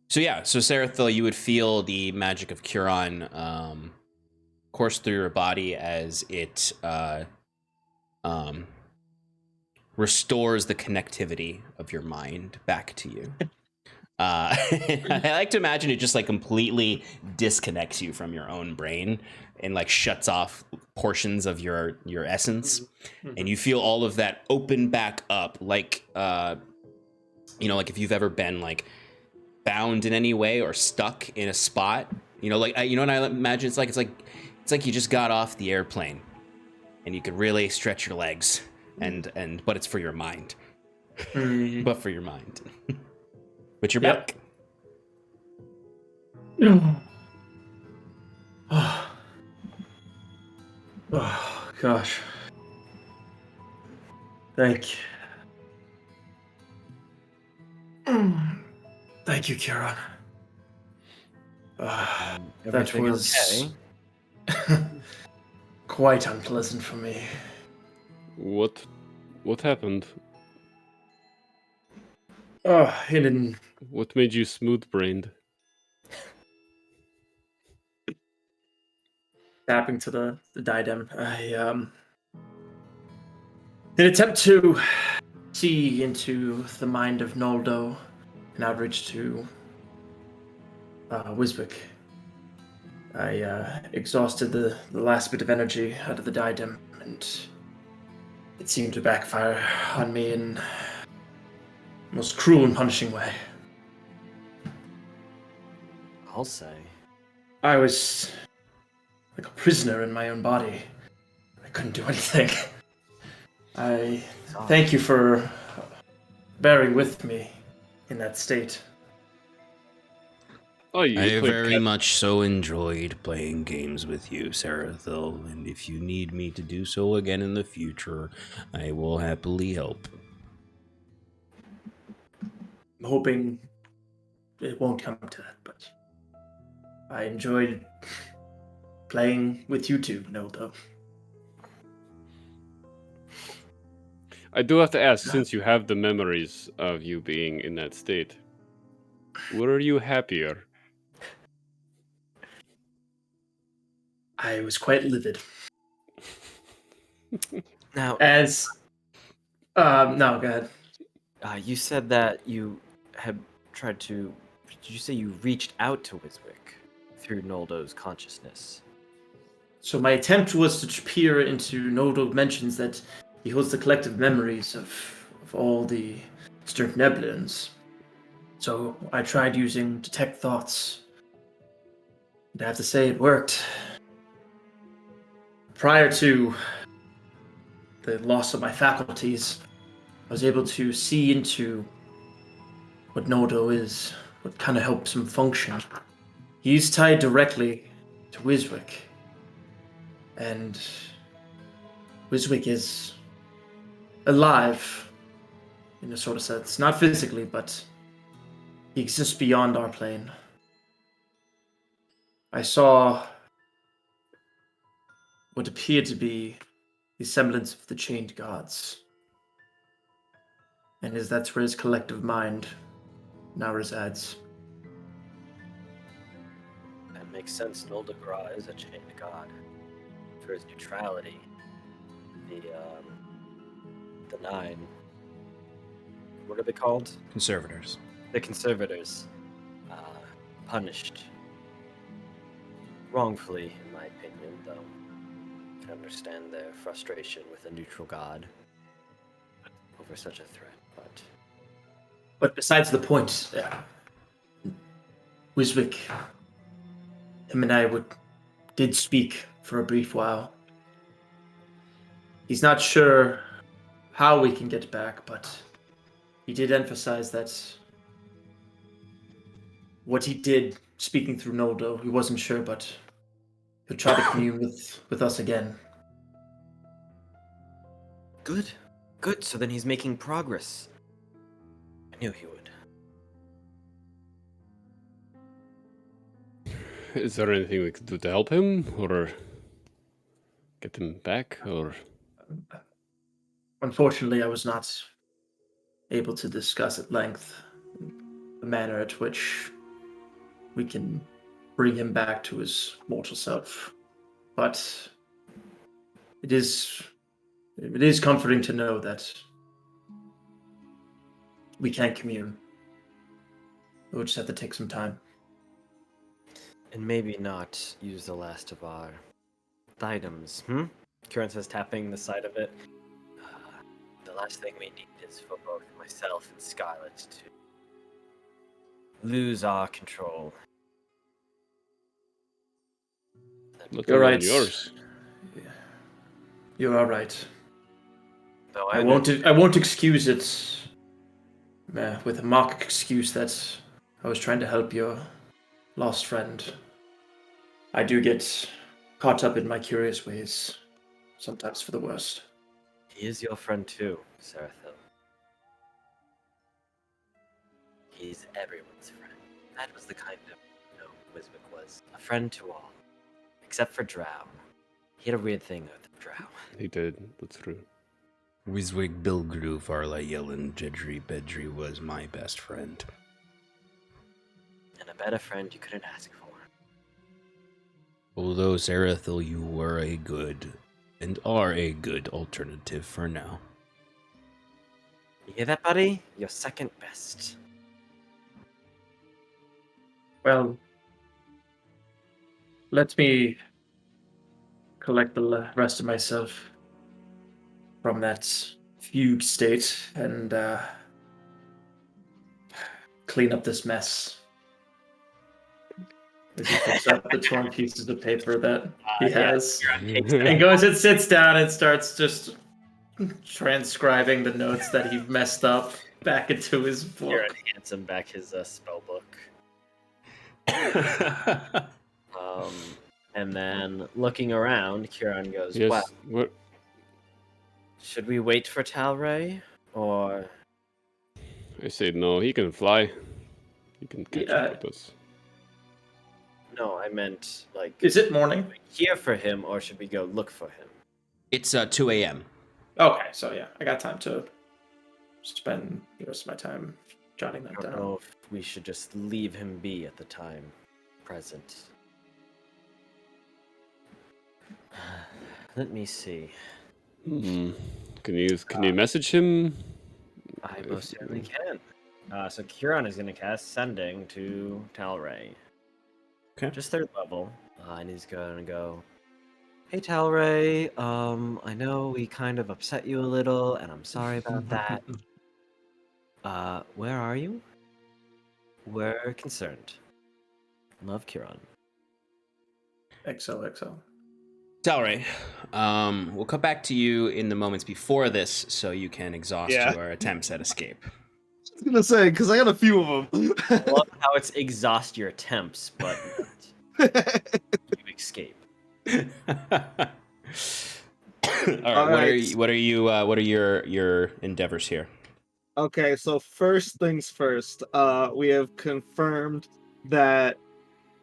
So Sarathil, you would feel the magic of Kieran course through your body as it restores the connectivity of your mind back to you. I like to imagine it just like completely disconnects you from your own brain and like shuts off portions of your essence, and you feel all of that open back up, like like if you've ever been like bound in any way or stuck in a spot, like what I imagine it's like It's like you just got off the airplane, and you could really stretch your legs, but it's for your mind. But for your mind. But you're back. Oh, gosh. Thank you, Kieran. That Everything was okay? quite unpleasant for me. What happened? Oh, it didn't. What made you smooth-brained? Tapping to the diadem. In an attempt to see into the mind of Noldo, an outreach to Wiswick, I exhausted the last bit of energy out of the diadem, and it seemed to backfire on me in the most cruel and punishing way. I'll say. I was like a prisoner in my own body. I couldn't do anything. I thank you for bearing with me in that state. Oh, you I played very much so enjoyed playing games with you, Sarathil, and if you need me to do so again in the future, I will happily help. I'm hoping it won't come to that, but I enjoyed playing with you two, Noldo. I do have to ask, since you have the memories of you being in that state, were you happier? I was quite livid. Now, As no, go ahead. you said that you had tried to. Did you say you reached out to Wiswick through Noldo's consciousness? So my attempt was to peer into Noldo mentions that he holds the collective memories of all the Stern Neblins. So I tried using detect thoughts. And I have to say it worked. Prior to the loss of my faculties, I was able to see into what Noldo is, what kind of helps him function. He's tied directly to Wiswick. And Wiswick is alive, in a sort of sense. Not physically, but he exists beyond our plane. I saw what appeared to be the semblance of the chained gods. And that's where his collective mind now resides. That makes sense. Noldo is a chained god. For his neutrality, the Nine. What are they called? Conservators. The Conservators. Punished. Wrongfully, in my opinion, though. I can understand their frustration with a neutral god over such a threat, But besides the point, Wiswick, him and I did speak for a brief while. He's not sure how we can get back, but he did emphasize that what he did speaking through Noldo, he wasn't sure, but he'll try to commune with us again. Good. Good, so then he's making progress. I knew he would. Is there anything we could do to help him, or get him back, or? Unfortunately, I was not able to discuss at length the manner at which we can bring him back to his mortal self. But it is comforting to know that we can commune. We'll just have to take some time. And maybe not use the last of our items, Kieran says, tapping the side of it. The last thing we need is for both myself and Scarlet to lose our control. Then Not You're only right. on yours. You are right. No, I won't excuse it with a mock excuse that I was trying to help your lost friend. I do get caught up in my curious ways, sometimes for the worst. He is your friend too, Sarathil. He's everyone's friend. That was the kind of Wiswick was. A friend to all. Except for Drow. He had a weird thing with Drow. He did. That's true. Wiswig, Bilgru, Varla, Yellen, Jedri, Bedri was my best friend. And a better friend you couldn't ask for. Although, Sarathil, you were a good, and are a good alternative for now. You hear that, buddy? You're second best. Well, let me collect the rest of myself from that fugue state and clean up this mess. As he picks up the torn pieces of paper that he has, and goes and sits down and starts just transcribing the notes that he messed up back into his book. Kieran hands him back his spell book. And then looking around, Kieran goes, Yes. "Well, What? should we wait for Talrae, or I say no. He can fly. He can catch up with us. no? I meant like, Is it morning? here for him, or should we go look for him?" It's 2 a.m. Okay, so yeah, I got time to spend the rest of my time jotting I that don't down. know if we should just leave him be at the time present. Let me see. Hmm. Can you message him? I most certainly can. So Kieran is going to cast Sending to Talrae. Okay. Just third level. And he's going to go, "Hey Talrae, I know we kind of upset you a little, and I'm sorry about that. Where are you? We're concerned. Love, Kieran." XOXO. Talrae, we'll come back to you in the moments before this so you can exhaust Yeah. your attempts at escape. I was gonna say because I got a few of them. I love how it's exhaust your attempts, but you escape. All right, what are your endeavors here? Okay, so first things first, we have confirmed that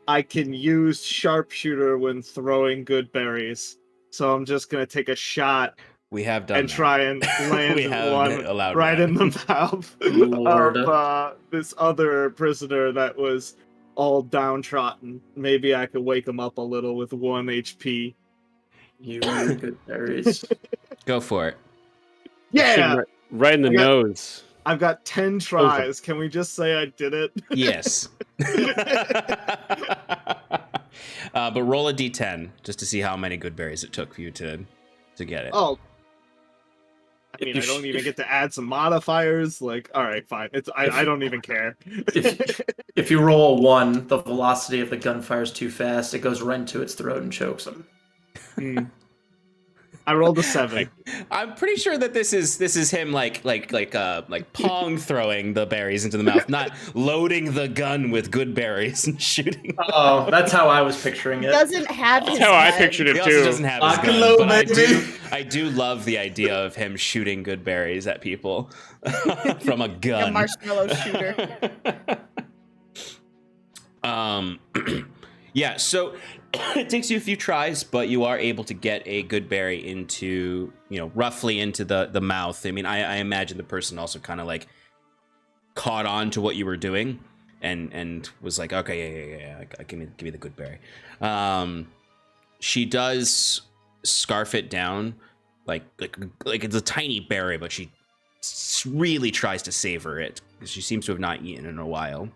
I can use sharpshooter when throwing good berries. So I'm just gonna take a shot We have done and that. try and land We have one allowed right that. in the mouth Lord. of this other prisoner that was all downtrodden. Maybe I could wake him up a little with 1 HP. You good berries. Go for it. Yeah, Right in the I got- nose. I've got 10 tries. Can we just say I did it? Yes. But roll a d10 just to see how many good berries it took for you to get it. Oh. I If mean, you I don't sh- even if- get to add some modifiers. Like, all right, fine. I don't even care. If you roll a 1, the velocity of the gunfire is too fast. It goes right into its throat and chokes him. I rolled a 7. I'm pretty sure that this is him like pong throwing the berries into the mouth, not loading the gun with good berries and shooting. Oh, that's how I was picturing He it. doesn't have his That's how I gun. pictured He it also too. doesn't have his gun, Hello, but baby. I do love the idea of him shooting good berries at people from a Like gun. a marshmallow shooter. Yeah, so it takes you a few tries, but you are able to get a good berry into, roughly into the mouth. I mean, I imagine the person also kind of like caught on to what you were doing and was like, okay, yeah, give me the good berry. She does scarf it down like it's a tiny berry, but she really tries to savor it because she seems to have not eaten in a while.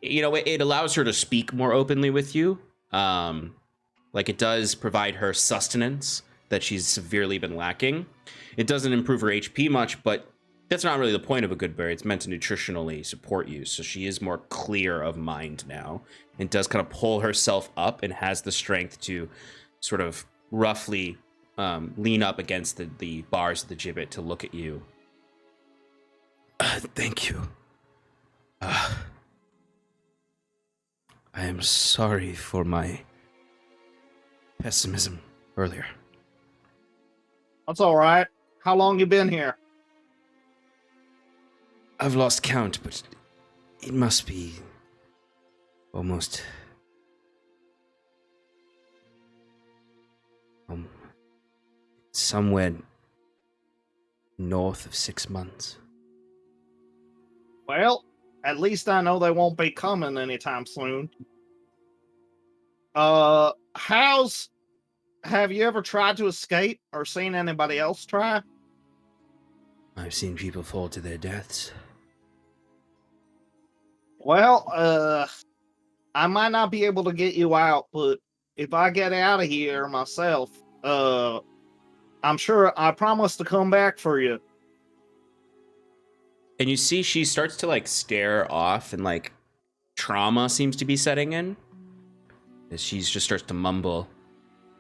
It allows her to speak more openly with you. Like it does provide her sustenance that she's severely been lacking. It doesn't improve her HP much, but That's not really the point of a good berry. It's meant to nutritionally support you. So she is more clear of mind now and does kind of pull herself up and has the strength to sort of roughly lean up against the bars of the gibbet to look at you. Thank you. I am sorry for my pessimism earlier. That's all right. How long you been here? I've lost count, but it must be almost somewhere north of 6 months. Well, at least I know they won't be coming anytime soon. Have you ever tried to escape or seen anybody else try? I've seen people fall to their deaths. Well, I might not be able to get you out, but if I get out of here myself, I'm sure I promise to come back for you. And you see she starts to like stare off and like trauma seems to be setting in. As she just starts to mumble,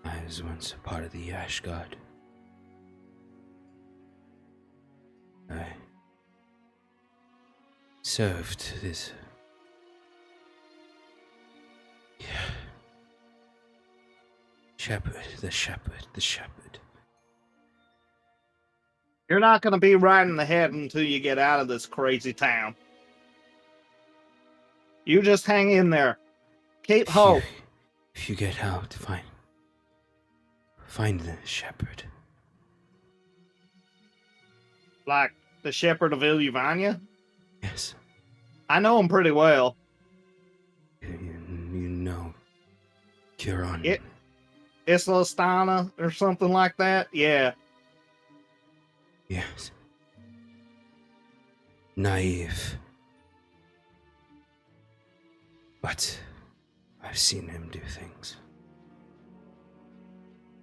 I was once a part of the Ash God. I served this. Yeah. The shepherd. You're not going to be right in the head until you get out of this crazy town. You just hang in there. Keep hope. If you get out, find the shepherd. Like the shepherd of Iluvania? Yes. I know him pretty well. You know Huron. Islastana or something like that? Yeah. Yes. Naive. But I've seen him do things.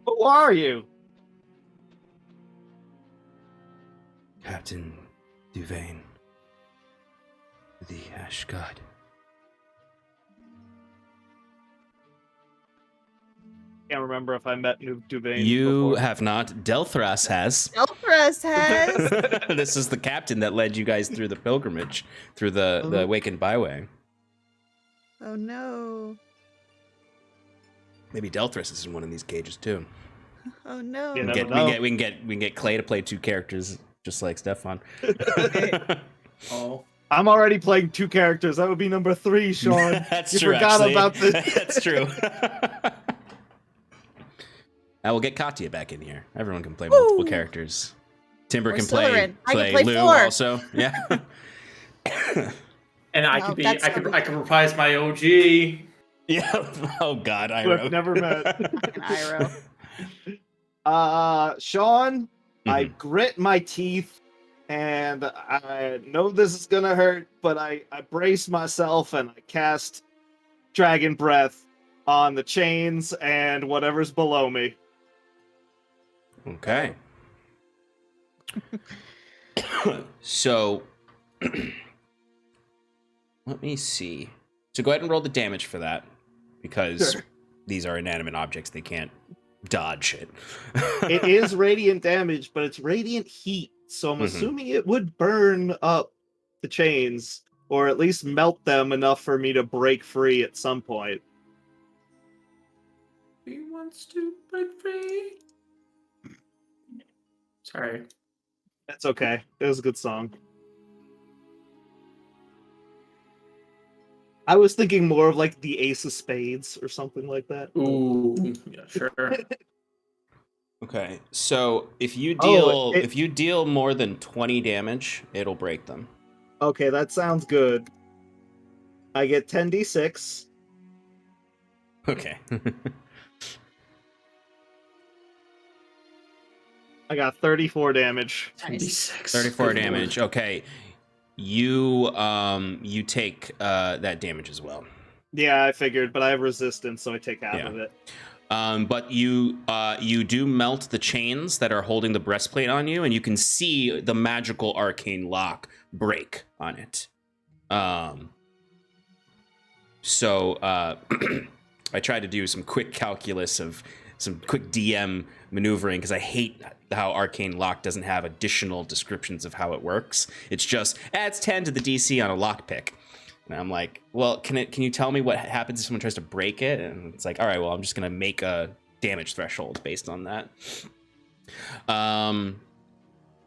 Who are you? Captain Duvain. The Ash God. Can't remember if I met Duvain You before. have not. Delthras has. Elfras has. This is the captain that led you guys through the pilgrimage, through the Awakened Byway. Oh no. Maybe Delthras is in one of these cages too. Oh no. You We never can know. get Clay to play 2 characters just like Stefan. Oh. I'm already playing 2 characters. That would be number 3, Sean. That's you true. forgot Actually. about this. That's true. I will get Katya back in here. Everyone can play multiple Woo! Timber Or can Slytherin. I can play play Lou 4. also. Yeah. And I No, could be that's I could reprise my OG. Yeah. Oh God, I We've never met. Fucking Iroh. Sean, I Mhm. grit my teeth, and I know this is gonna hurt, but I brace myself and I cast Dragon Breath on the chains and whatever's below me. Okay. So, let me see. So go ahead and roll the damage for that, because Sure. these are inanimate objects. They can't dodge it. It is radiant damage, but it's radiant heat, so I'm Mhm. assuming it would burn up the chains, or at least melt them enough for me to break free at some point. He wants to break free. Sorry. That's okay. It was a good song. I was thinking more of like the Ace of Spades or something like that. Ooh, yeah, sure. Okay, so if you Oh, deal more than 20 damage, it'll break them. Okay, that sounds good. I get 10d6. Okay. I got 34 damage. Nice. 34 damage. Okay. You take that damage as well. Yeah, I figured, but I have resistance, so I take half Yeah. of it. But you do melt the chains that are holding the breastplate on you, and you can see the magical arcane lock break on it. So I tried to do some quick calculus of some quick DM maneuvering because I hate how arcane lock doesn't have additional descriptions of how it works. It's just adds 10 to the DC on a lockpick. And I'm like, well, can you tell me what happens if someone tries to break it? And it's like, all right, well, I'm just gonna make a damage threshold based on that.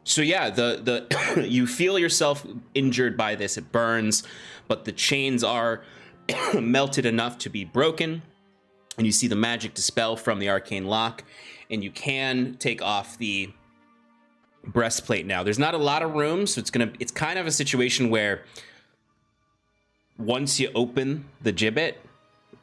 So yeah, the you feel yourself injured by this. It burns, but the chains are melted enough to be broken, and you see the magic dispel from the arcane lock, and you can take off the breastplate now. There's not a lot of room, so it's kind of a situation where once you open the gibbet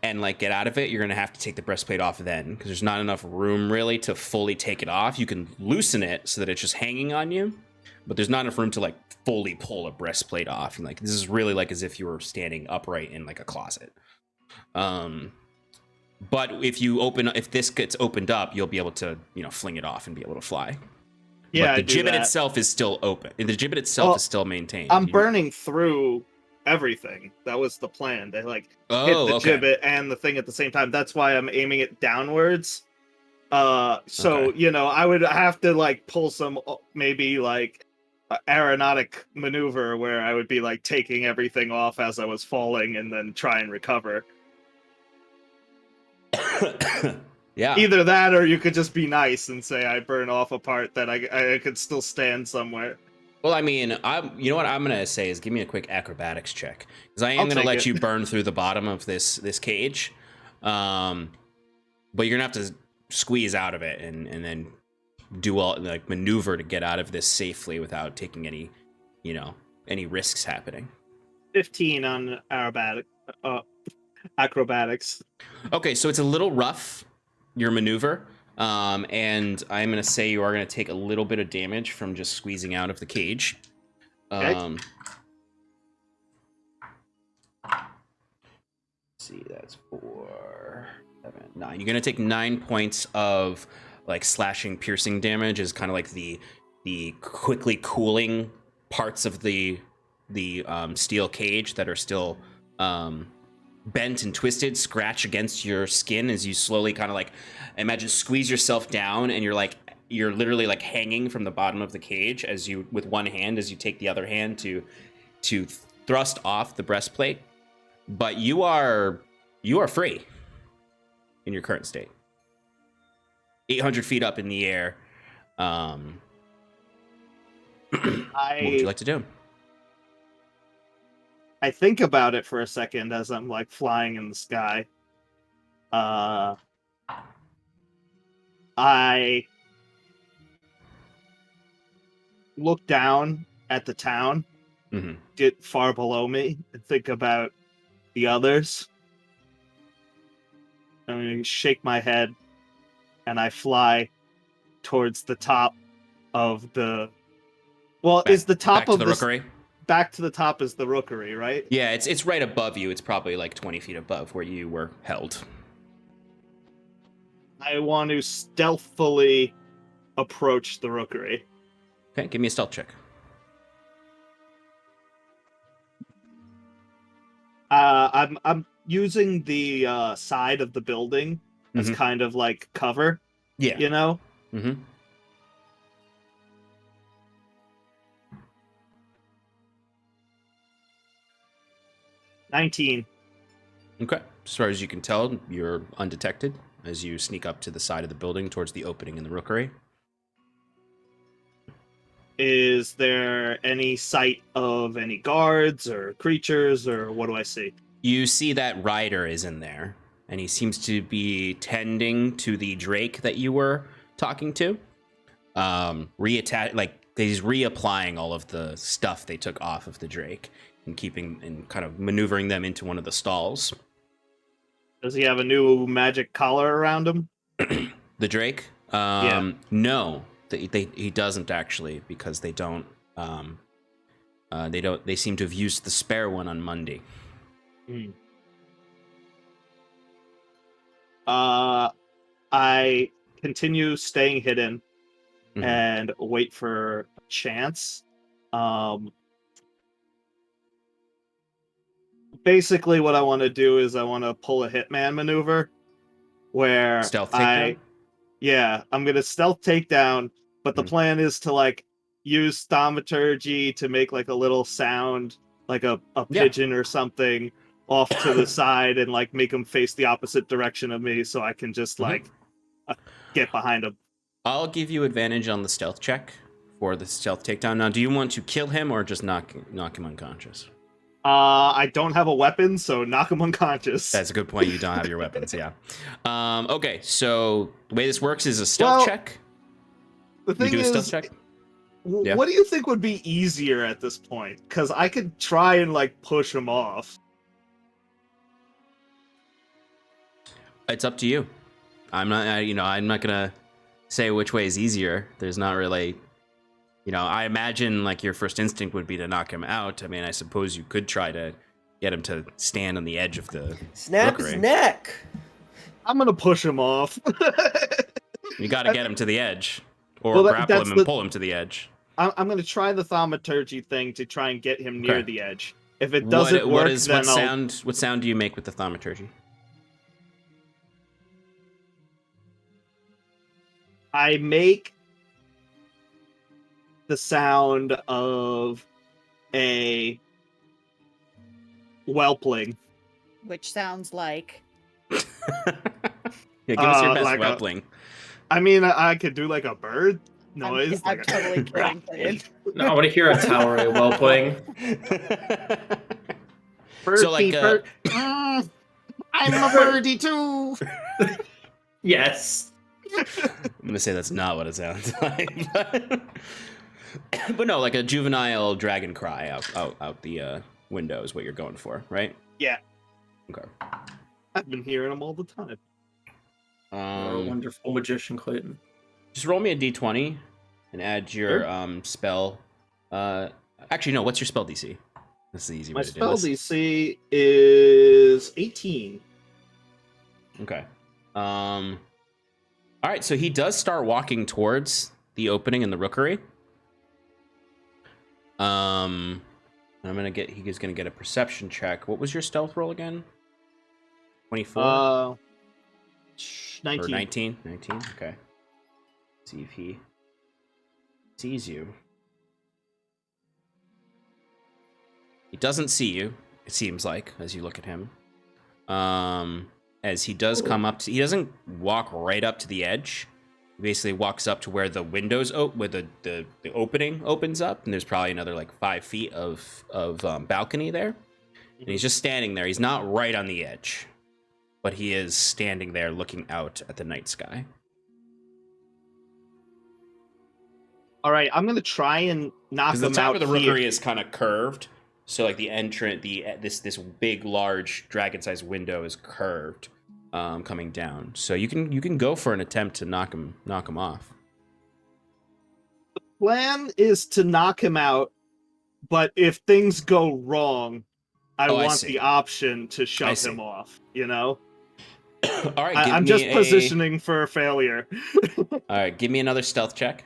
and like get out of it, you're gonna have to take the breastplate off then, because there's not enough room really to fully take it off. You can loosen it so that it's just hanging on you, but there's not enough room to like fully pull a breastplate off. And like this is really like as if you were standing upright in like a closet. But if this gets opened up, you'll be able to, fling it off and be able to fly. Yeah, but the gibbet itself is still open. The gibbet itself is still maintained. I'm burning through everything. That was the plan. They hit the gibbet and the thing at the same time. That's why I'm aiming it downwards. I would have to like pull some maybe like aeronautic maneuver where I would be like taking everything off as I was falling and then try and recover. Yeah. Either that or you could just be nice and say I burn off a part that I could still stand somewhere. Well, I mean, you know what I'm gonna say is give me a quick acrobatics check, because I am gonna let you burn through the bottom of this cage, but you're gonna have to squeeze out of it and then do all like maneuver to get out of this safely without taking any risks happening. 15 on acrobatics. Okay, so it's a little rough, your maneuver. And I'm going to say you are going to take a little bit of damage from just squeezing out of the cage. Okay. Let's see, that's 4, 7, 9. You're going to take 9 points of like slashing, piercing damage as kind of like the quickly cooling parts of the steel cage that are still bent and twisted scratch against your skin as you slowly kind of like imagine squeeze yourself down, and you're literally like hanging from the bottom of the cage as you with one hand as you take the other hand to thrust off the breastplate. But you are free in your current state. 800 feet up in the air. What would you like to do? I think about it for a second as I'm like flying in the sky. I look down at the town, get far below me, and think about the others. I'm going to shake my head, and I fly towards the top of the... Well, is the top of the rookery? Back to the top is the rookery, right? Yeah, it's right above you. It's probably like 20 feet above where you were held. I want to stealthily approach the rookery. Okay, give me a stealth check. I'm using the side of the building as kind of like cover. Yeah. You know? Mm-hmm. $19. Okay. As far as you can tell, you're undetected as you sneak up to the side of the building towards the opening in the rookery. Is there any sight of any guards or creatures, or what do I see? You see that Ryder is in there, and he seems to be tending to the Drake that you were talking to. He's reapplying all of the stuff they took off of the Drake and kind of maneuvering them into one of the stalls. Does he have a new magic collar around him? The Drake? Yeah. No, he doesn't actually, because they don't. They seem to have used the spare one on Monday. I continue staying hidden Mhm. and wait for a chance. Basically, what I want to do is I want to pull a hitman maneuver where Stealth takedown? I'm gonna stealth takedown, but the Mhm. plan is to like use thaumaturgy to make like a little sound, like a Yeah. pigeon or something off to the side and like make him face the opposite direction of me so I can just like get behind him. I'll give you advantage on the stealth check for the stealth takedown. Now, do you want to kill him or just knock him unconscious? I don't have a weapon, so knock him unconscious. That's a good point. You don't have your weapons, yeah. Okay, so the way this works is a stealth check. The thing You do a stealth is, check? Yeah. what do you think would be easier at this point? Because I could try and like push him off. It's up to you. I'm not gonna say which way is easier. There's not really, I imagine like your first instinct would be to knock him out. I mean, I suppose you could try to get him to stand on the edge of the Snap his rookery. neck. I'm gonna push him off. You got to get him to the edge, or Well, grapple that's him and pull him to the edge. I'm gonna try the thaumaturgy thing to try and get him near Okay. the edge. If it doesn't work, then what sound do you make with the thaumaturgy? I make the sound of a whelpling. Which sounds like. Yeah, give us your best like whelpling. I mean, I could do like a bird noise. I'm like totally kidding. Clayton. No, I want to hear a Talrae whelpling. Birdie, So, like, bird. I'm a birdie too. Yes. I'm gonna say that's not what it sounds like, but no, like a juvenile dragon cry out the window is what you're going for, right? Yeah. Okay. I've been hearing them all the time. You're a wonderful magician, Clayton. Just roll me a d20 and add your spell. Actually, no. What's your spell DC? That's the easy way My to do spell this. DC is 18. Okay. All right, so he does start walking towards the opening in the rookery. He's gonna get a perception check. What was your stealth roll again? 24? 19. Or 19? 19, okay. See if he sees you. He doesn't see you, it seems like, as you look at him. As he does come up to, he doesn't walk right up to the edge. He basically walks up to where the windows where the opening opens up, and there's probably another like 5 feet of balcony there. And he's just standing there. He's not right on the edge, but he is standing there looking out at the night sky. All right, I'm gonna try and knock Because him the top out of the here. rookery is kind of curved, so like the entrance, this big, large dragon-sized window is curved, coming down. So you can go for an attempt to knock him off. Plan is to knock him out, but if things go wrong, I want see. the option to shove him off. You know. All right, I'm just positioning for a failure. All right, give me another stealth check.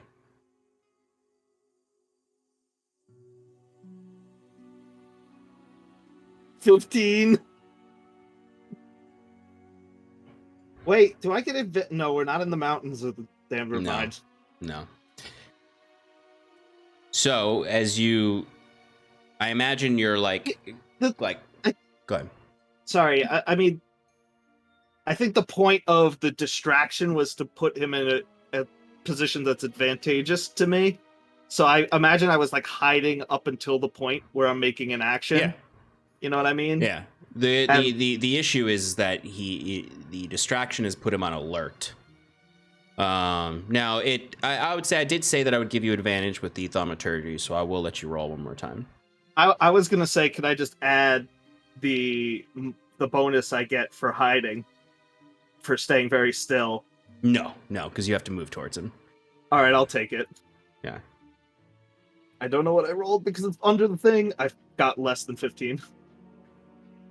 $15. Wait, do I get it? No, we're not in the mountains of the damn Ravine. No. So I imagine you're like, go ahead. Sorry, I mean, I think the point of the distraction was to put him in a position that's advantageous to me. So I imagine I was like hiding up until the point where I'm making an action. Yeah. You know what I mean? Yeah. The issue is that the distraction has put him on alert. Now I would say I did say that I would give you advantage with the thaumaturgy, so I will let you roll one more time. I was gonna say, could I just add the bonus I get for hiding, for staying very still? No, because you have to move towards him. All right, I'll take it. Yeah. I don't know what I rolled because it's under the thing. I've got less than 15.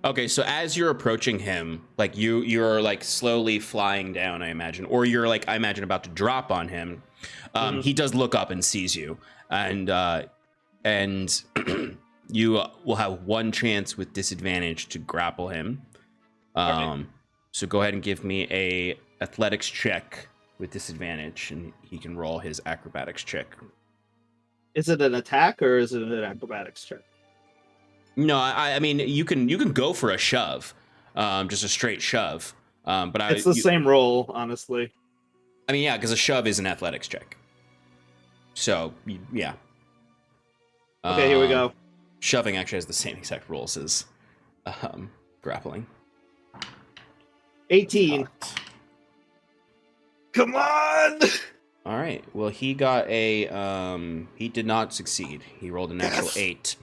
Okay, so as you're approaching him, like you're like slowly flying down, I imagine, or you're like I imagine about to drop on him. He does look up and sees you, and you will have one chance with disadvantage to grapple him. Right. So go ahead and give me a athletics check with disadvantage, and he can roll his acrobatics check. Is it an attack or is it an acrobatics check? No, I mean you can go for a shove, just a straight shove. But It's the same roll, honestly. I mean, yeah, because a shove is an athletics check. So yeah. Okay, here we go. Shoving actually has the same exact rules as grappling. 18. Come on! All right. Well, he got a. He did not succeed. He rolled a natural 8,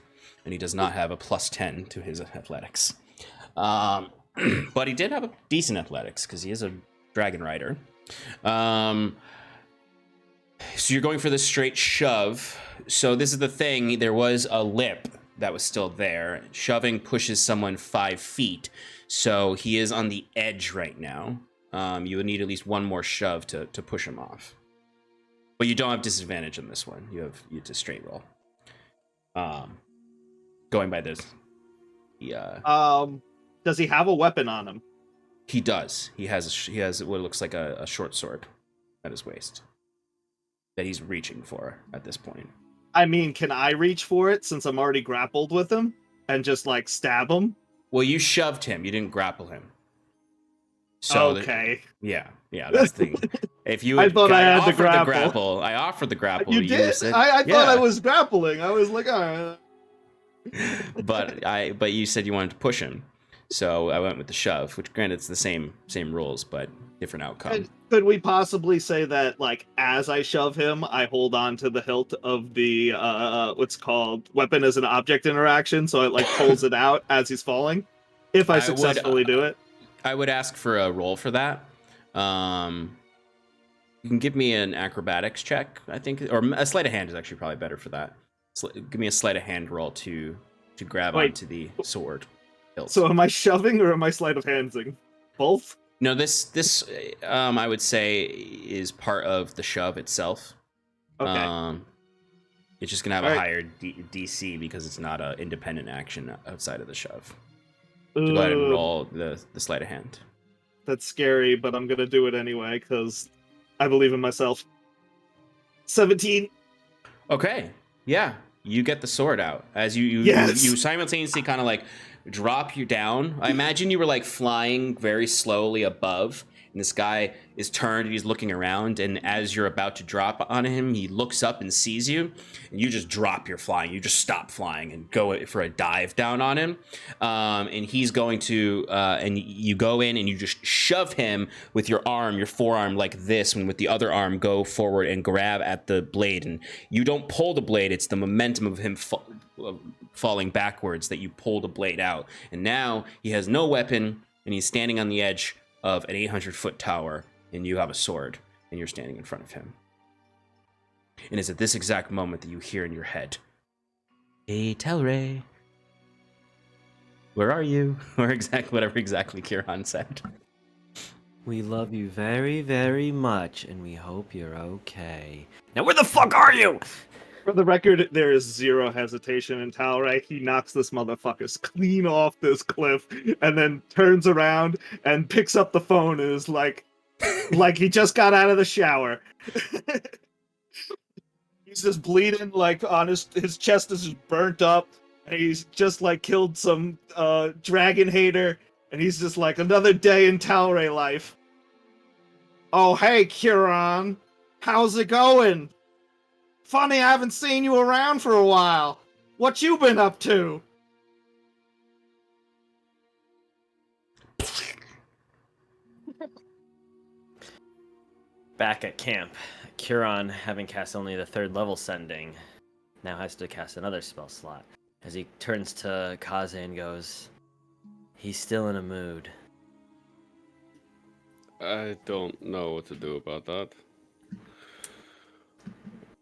and he does not have a +10 to his athletics. But he did have a decent athletics because he is a dragon rider. So you're going for the straight shove. So this is the thing. There was a lip that was still there. Shoving pushes someone 5 feet. So he is on the edge right now. You would need at least one more shove to push him off. But you don't have disadvantage in this one. It's a straight roll. Going by this. Does he have a weapon on him? He does. He has what looks like a short sword at his waist that he's reaching for at this point. I mean, can I reach for it since I'm already grappled with him and just like stab him? Well, you shoved him. You didn't grapple him. So okay. Yeah, that's the thing. If you I thought I had the grapple. I offered the grapple. You did? Said, I thought I was grappling. I was like, all right. but you said you wanted to push him. So I went with the shove, which granted it's the same rules, but different outcome. Could we possibly say that, like, as I shove him, I hold on to the hilt of the what's called weapon as an object interaction, so it like pulls it out as he's falling? If I successfully do it, I would ask for a roll for that. You can give me an acrobatics check, I think, or a sleight of hand is actually probably better for that. Give me a sleight of hand roll to grab onto the sword. So am I shoving or am I sleight of handsing? Both? No, this I would say is part of the shove itself. Okay. It's just gonna have a higher DC because it's not an independent action outside of the shove. So go ahead and roll the sleight of hand. That's scary, but I'm gonna do it anyway because I believe in myself. 17. Okay. Yeah, you get the sword out as you simultaneously kind of like drop you down. I imagine you were like flying very slowly above, and this guy is turned and he's looking around, and as you're about to drop on him, he looks up and sees you, and you just drop your flying. You just stop flying and go for a dive down on him, and he's going to and you go in and you just shove him with your forearm like this, and with the other arm go forward and grab at the blade, and you don't pull the blade. It's the momentum of him falling backwards that you pull the blade out, and now he has no weapon and he's standing on the edge of an 800-foot tower, and you have a sword and you're standing in front of him. And it's at this exact moment that you hear in your head, "Hey, Talrae, where are you?" Or whatever exactly Kieran said. We love you very, very much, and we hope you're okay. Now where the fuck are you? For the record, there is zero hesitation in Talrae. He knocks this motherfucker clean off this cliff and then turns around and picks up the phone and is like he just got out of the shower. He's just bleeding, like on his chest is just burnt up, and he's just like killed some dragon hater, and he's just like, another day in Talrae life. Oh, hey, Kieran. How's it going? Funny, I haven't seen you around for a while. What you been up to? Back at camp, Kieran, having cast only the 3rd level sending, now has to cast another spell slot. As he turns to Kaze and goes, "He's still in a mood." I don't know what to do about that.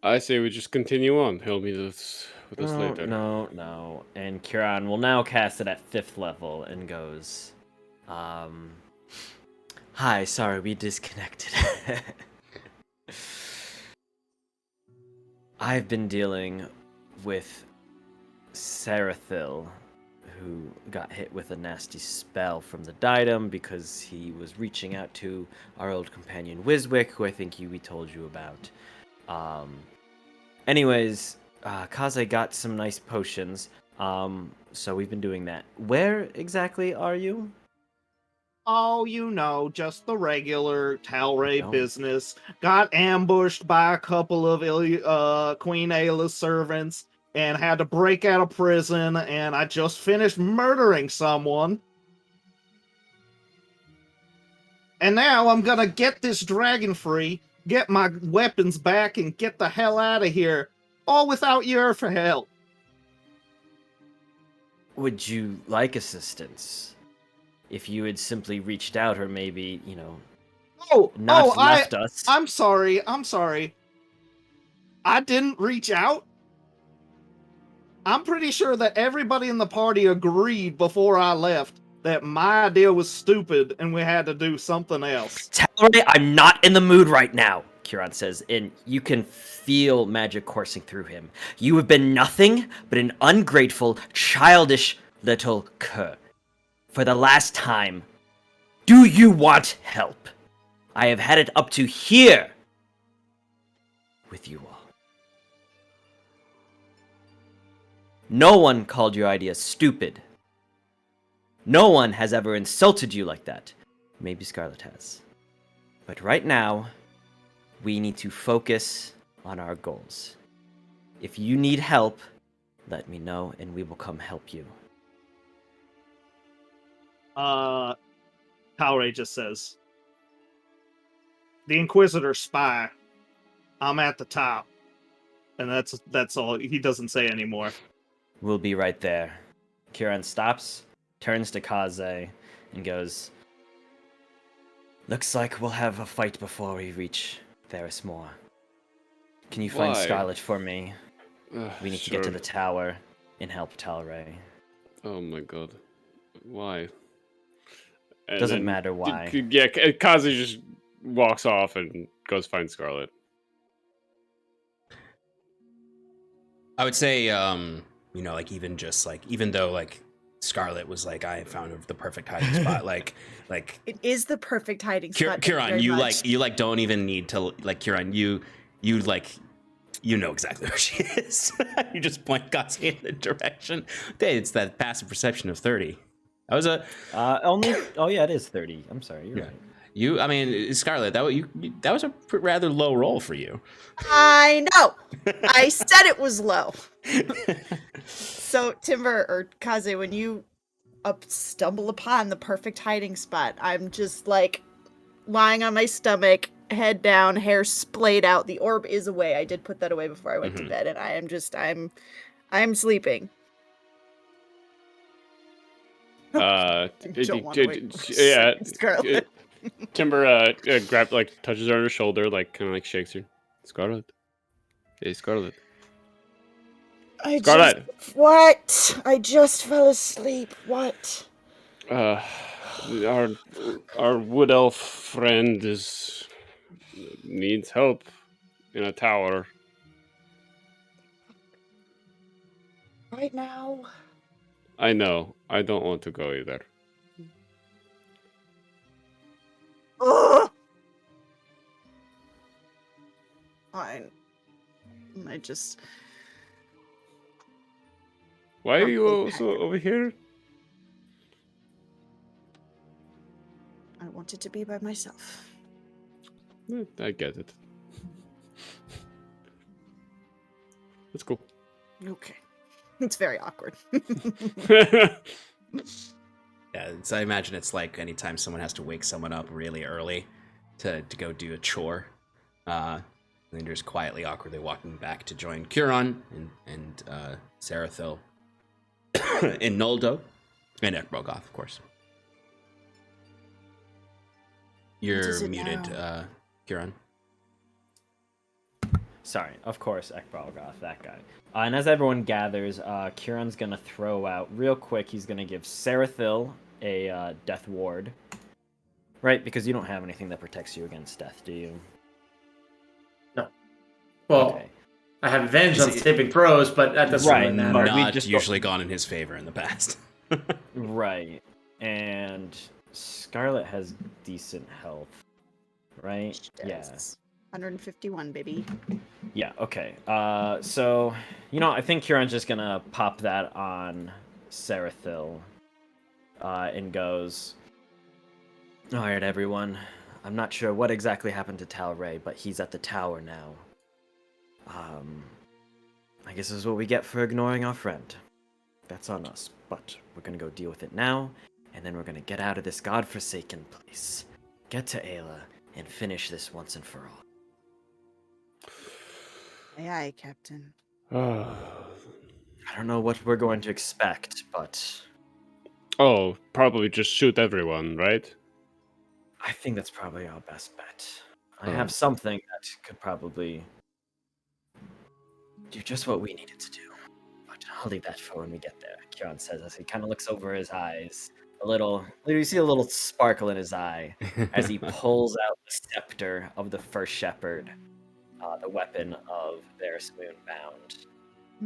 I say we just continue on. He'll meet us with us later. No. And Kieran will now cast it at 5th level and goes, hi, sorry, we disconnected. I've been dealing with Sarathil, who got hit with a nasty spell from the Diadem because he was reaching out to our old companion Wiswick, who I think we told you about. Anyways, Kaze got some nice potions, so we've been doing that. Where exactly are you? Oh, just the regular Talrae No. business. Got ambushed by a couple of Queen Ayla's servants and had to break out of prison, and I just finished murdering someone. And now I'm gonna get this dragon free, get my weapons back, and get the hell out of here. All without your help. Would you like assistance? If you had simply reached out, or maybe, left us. I'm sorry. I didn't reach out. I'm pretty sure that everybody in the party agreed before I left that my idea was stupid and we had to do something else. Talrae, I'm not in the mood right now, Kieran says, and you can feel magic coursing through him. You have been nothing but an ungrateful, childish little cur. For the last time, do you want help? I have had it up to here with you all. No one called your idea stupid. No one has ever insulted you like that. Maybe Scarlet has. But right now, we need to focus on our goals. If you need help, let me know and we will come help you. Talrae just says, the Inquisitor spy. I'm at the top. And that's all. He doesn't say anymore. We'll be right there. Kieran stops, turns to Kaze, and goes, looks like we'll have a fight before we reach Therismore. Can you find Why? Scarlet for me? We need to get to Sure. the tower and help Talrae. Oh my god. Why? And Doesn't then- matter why. Yeah, Kaze just walks off and goes find Scarlet. I would say, even though Scarlet was like, I found the perfect hiding spot, It is the perfect hiding spot. thank Kieran, very you much. don't even need to Kieran, you know exactly where she is. You just point Kaze in the direction. Hey, it's that passive perception of 30. That was a it is 30. I'm sorry, you're right. Scarlet, that was a rather low roll for you. I know. I said it was low. So Timber or Kaze, when you stumble upon the perfect hiding spot, I'm just lying on my stomach, head down, hair splayed out. The orb is away. I did put that away before I went to bed, and I am I'm sleeping. Don't wanna wake Scarlet. Timber touches her on her shoulder, kind of shakes her. Scarlet. Hey, Scarlet. Scarlet. What? I just fell asleep. What? Our wood elf friend needs help in a tower. Right now? I know. I don't want to go either. Ugh! Fine. I just... Why are you Okay. also over here? I wanted to be by myself. I get it. That's cool. Okay. It's very awkward. Yeah, I imagine it's like anytime someone has to wake someone up really early to go do a chore. And then just quietly, awkwardly walking back to join Kieran and Sarathil and Noldo and Ekbrogoth, of course. What is You're it muted, now? Kieran. Sorry, of course, Ekbalgoth, that guy. And as everyone gathers, Kieran's gonna throw out real quick. He's gonna give Sarathil a death ward, right? Because you don't have anything that protects you against death, do you? No. Well, Okay. I have advantage on Is it- saving throws, but that doesn't Right, really but matter. we Not just usually gone in his favor in the past. Right, and Scarlet has decent health, right? Yes. 151, baby. Yeah. Okay. So I think Kieran's just gonna pop that on Sarathil, and goes, "All right, everyone. I'm not sure what exactly happened to Talrae, but he's at the tower now. I guess this is what we get for ignoring our friend. That's on us, but we're gonna go deal with it now, and then we're gonna get out of this godforsaken place, get to Ayla, and finish this once and for all." Aye, aye, Captain. I don't know what we're going to expect, but Oh, probably just shoot everyone, right? I think that's probably our best bet. I Oh. have something that could probably do just what we needed to do. But I'll leave that for when we get there, Kieran says as he kind of looks over his eyes. You see a little sparkle in his eye as he pulls out the scepter of the first shepherd, the weapon of Varys Moonbound.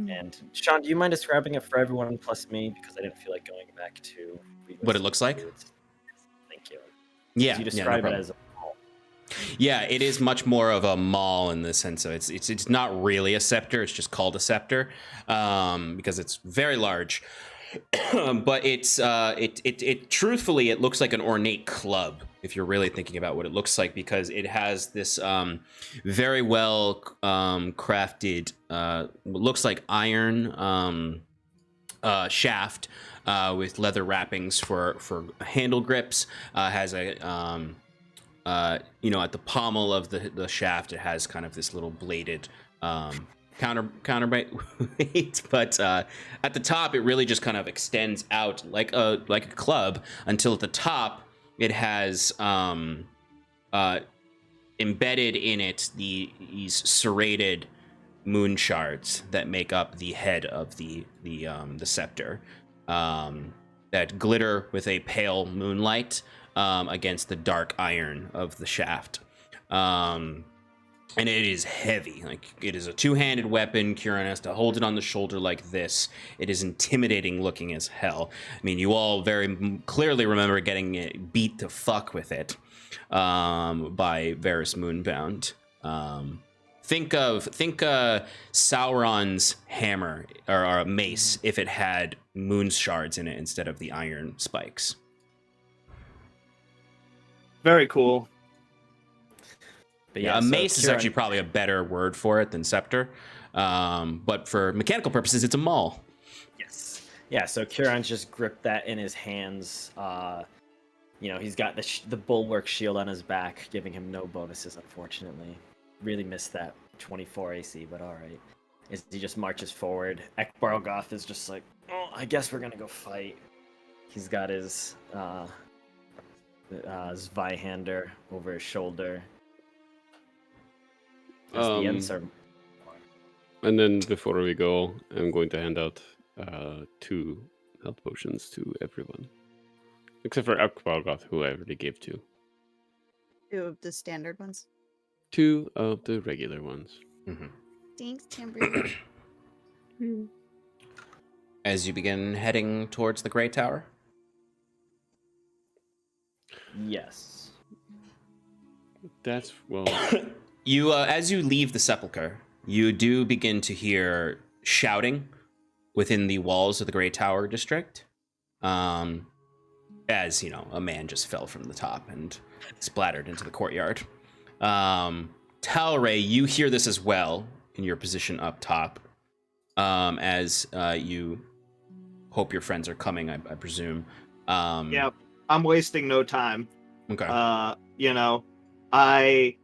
And Sean, do you mind describing it for everyone plus me? Because I didn't feel like going back to What it looks like? Thank you. Yeah, You no describe it problem. as a Yeah, it is much more of a maul in the sense of it's not really a scepter. It's just called a scepter because it's very large. But it truthfully it looks like an ornate club if you're really thinking about what it looks like, because it has this very well crafted looks like iron shaft with leather wrappings for handle grips. Has a at the pommel of the shaft, it has kind of this little bladed counterweight, but at the top it really just kind of extends out like a club until at the top it has embedded in it these serrated moon shards that make up the head of the scepter, that glitter with a pale moonlight against the dark iron of the shaft. And it is heavy. Like, it is a two-handed weapon. Kieran has to hold it on the shoulder like this. It is intimidating looking as hell. I mean, you all very clearly remember getting it beat to fuck with it by Varys Moonbound. Think Sauron's hammer or a mace if it had moon shards in it instead of the iron spikes. Very cool. But Yeah, a so mace is Kieran- actually probably a better word for it than scepter. But for mechanical purposes, it's a maul. Yes. Yeah, so Kieran's just gripped that in his hands. He's got the bulwark shield on his back, giving him no bonuses, unfortunately. Really missed that 24 AC, but all right. As he just marches forward, Ekbalgoth is just like, "Oh, I guess we're gonna go fight." He's got his Zweihander over his shoulder. As the ends are... And then before we go, I'm going to hand out 2 health potions to everyone. Except for Akbalgoth, who I already gave to. 2 of the standard ones. 2 of the regular ones. Mm-hmm. Thanks, Timber. As you begin heading towards the Grey Tower. Yes. That's, well... You, as you leave the sepulchre, you do begin to hear shouting within the walls of the Grey Tower district. As, a man just fell from the top and splattered into the courtyard. Talrae, you hear this as well in your position up top, as you hope your friends are coming, I presume. Yep, I'm wasting no time. Okay. I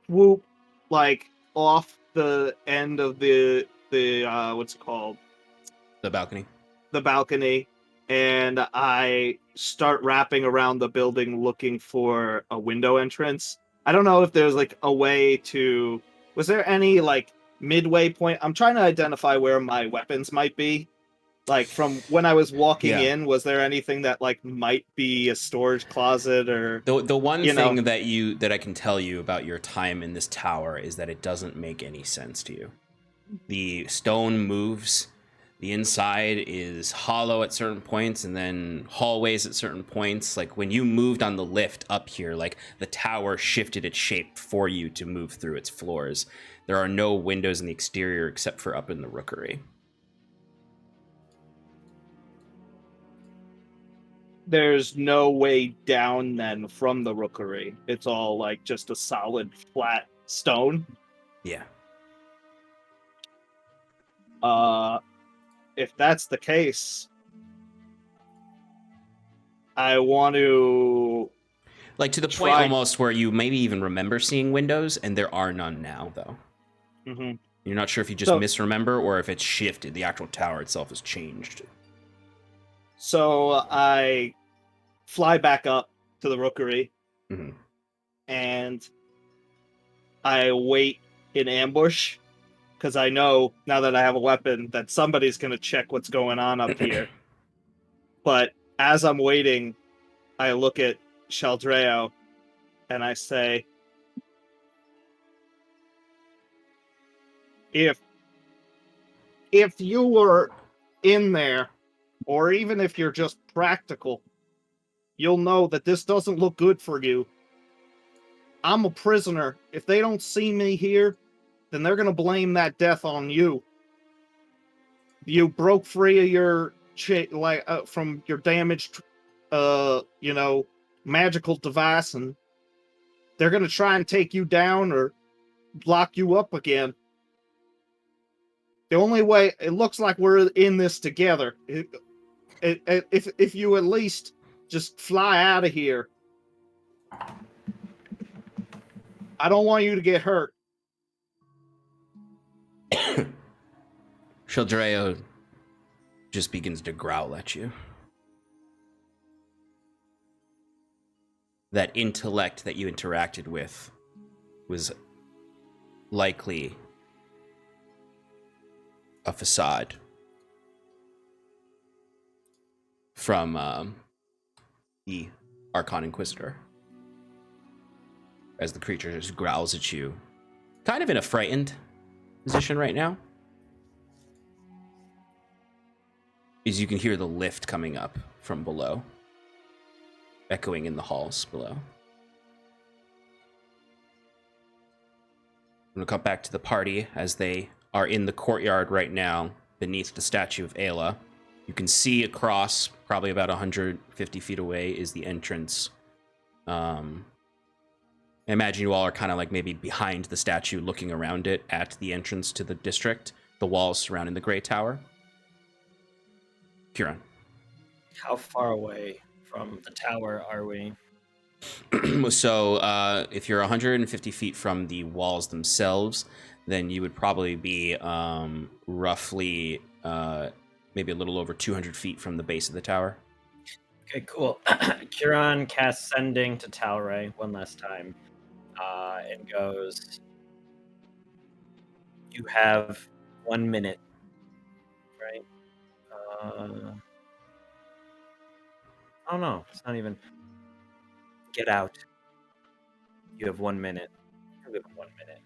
whoop off the end of the what's it called? The balcony. The balcony, and I start wrapping around the building looking for a window entrance. I don't know if there's like a way to. Was there any like midway point? I'm trying to identify where my weapons might be. Like from when I was walking in, was there anything that like might be a storage closet or The one you know? thing that I can tell you about your time in this tower is that it doesn't make any sense to you. The stone moves. The inside is hollow at certain points and then hallways at certain points. Like when you moved on the lift up here, like the tower shifted its shape for you to move through its floors. There are no windows in the exterior except for up in the rookery. There's no way down then from the rookery. It's all like just a solid flat stone. Yeah. If that's the case, I want to Like to the point almost where you maybe even remember seeing windows, and there are none now, though. Mm-hmm. You're not sure if you just misremember or if it's shifted. The actual tower itself has changed. So I fly back up to the rookery, and I wait in ambush, because I know, now that I have a weapon, that somebody's going to check what's going on up here. But as I'm waiting, I look at Sheldreo, and I say, if you were in there, or even if you're just practical, you'll know that this doesn't look good for you. I'm a prisoner. If they don't see me here, then they're going to blame that death on you. You broke free of your from your damaged magical device, and they're going to try and take you down or lock you up again. The only way, it looks like we're in this together. If you at least just fly out of here. I don't want you to get hurt. Sheldreo just begins to growl at you. That intellect that you interacted with was likely a facade from the Archon Inquisitor. As the creature just growls at you, kind of in a frightened position right now. As you can hear the lift coming up from below, echoing in the halls below. I'm going to cut back to the party as they are in the courtyard right now beneath the statue of Ayla. You can see across, probably about 150 feet away, is the entrance. I imagine you all are kind of like maybe behind the statue looking around it at the entrance to the district, the walls surrounding the Grey Tower. Kieran. How far away from the tower are we? So if you're 150 feet from the walls themselves, then you would probably be roughly maybe a little over 200 feet from the base of the tower. Okay, cool. Kieran casts Sending to Talrae one last time and goes, you have 1 minute, right? Oh no, it's not even. Get out. You have 1 minute. You have 1 minute.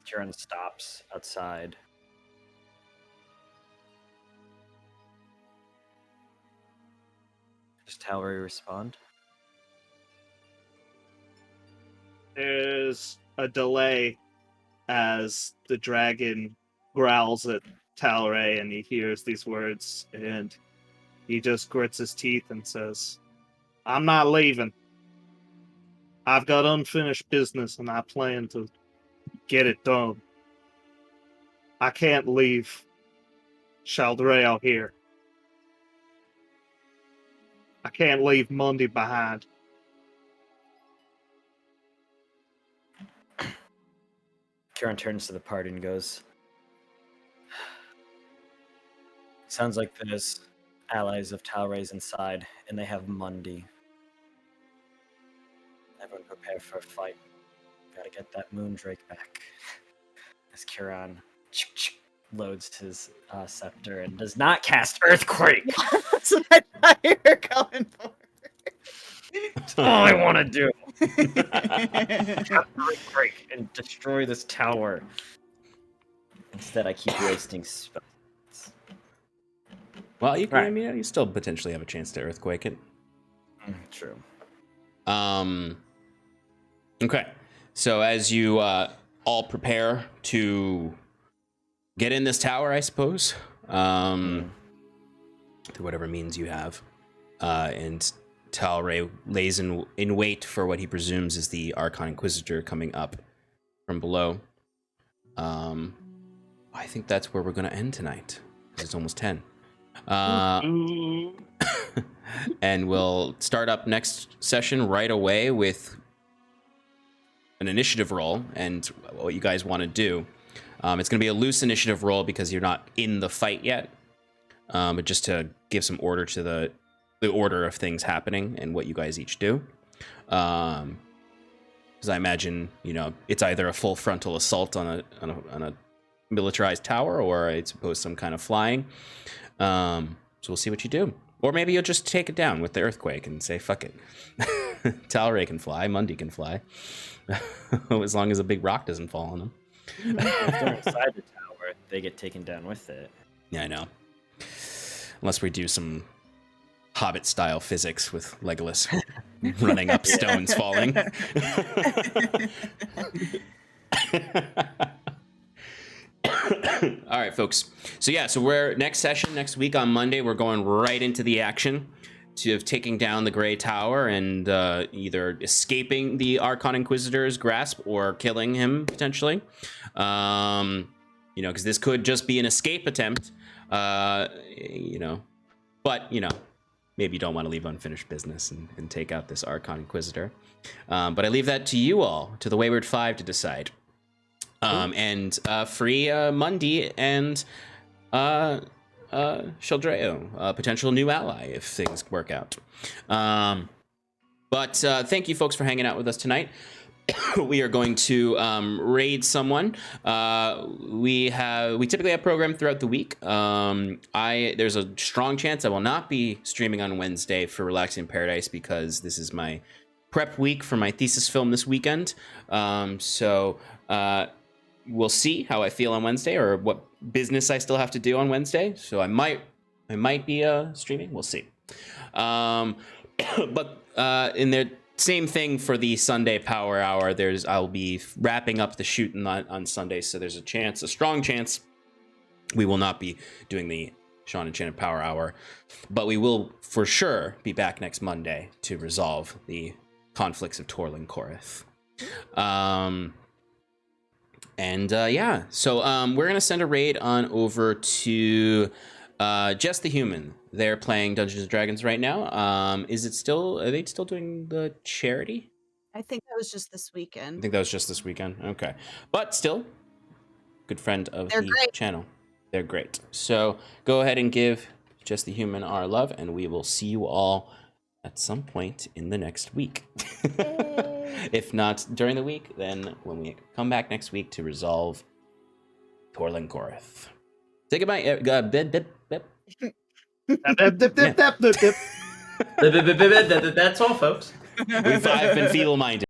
Kieran stops outside. Does Talrae respond? There's a delay as the dragon growls at Talrae, and he hears these words, and he just grits his teeth and says, I'm not leaving. I've got unfinished business, and I plan to get it done. I can't leave Sheldreo here. I can't leave Mundy behind. Kieran turns to the party and goes, sounds like there's allies of Talrae's inside, and they have Mundy. Everyone prepare for a fight. Gotta get that Moondrake back. As Kiran loads his scepter and does not cast Earthquake. That's what I thought you were going for. That's all I want to do. Earthquake and destroy this tower. Instead, I keep wasting spells. Well, you can. Right. I mean, you still potentially have a chance to earthquake it. True. Okay. So as you all prepare to get in this tower, I suppose, through whatever means you have, and Talrae lays in wait for what he presumes is the Archon Inquisitor coming up from below. I think that's where we're going to end tonight, because it's almost 10. And we'll start up next session right away with an initiative roll and what you guys want to do. It's going to be a loose initiative roll because you're not in the fight yet, but just to give some order to the order of things happening and what you guys each do. Because I imagine, it's either a full frontal assault on a militarized tower, or I suppose some kind of flying. So we'll see what you do. Or maybe you'll just take it down with the earthquake and say, fuck it. Talrae can fly, Mundi can fly. As long as a big rock doesn't fall on them. If they're inside the tower, they get taken down with it. Yeah, I know. Unless we do some Hobbit-style physics with Legolas running up stones falling. All right, folks. So we're next week on Monday, we're going right into the action of taking down the Grey Tower and either escaping the Archon Inquisitor's grasp or killing him potentially. Because this could just be an escape attempt. But maybe you don't want to leave unfinished business and take out this Archon Inquisitor. But I leave that to you all, to the Wayward Five, to decide. And free Mundi and Sheldreo, a potential new ally if things work out. But thank you folks for hanging out with us tonight. We are going to raid someone. We typically have program throughout the week. There's a strong chance I will not be streaming on Wednesday for Relaxing Paradise because this is my prep week for my thesis film this weekend. We'll see how I feel on Wednesday or what business I still have to do on Wednesday. So I might be streaming. We'll see. But in the same thing for the Sunday Power Hour, I'll be wrapping up the shoot on Sunday. So there's a strong chance we will not be doing the Sean Enchanted Power Hour, but we will for sure be back next Monday to resolve the conflicts of Tor-Lancoroth. So we're gonna send a raid on over to Just the Human. They're playing Dungeons and Dragons right now. Are they still doing the charity? I think that was just this weekend. I think that was just this weekend. Okay, but still, good friend of the channel. They're great. So go ahead and give Just the Human our love, and we will see you all at some point in the next week. If not during the week, then when we come back next week to resolve Tor-Lancoroth. Say goodbye. That's all, folks. I've been feeble-minded.